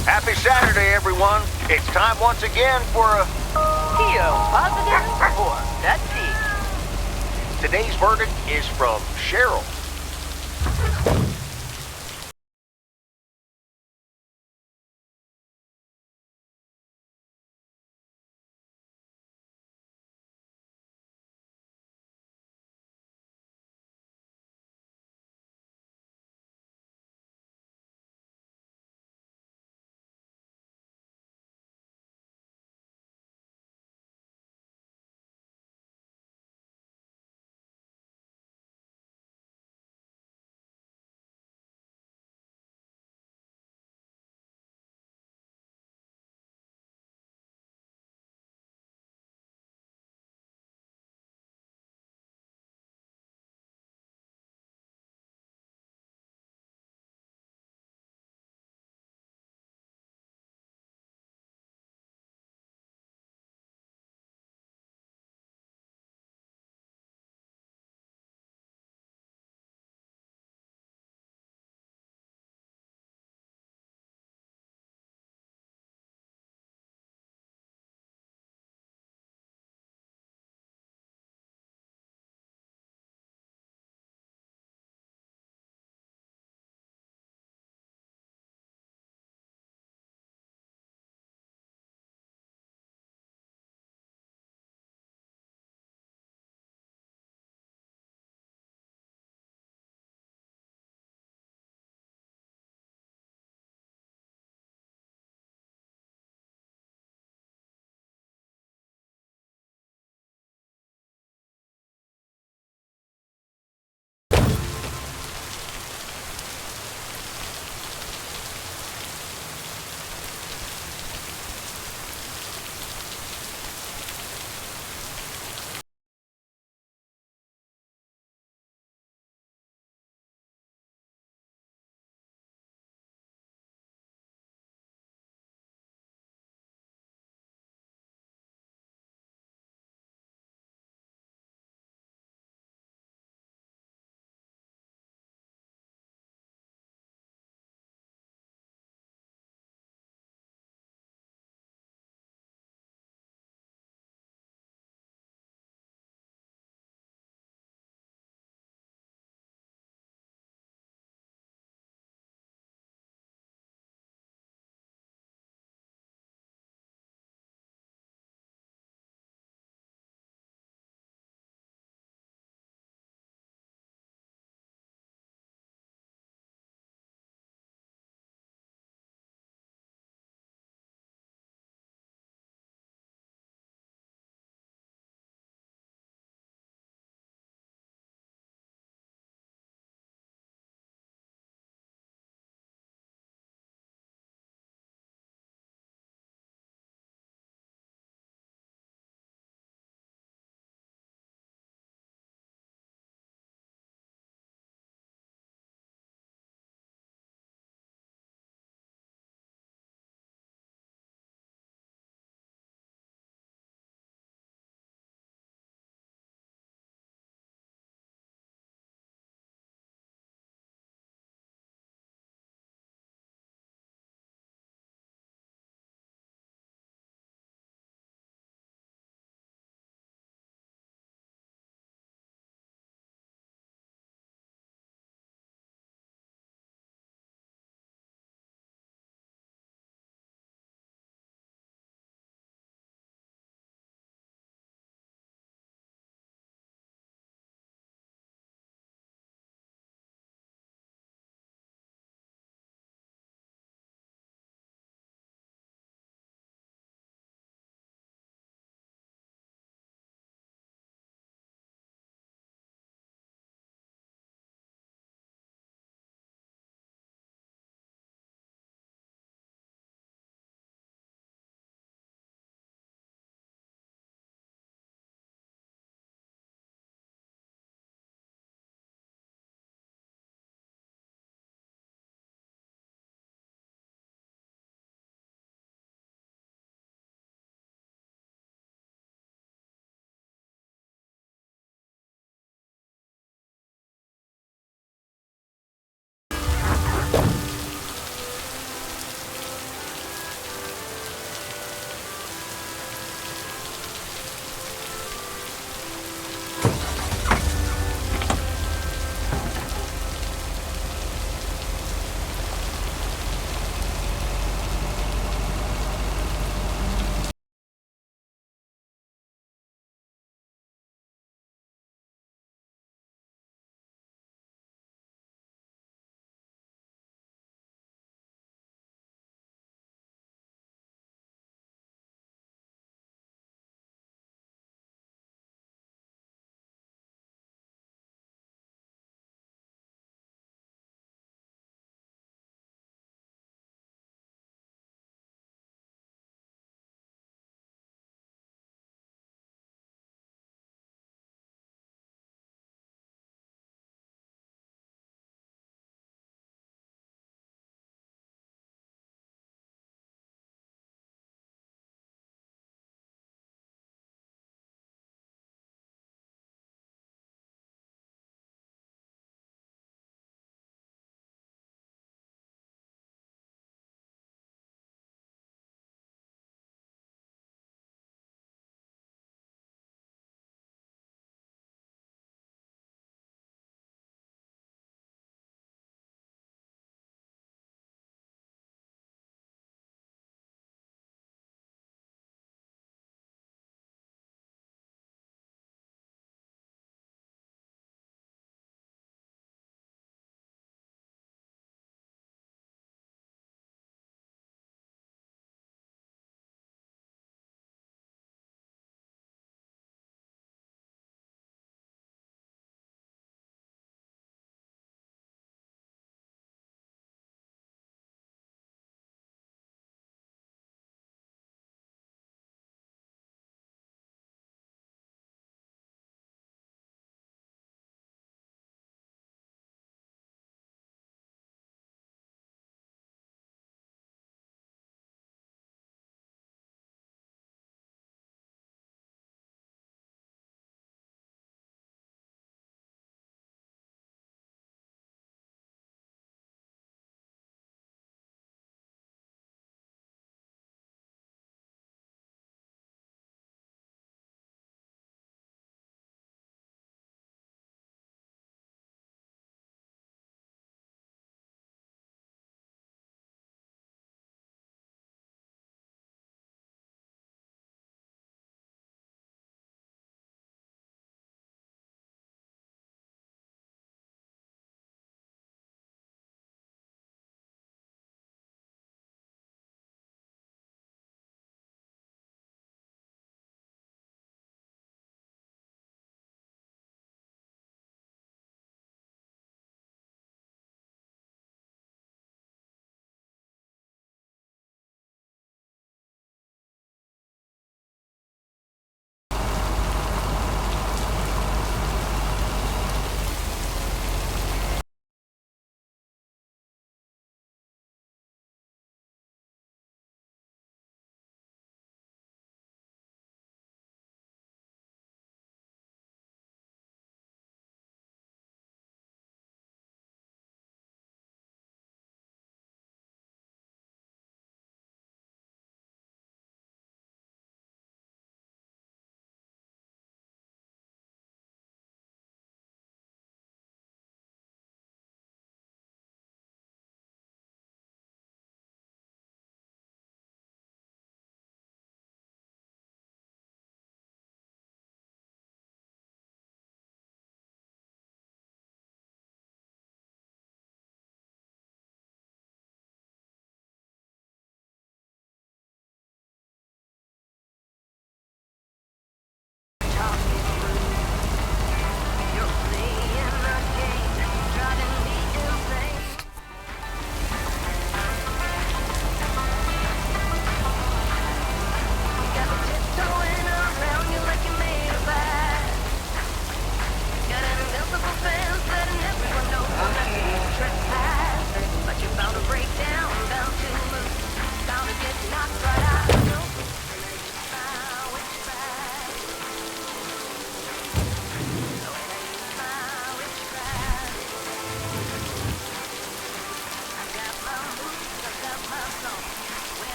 Happy Saturday, everyone. It's time once again for a... PO positive or pet peeve? Today's verdict is from Cheryl.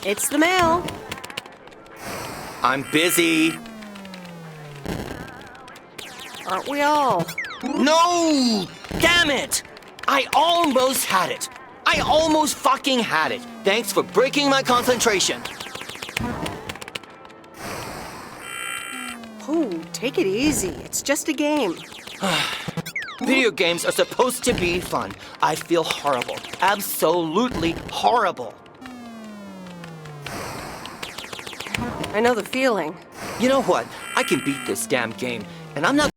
It's the mail. I'm busy. Aren't we all? No! Damn it! I almost had it. I almost fucking had it. Thanks for breaking my concentration. Oh, take it easy. It's just a game. Video games are supposed to be fun. I feel horrible. Absolutely horrible. I know the feeling. You know what? I can beat this damn game, and I'm not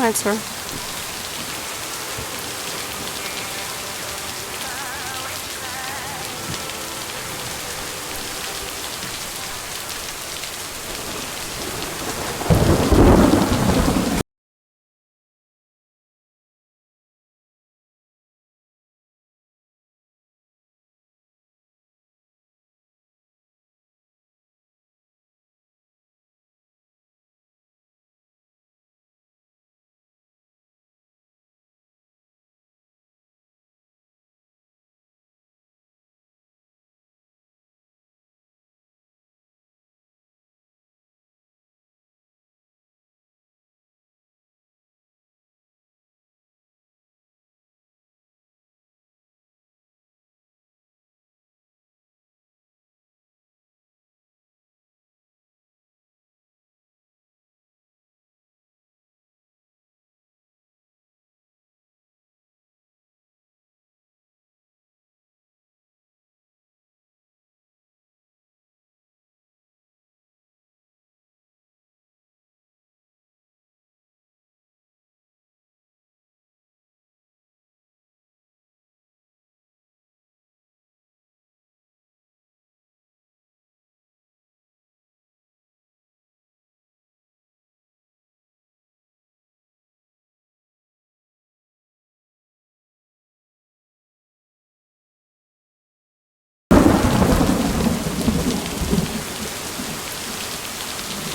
answer.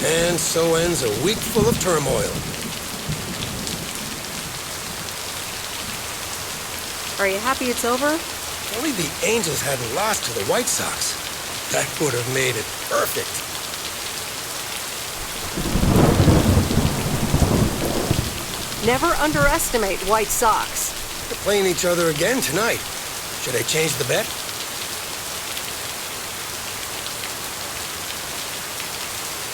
And so ends a week full of turmoil. Are you happy it's over? If only the Angels hadn't lost to the White Sox. That would have made it perfect. Never underestimate White Sox. They're playing each other again tonight. Should I change the bet?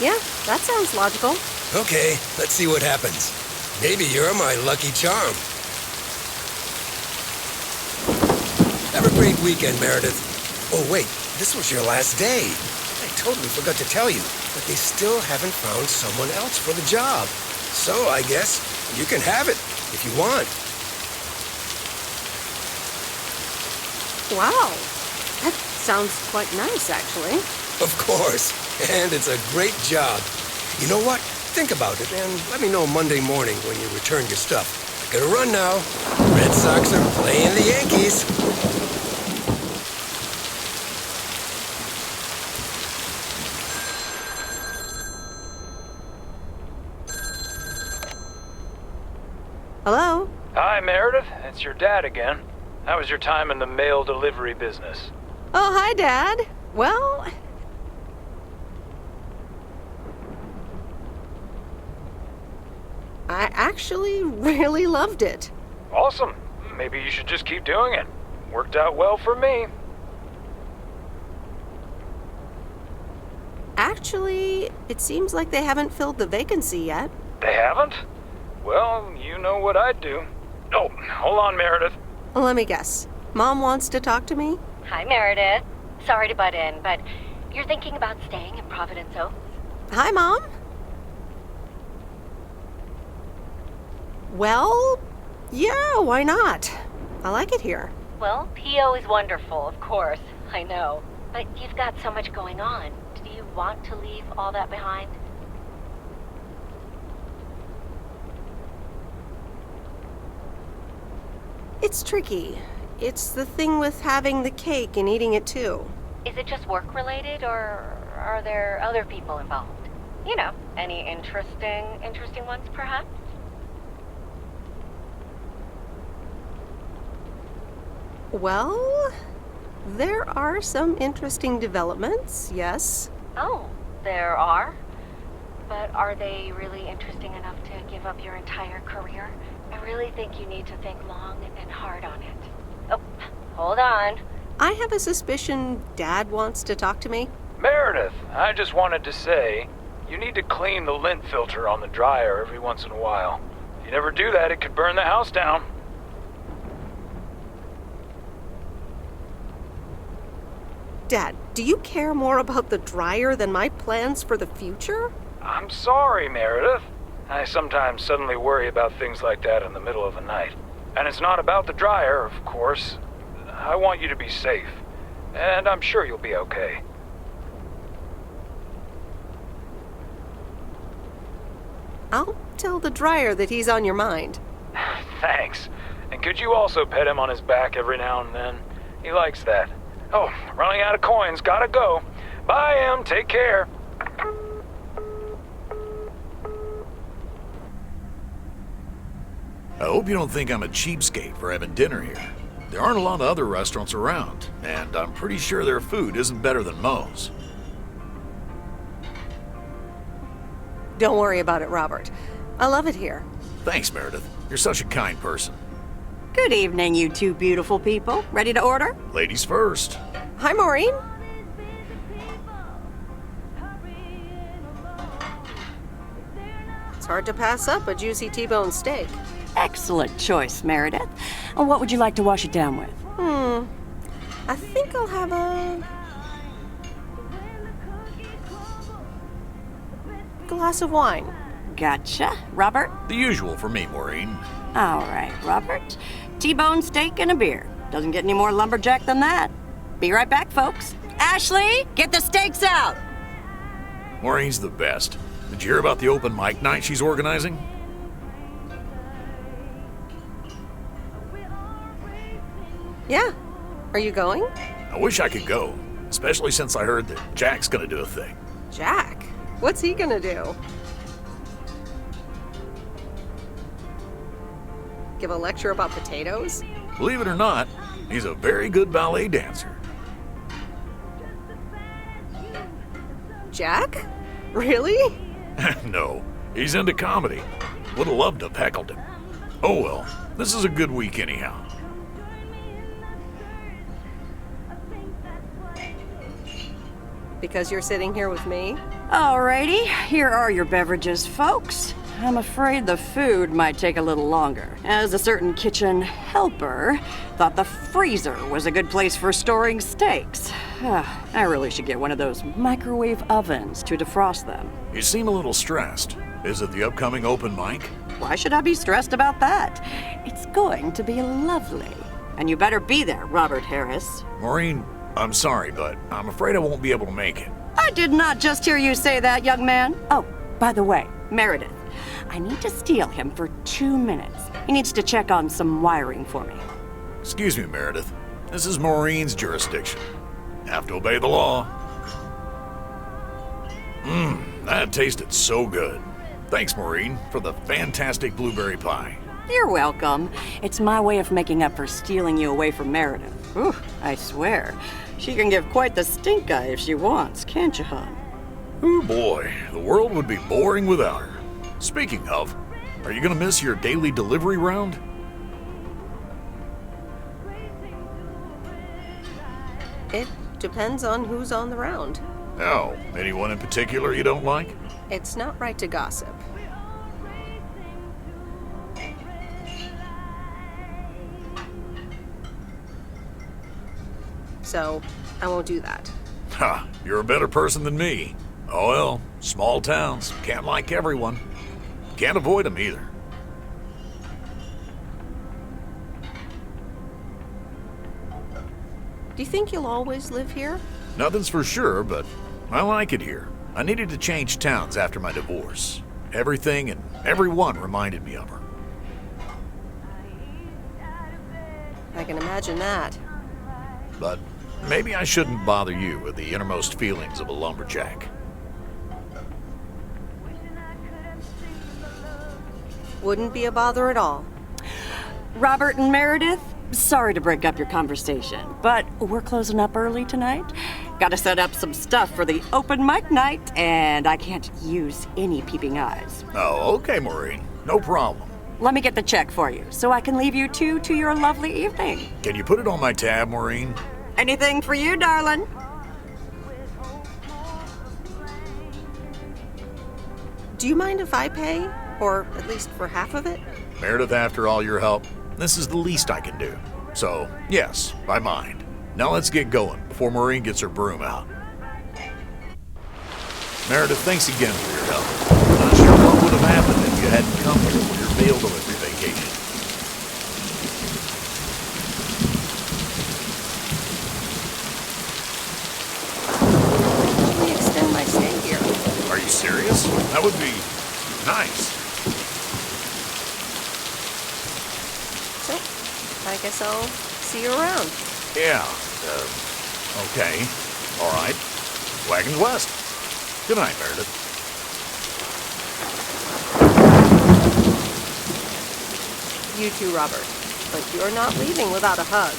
Yeah, that sounds logical. Okay, let's see what happens. Maybe you're my lucky charm. Have a great weekend, Meredith. Oh, wait, this was your last day. I totally forgot to tell you, but they still haven't found someone else for the job. So I guess you can have it if you want. Wow, that sounds quite nice, actually. Of course. And it's a great job. You know what? Think about it and let me know Monday morning when you return your stuff. I gotta run now. Red Sox are playing the Yankees. Hello? Hi, Meredith. It's your dad again. How was your time in the mail delivery business? Oh, hi, Dad. Well, I actually really loved it. Awesome. Maybe you should just keep doing it. Worked out well for me. Actually, it seems like they haven't filled the vacancy yet. They haven't? Well, you know what I'd do. Oh, hold on, Meredith. Let me guess. Mom wants to talk to me? Hi, Meredith. Sorry to butt in, but you're thinking about staying in Providence Oaks? Hi, Mom. Well, yeah, why not? I like it here. Well, PO is wonderful, of course. I know. But you've got so much going on. Do you want to leave all that behind? It's tricky. It's the thing with having the cake and eating it too. Is it just work-related, or are there other people involved? You know, any interesting ones, perhaps? Well, there are some interesting developments, yes. Oh, there are? But are they really interesting enough to give up your entire career? I really think you need to think long and hard on it. Oh, hold on. I have a suspicion Dad wants to talk to me. Meredith, I just wanted to say, you need to clean the lint filter on the dryer every once in a while. If you never do that, it could burn the house down. Dad, do you care more about the dryer than my plans for the future? I'm sorry, Meredith. I sometimes suddenly worry about things like that in the middle of the night. And it's not about the dryer, of course. I want you to be safe. And I'm sure you'll be okay. I'll tell the dryer that he's on your mind. Thanks. And could you also pet him on his back every now and then? He likes that. Oh, running out of coins. Gotta go. Bye, Em. Take care. I hope you don't think I'm a cheapskate for having dinner here. There aren't a lot of other restaurants around, and I'm pretty sure their food isn't better than Moe's. Don't worry about it, Robert. I love it here. Thanks, Meredith. You're such a kind person. Good evening, you two beautiful people. Ready to order? Ladies first. Hi, Maureen. It's hard to pass up a juicy T-bone steak. Excellent choice, Meredith. And what would you like to wash it down with? I think I'll have a glass of wine. Gotcha. Robert? The usual for me, Maureen. All right, Robert. T-bone steak and a beer. Doesn't get any more lumberjack than that. Be right back, folks. Ashley, get the steaks out! Maureen's the best. Did you hear about the open mic night she's organizing? Yeah. Are you going? I wish I could go, especially since I heard that Jack's gonna do a thing. Jack? What's he gonna do? Give a lecture about potatoes? Believe it or not, he's a very good ballet dancer. Jack? Really? No, he's into comedy. Would have loved to have heckled him. Oh well, this is a good week anyhow. Because you're sitting here with me? Alrighty, here are your beverages, folks. I'm afraid the food might take a little longer, as a certain kitchen helper thought the freezer was a good place for storing steaks. I really should get one of those microwave ovens to defrost them. You seem a little stressed. Is it the upcoming open mic? Why should I be stressed about that? It's going to be lovely. And you better be there, Robert Harris. Maureen, I'm sorry, but I'm afraid I won't be able to make it. I did not just hear you say that, young man. Oh, by the way, Meredith, I need to steal him for 2 minutes. He needs to check on some wiring for me. Excuse me, Meredith. This is Maureen's jurisdiction. Have to obey the law. That tasted so good. Thanks, Maureen, for the fantastic blueberry pie. You're welcome. It's my way of making up for stealing you away from Meredith. Ooh, I swear. She can give quite the stink eye if she wants, can't you, hon? Oh boy, the world would be boring without her. Speaking of, are you gonna miss your daily delivery round? It depends on who's on the round. Oh, anyone in particular you don't like? It's not right to gossip. So, I won't do that. Ha, you're a better person than me. Oh well, small towns, can't like everyone. Can't avoid them either. Do you think you'll always live here? Nothing's for sure, but I like it here. I needed to change towns after my divorce. Everything and everyone reminded me of her. I can imagine that. But maybe I shouldn't bother you with the innermost feelings of a lumberjack. Wouldn't be a bother at all. Robert and Meredith, sorry to break up your conversation, but we're closing up early tonight. Gotta set up some stuff for the open mic night, and I can't use any peeping eyes. Oh, okay, Maureen. No problem. Let me get the check for you, so I can leave you two to your lovely evening. Can you put it on my tab, Maureen? Anything for you, darling. Do you mind if I pay? Or at least for half of it? Meredith, after all your help, this is the least I can do. So, yes, I mind. Now let's get going before Maureen gets her broom out. Meredith, thanks again for your help. Not sure what would have happened if you hadn't come here for your mail delivery vacation. Let me extend my stay here. Are you serious? That would be nice. So, I guess I'll see you around. Yeah, okay. All right. Wagons west. Good night, Meredith. You too, Robert. But you're not leaving without a hug.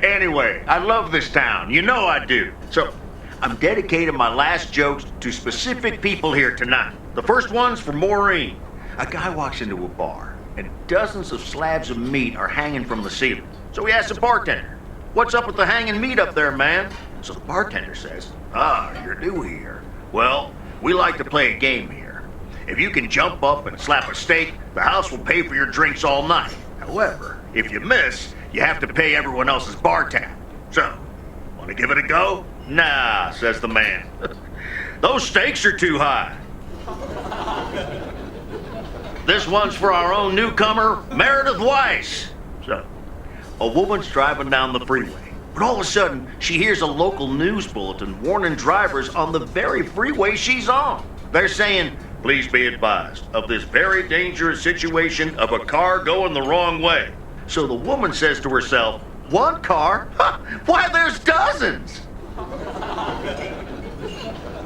Anyway, I love this town. You know I do. So, I'm dedicating my last jokes to specific people here tonight. The first one's for Maureen. A guy walks into a bar, and dozens of slabs of meat are hanging from the ceiling. So he asks the bartender, "What's up with the hanging meat up there, man?" So the bartender says, "You're new here. Well, we like to play a game here. If you can jump up and slap a steak, the house will pay for your drinks all night. However, if you miss, you have to pay everyone else's bar tab. So, want to give it a go?" "Nah," says the man. "Those stakes are too high." This one's for our own newcomer, Meredith Weiss. So, a woman's driving down the freeway, but all of a sudden, she hears a local news bulletin warning drivers on the very freeway she's on. They're saying, "Please be advised of this very dangerous situation of a car going the wrong way." So the woman says to herself, "One car? Why, there's dozens!"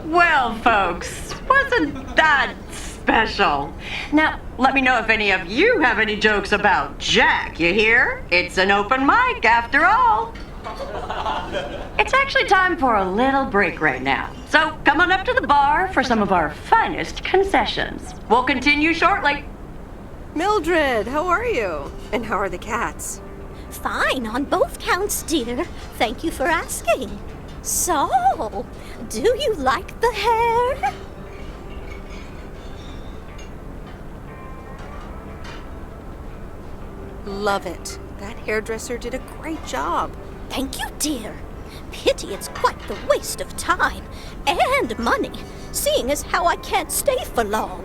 Well, folks, wasn't that special? Now, let me know if any of you have any jokes about Jack, you hear? It's an open mic after all. It's actually time for a little break right now. So come on up to the bar for some of our finest concessions. We'll continue shortly. Mildred, how are you? And how are the cats? Fine on both counts, dear. Thank you for asking. So, do you like the hair? Love it. That hairdresser did a great job. Thank you, dear. Pity it's quite the waste of time and money, seeing as how I can't stay for long.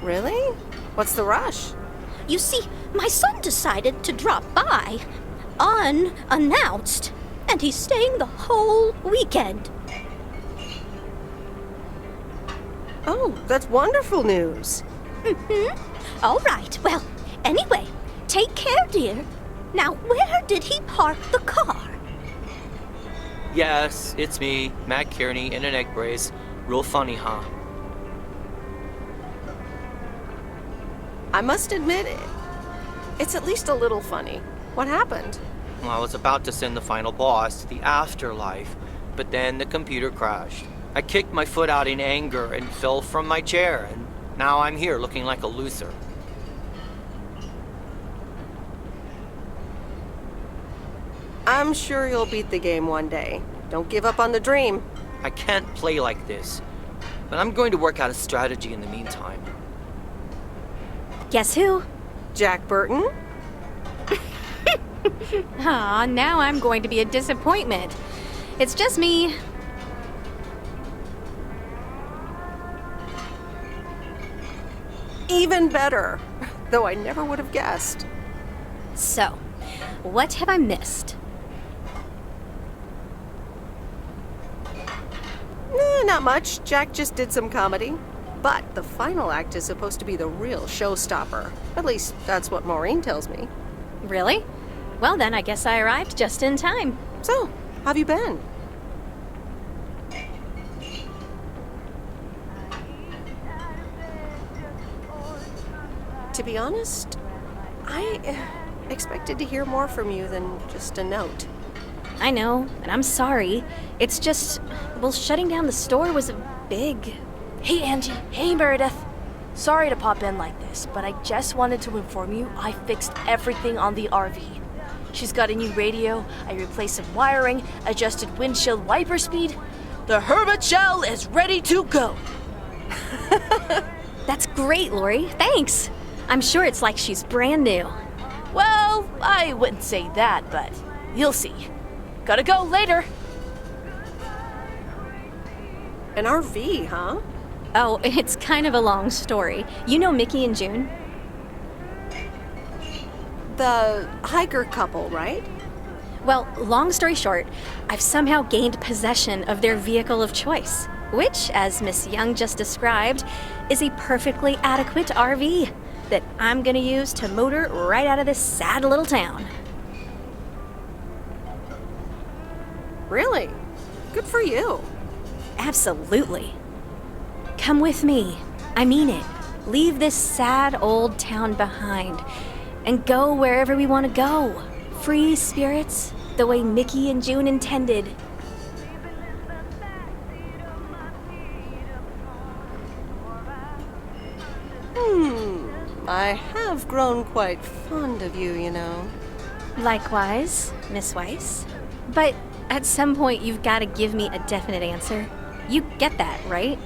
Really? What's the rush? You see, my son decided to drop by, unannounced, and he's staying the whole weekend. Oh, that's wonderful news. All right, well, anyway, take care, dear. Now, where did he park the car? Yes, it's me, Matt Kearney, in an egg brace. Real funny, huh? I must admit, it's at least a little funny. What happened? Well, I was about to send the final boss to the afterlife, but then the computer crashed. I kicked my foot out in anger and fell from my chair, and now I'm here looking like a loser. I'm sure you'll beat the game one day. Don't give up on the dream. I can't play like this, but I'm going to work out a strategy in the meantime. Guess who? Jack Burton? Aw, now I'm going to be a disappointment. It's just me. Even better. Though I never would have guessed. So, what have I missed? Not much. Jack just did some comedy. But the final act is supposed to be the real showstopper. At least, that's what Maureen tells me. Really? Well, then I guess I arrived just in time. So, how have you been? To be honest, I expected to hear more from you than just a note. I know, and I'm sorry. It's just, well, shutting down the store was a big... Hey, Angie. Hey, Meredith. Sorry to pop in like this, but I just wanted to inform you I fixed everything on the RV. She's got a new radio, I replaced some wiring, adjusted windshield wiper speed. The Herbert shell is ready to go. That's great, Lori. Thanks. I'm sure it's like she's brand new. Well, I wouldn't say that, but you'll see. Gotta go later. An RV, huh? Oh, it's kind of a long story. You know Mickey and June? The hiker couple, right? Well, long story short, I've somehow gained possession of their vehicle of choice, which, as Miss Young just described, is a perfectly adequate RV that I'm gonna use to motor right out of this sad little town. Really? Good for you. Absolutely. Come with me. I mean it. Leave this sad old town behind and go wherever we want to go. Free spirits, the way Mickey and June intended. I have grown quite fond of you, you know. Likewise, Miss Weiss. But at some point, you've got to give me a definite answer. You get that, right?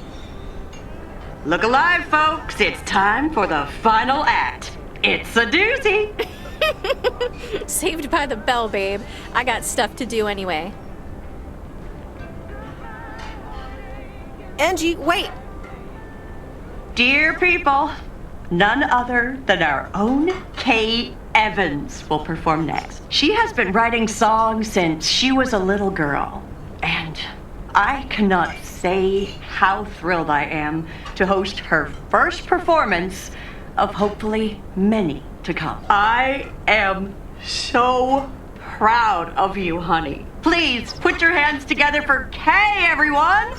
Look alive, folks. It's time for the final act. It's a doozy. Saved by the bell, babe. I got stuff to do anyway. Angie, wait! Dear people, none other than our own Kay Evans will perform next. She has been writing songs since she was a little girl, and I cannot say how thrilled I am to host her first performance of hopefully many to come. I am so proud of you, honey. Please put your hands together for Kay, everyone!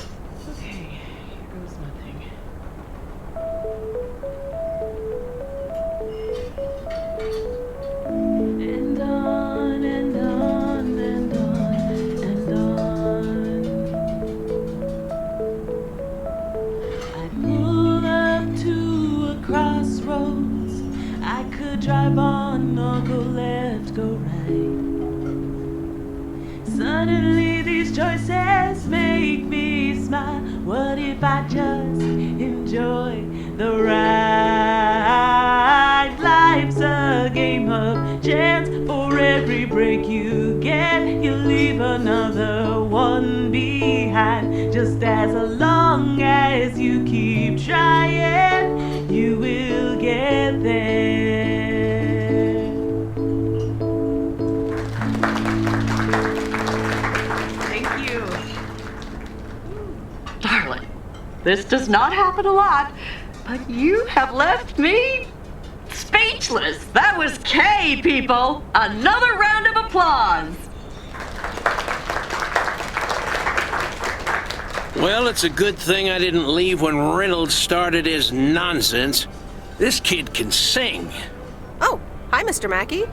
Okay, here goes nothing. And on and on and on and on. I pulled up to a crossroads. I could drive on or go left, go right. Suddenly these choices make me smile. What if I just enjoy the ride? Life's a game of chance. For every break you get, you leave another one behind. Just as long as you keep trying, you will get there. Thank you. Darling, this does not happen a lot, but you have left me speechless. That was Kay, people. Another round of applause. Well, it's a good thing I didn't leave when Reynolds started his nonsense. This kid can sing. Oh, hi, Mr. Mackey.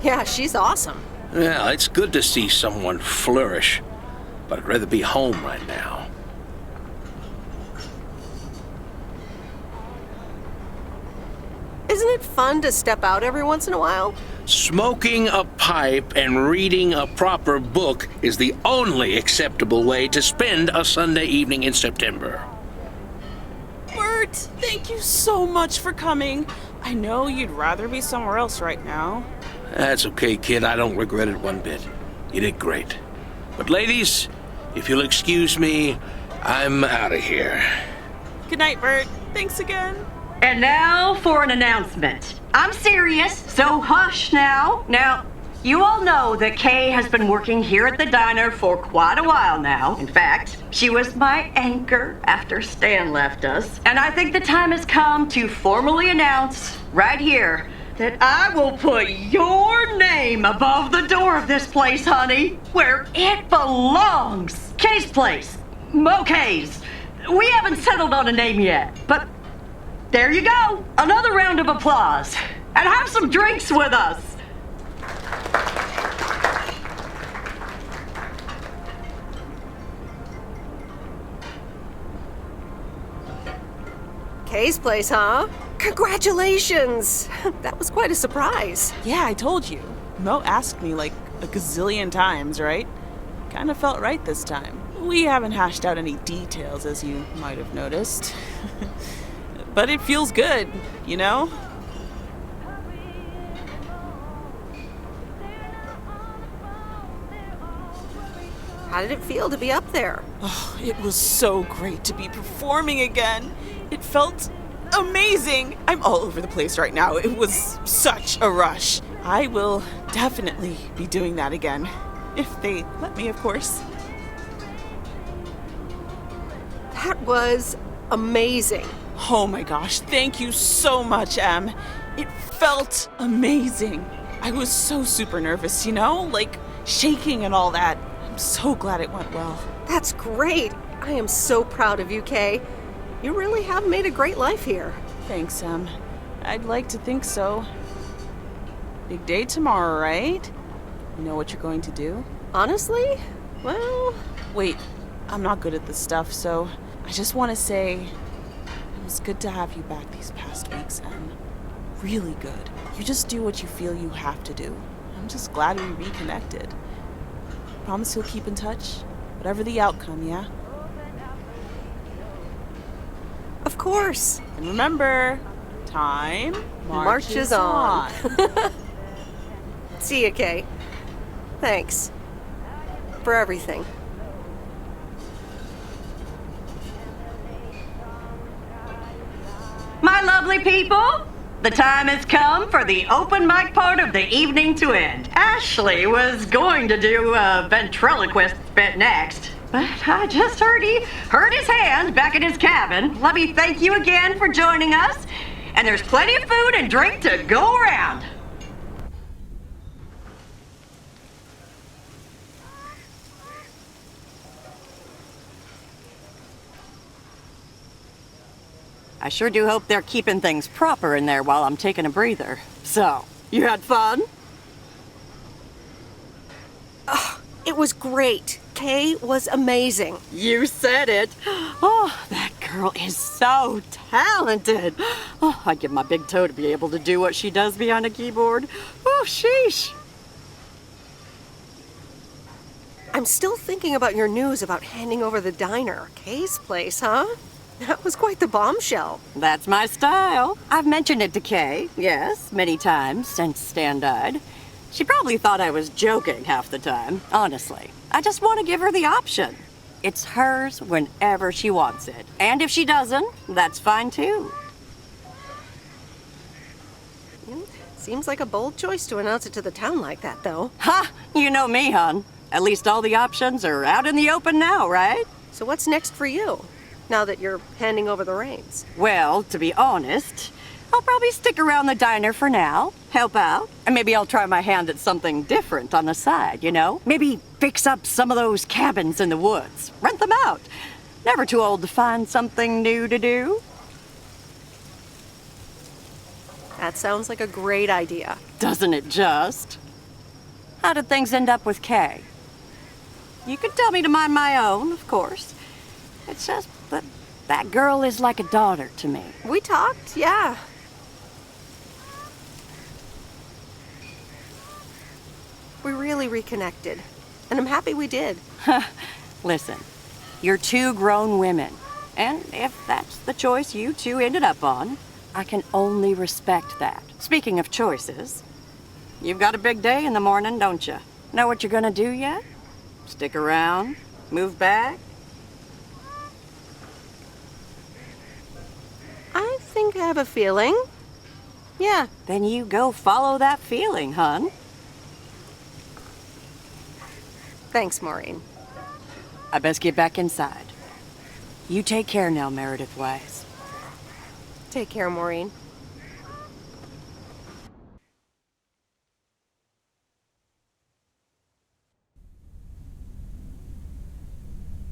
Yeah, she's awesome. Well, it's good to see someone flourish, but I'd rather be home right now. Isn't it fun to step out every once in a while? Smoking a pipe and reading a proper book is the only acceptable way to spend a Sunday evening in September. Bert, thank you so much for coming. I know you'd rather be somewhere else right now. That's okay, kid. I don't regret it one bit. You did great. But ladies, if you'll excuse me, I'm out of here. Good night, Bert. Thanks again. And now for an announcement. I'm serious, so hush now. Now, You all know that Kay has been working here at the diner for quite a while now. In fact, she was my anchor after Stan left us. And I think the time has come to formally announce right here that I will put your name above the door of this place, honey, where it belongs. Kay's Place. Mo Kay's. We haven't settled on a name yet, but there you go. Another round of applause. And have some drinks with us. Kay's Place, huh? Congratulations! That was quite a surprise. Yeah, I told you. Mo asked me like a gazillion times, right? Kinda felt right this time. We haven't hashed out any details, as you might have noticed. But it feels good, you know? How did it feel to be up there? Oh, it was so great to be performing again. It felt amazing. I'm all over the place right now. It was such a rush. I will definitely be doing that again. If they let me, of course. That was amazing. Oh my gosh, thank you so much, Em. It felt amazing. I was so super nervous, you know? Like, shaking and all that. I'm so glad it went well. That's great. I am so proud of you, Kay. You really have made a great life here. Thanks, Em. I'd like to think so. Big day tomorrow, right? You know what you're going to do? Honestly? Well... Wait, I'm not good at this stuff, so I just want to say it was good to have you back these past weeks, Em. Really good. You just do what you feel you have to do. I'm just glad we reconnected. Promise you'll keep in touch, whatever the outcome, yeah? Of course. And remember, time marches on. See you, Kay. Thanks. For everything. My lovely people, the time has come for the open mic part of the evening to end. Ashley was going to do a ventriloquist bit next, but I just heard his hand back in his cabin. Let me thank you again for joining us, and there's plenty of food and drink to go around. I sure do hope they're keeping things proper in there while I'm taking a breather. So, you had fun? Oh, it was great. Kay was amazing. You said it. Oh, that girl is so talented. Oh, I'd give my big toe to be able to do what she does behind a keyboard. Oh, sheesh. I'm still thinking about your news about handing over the diner. Kay's Place, huh? That was quite the bombshell. That's my style. I've mentioned it to Kay, yes, many times since Stan died. She probably thought I was joking half the time, honestly. I just want to give her the option. It's hers whenever she wants it. And if she doesn't, that's fine too. Seems like a bold choice to announce it to the town like that, though. Ha! You know me, hon. At least all the options are out in the open now, right? So what's next for you, now that you're handing over the reins? Well, to be honest, I'll probably stick around the diner for now, help out, and maybe I'll try my hand at something different on the side, you know? Maybe fix up some of those cabins in the woods, rent them out. Never too old to find something new to do. That sounds like a great idea. Doesn't it just? How did things end up with Kay? You could tell me to mind my own, of course. It's just that that girl is like a daughter to me. We talked, yeah. We really reconnected, and I'm happy we did. Listen, you're two grown women, and if that's the choice you two ended up on, I can only respect that. Speaking of choices, you've got a big day in the morning, don't you? Know what you're gonna do yet? Stick around? Move back? I think I have a feeling. Yeah. Then you go follow that feeling, hon. Thanks, Maureen. I best get back inside. You take care now, Meredith Weiss. Take care, Maureen.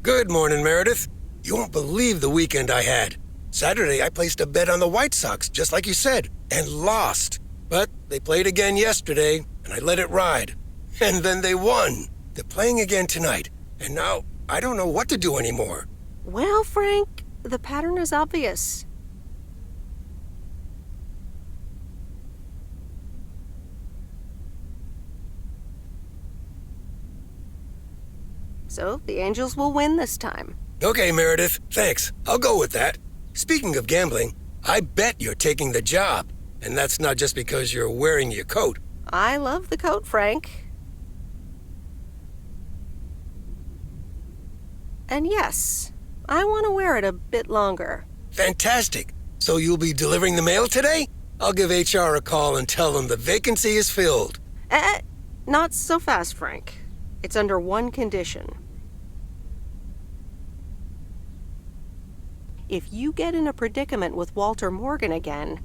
Good morning, Meredith. You won't believe the weekend I had. Saturday, I placed a bet on the White Sox, just like you said, and lost. But they played again yesterday, and I let it ride. And then they won. They're playing again tonight, and now I don't know what to do anymore. Well, Frank, the pattern is obvious. So, the Angels will win this time. Okay, Meredith, thanks. I'll go with that. Speaking of gambling, I bet you're taking the job. And that's not just because you're wearing your coat. I love the coat, Frank. And yes, I want to wear it a bit longer. Fantastic. So you'll be delivering the mail today? I'll give HR a call and tell them the vacancy is filled. Not so fast, Frank. It's under one condition. If you get in a predicament with Walter Morgan again,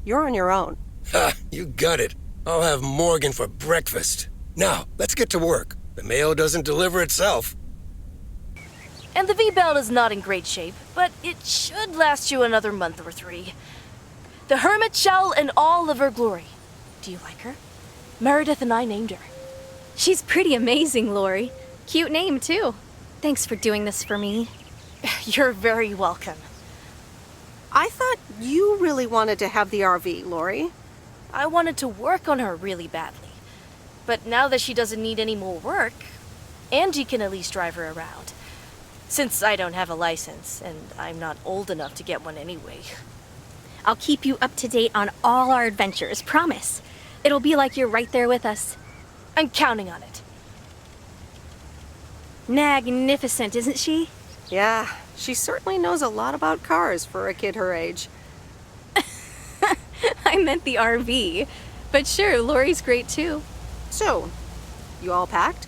you're on your own. Ha, you got it. I'll have Morgan for breakfast. Now, let's get to work. The mail doesn't deliver itself. And the V-Belt is not in great shape, but it should last you another month or 3. The Hermit Shell in all of her glory. Do you like her? Meredith and I named her. She's pretty amazing, Lori. Cute name, too. Thanks for doing this for me. You're very welcome. I thought you really wanted to have the RV, Lori. I wanted to work on her really badly. But now that she doesn't need any more work, Angie can at least drive her around. Since I don't have a license, and I'm not old enough to get one anyway. I'll keep you up to date on all our adventures, promise. It'll be like you're right there with us. I'm counting on it. Magnificent, isn't she? Yeah, she certainly knows a lot about cars for a kid her age. I meant the RV. But sure, Lori's great too. So, you all packed?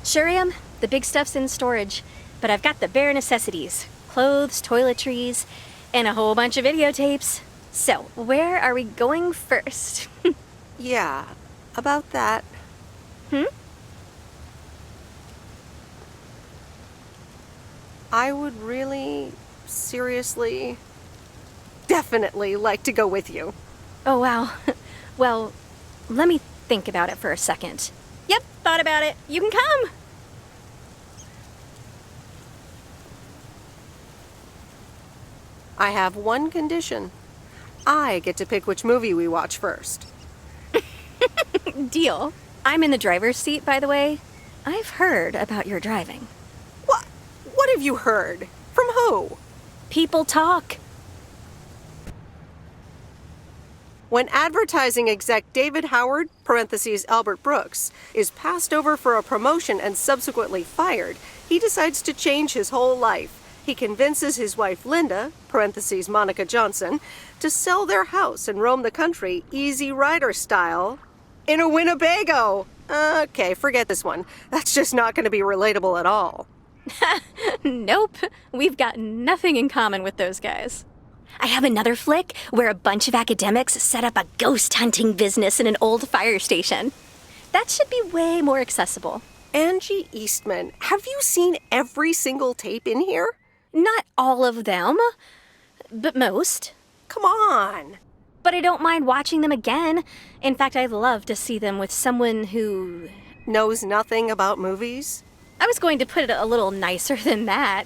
Sure am. The big stuff's in storage. But I've got the bare necessities. Clothes, toiletries, and a whole bunch of videotapes. So, where are we going first? Yeah, about that. I would really, seriously, definitely like to go with you. Oh, wow. Well, let me think about it for a second. Yep, thought about it. You can come. I have one condition. I get to pick which movie we watch first. Deal. I'm in the driver's seat, by the way. I've heard about your driving. What have you heard? From who? People talk. When advertising exec David Howard, parentheses Albert Brooks, is passed over for a promotion and subsequently fired, he decides to change his whole life. He convinces his wife Linda, parentheses Monica Johnson, to sell their house and roam the country Easy Rider style in a Winnebago. Okay, forget this one. That's just not going to be relatable at all. Nope. We've got nothing in common with those guys. I have another flick where a bunch of academics set up a ghost hunting business in an old fire station. That should be way more accessible. Angie Eastman, have you seen every single tape in here? Not all of them, but most. Come on. But I don't mind watching them again. In fact, I'd love to see them with someone who knows nothing about movies. I was going to put it a little nicer than that.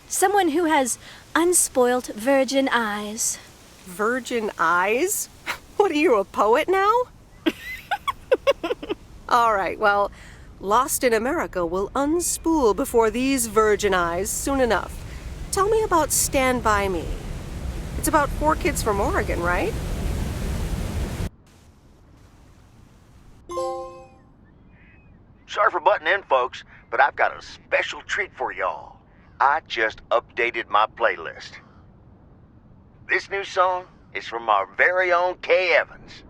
Someone who has unspoilt virgin eyes. Virgin eyes? What are you, a poet now? All right, well, Lost in America will unspool before these virgin eyes soon enough. Tell me about Stand By Me. It's about 4 kids from Oregon, right? Sorry for butting in, folks, but I've got a special treat for y'all. I just updated my playlist. This new song is from our very own Kay Evans.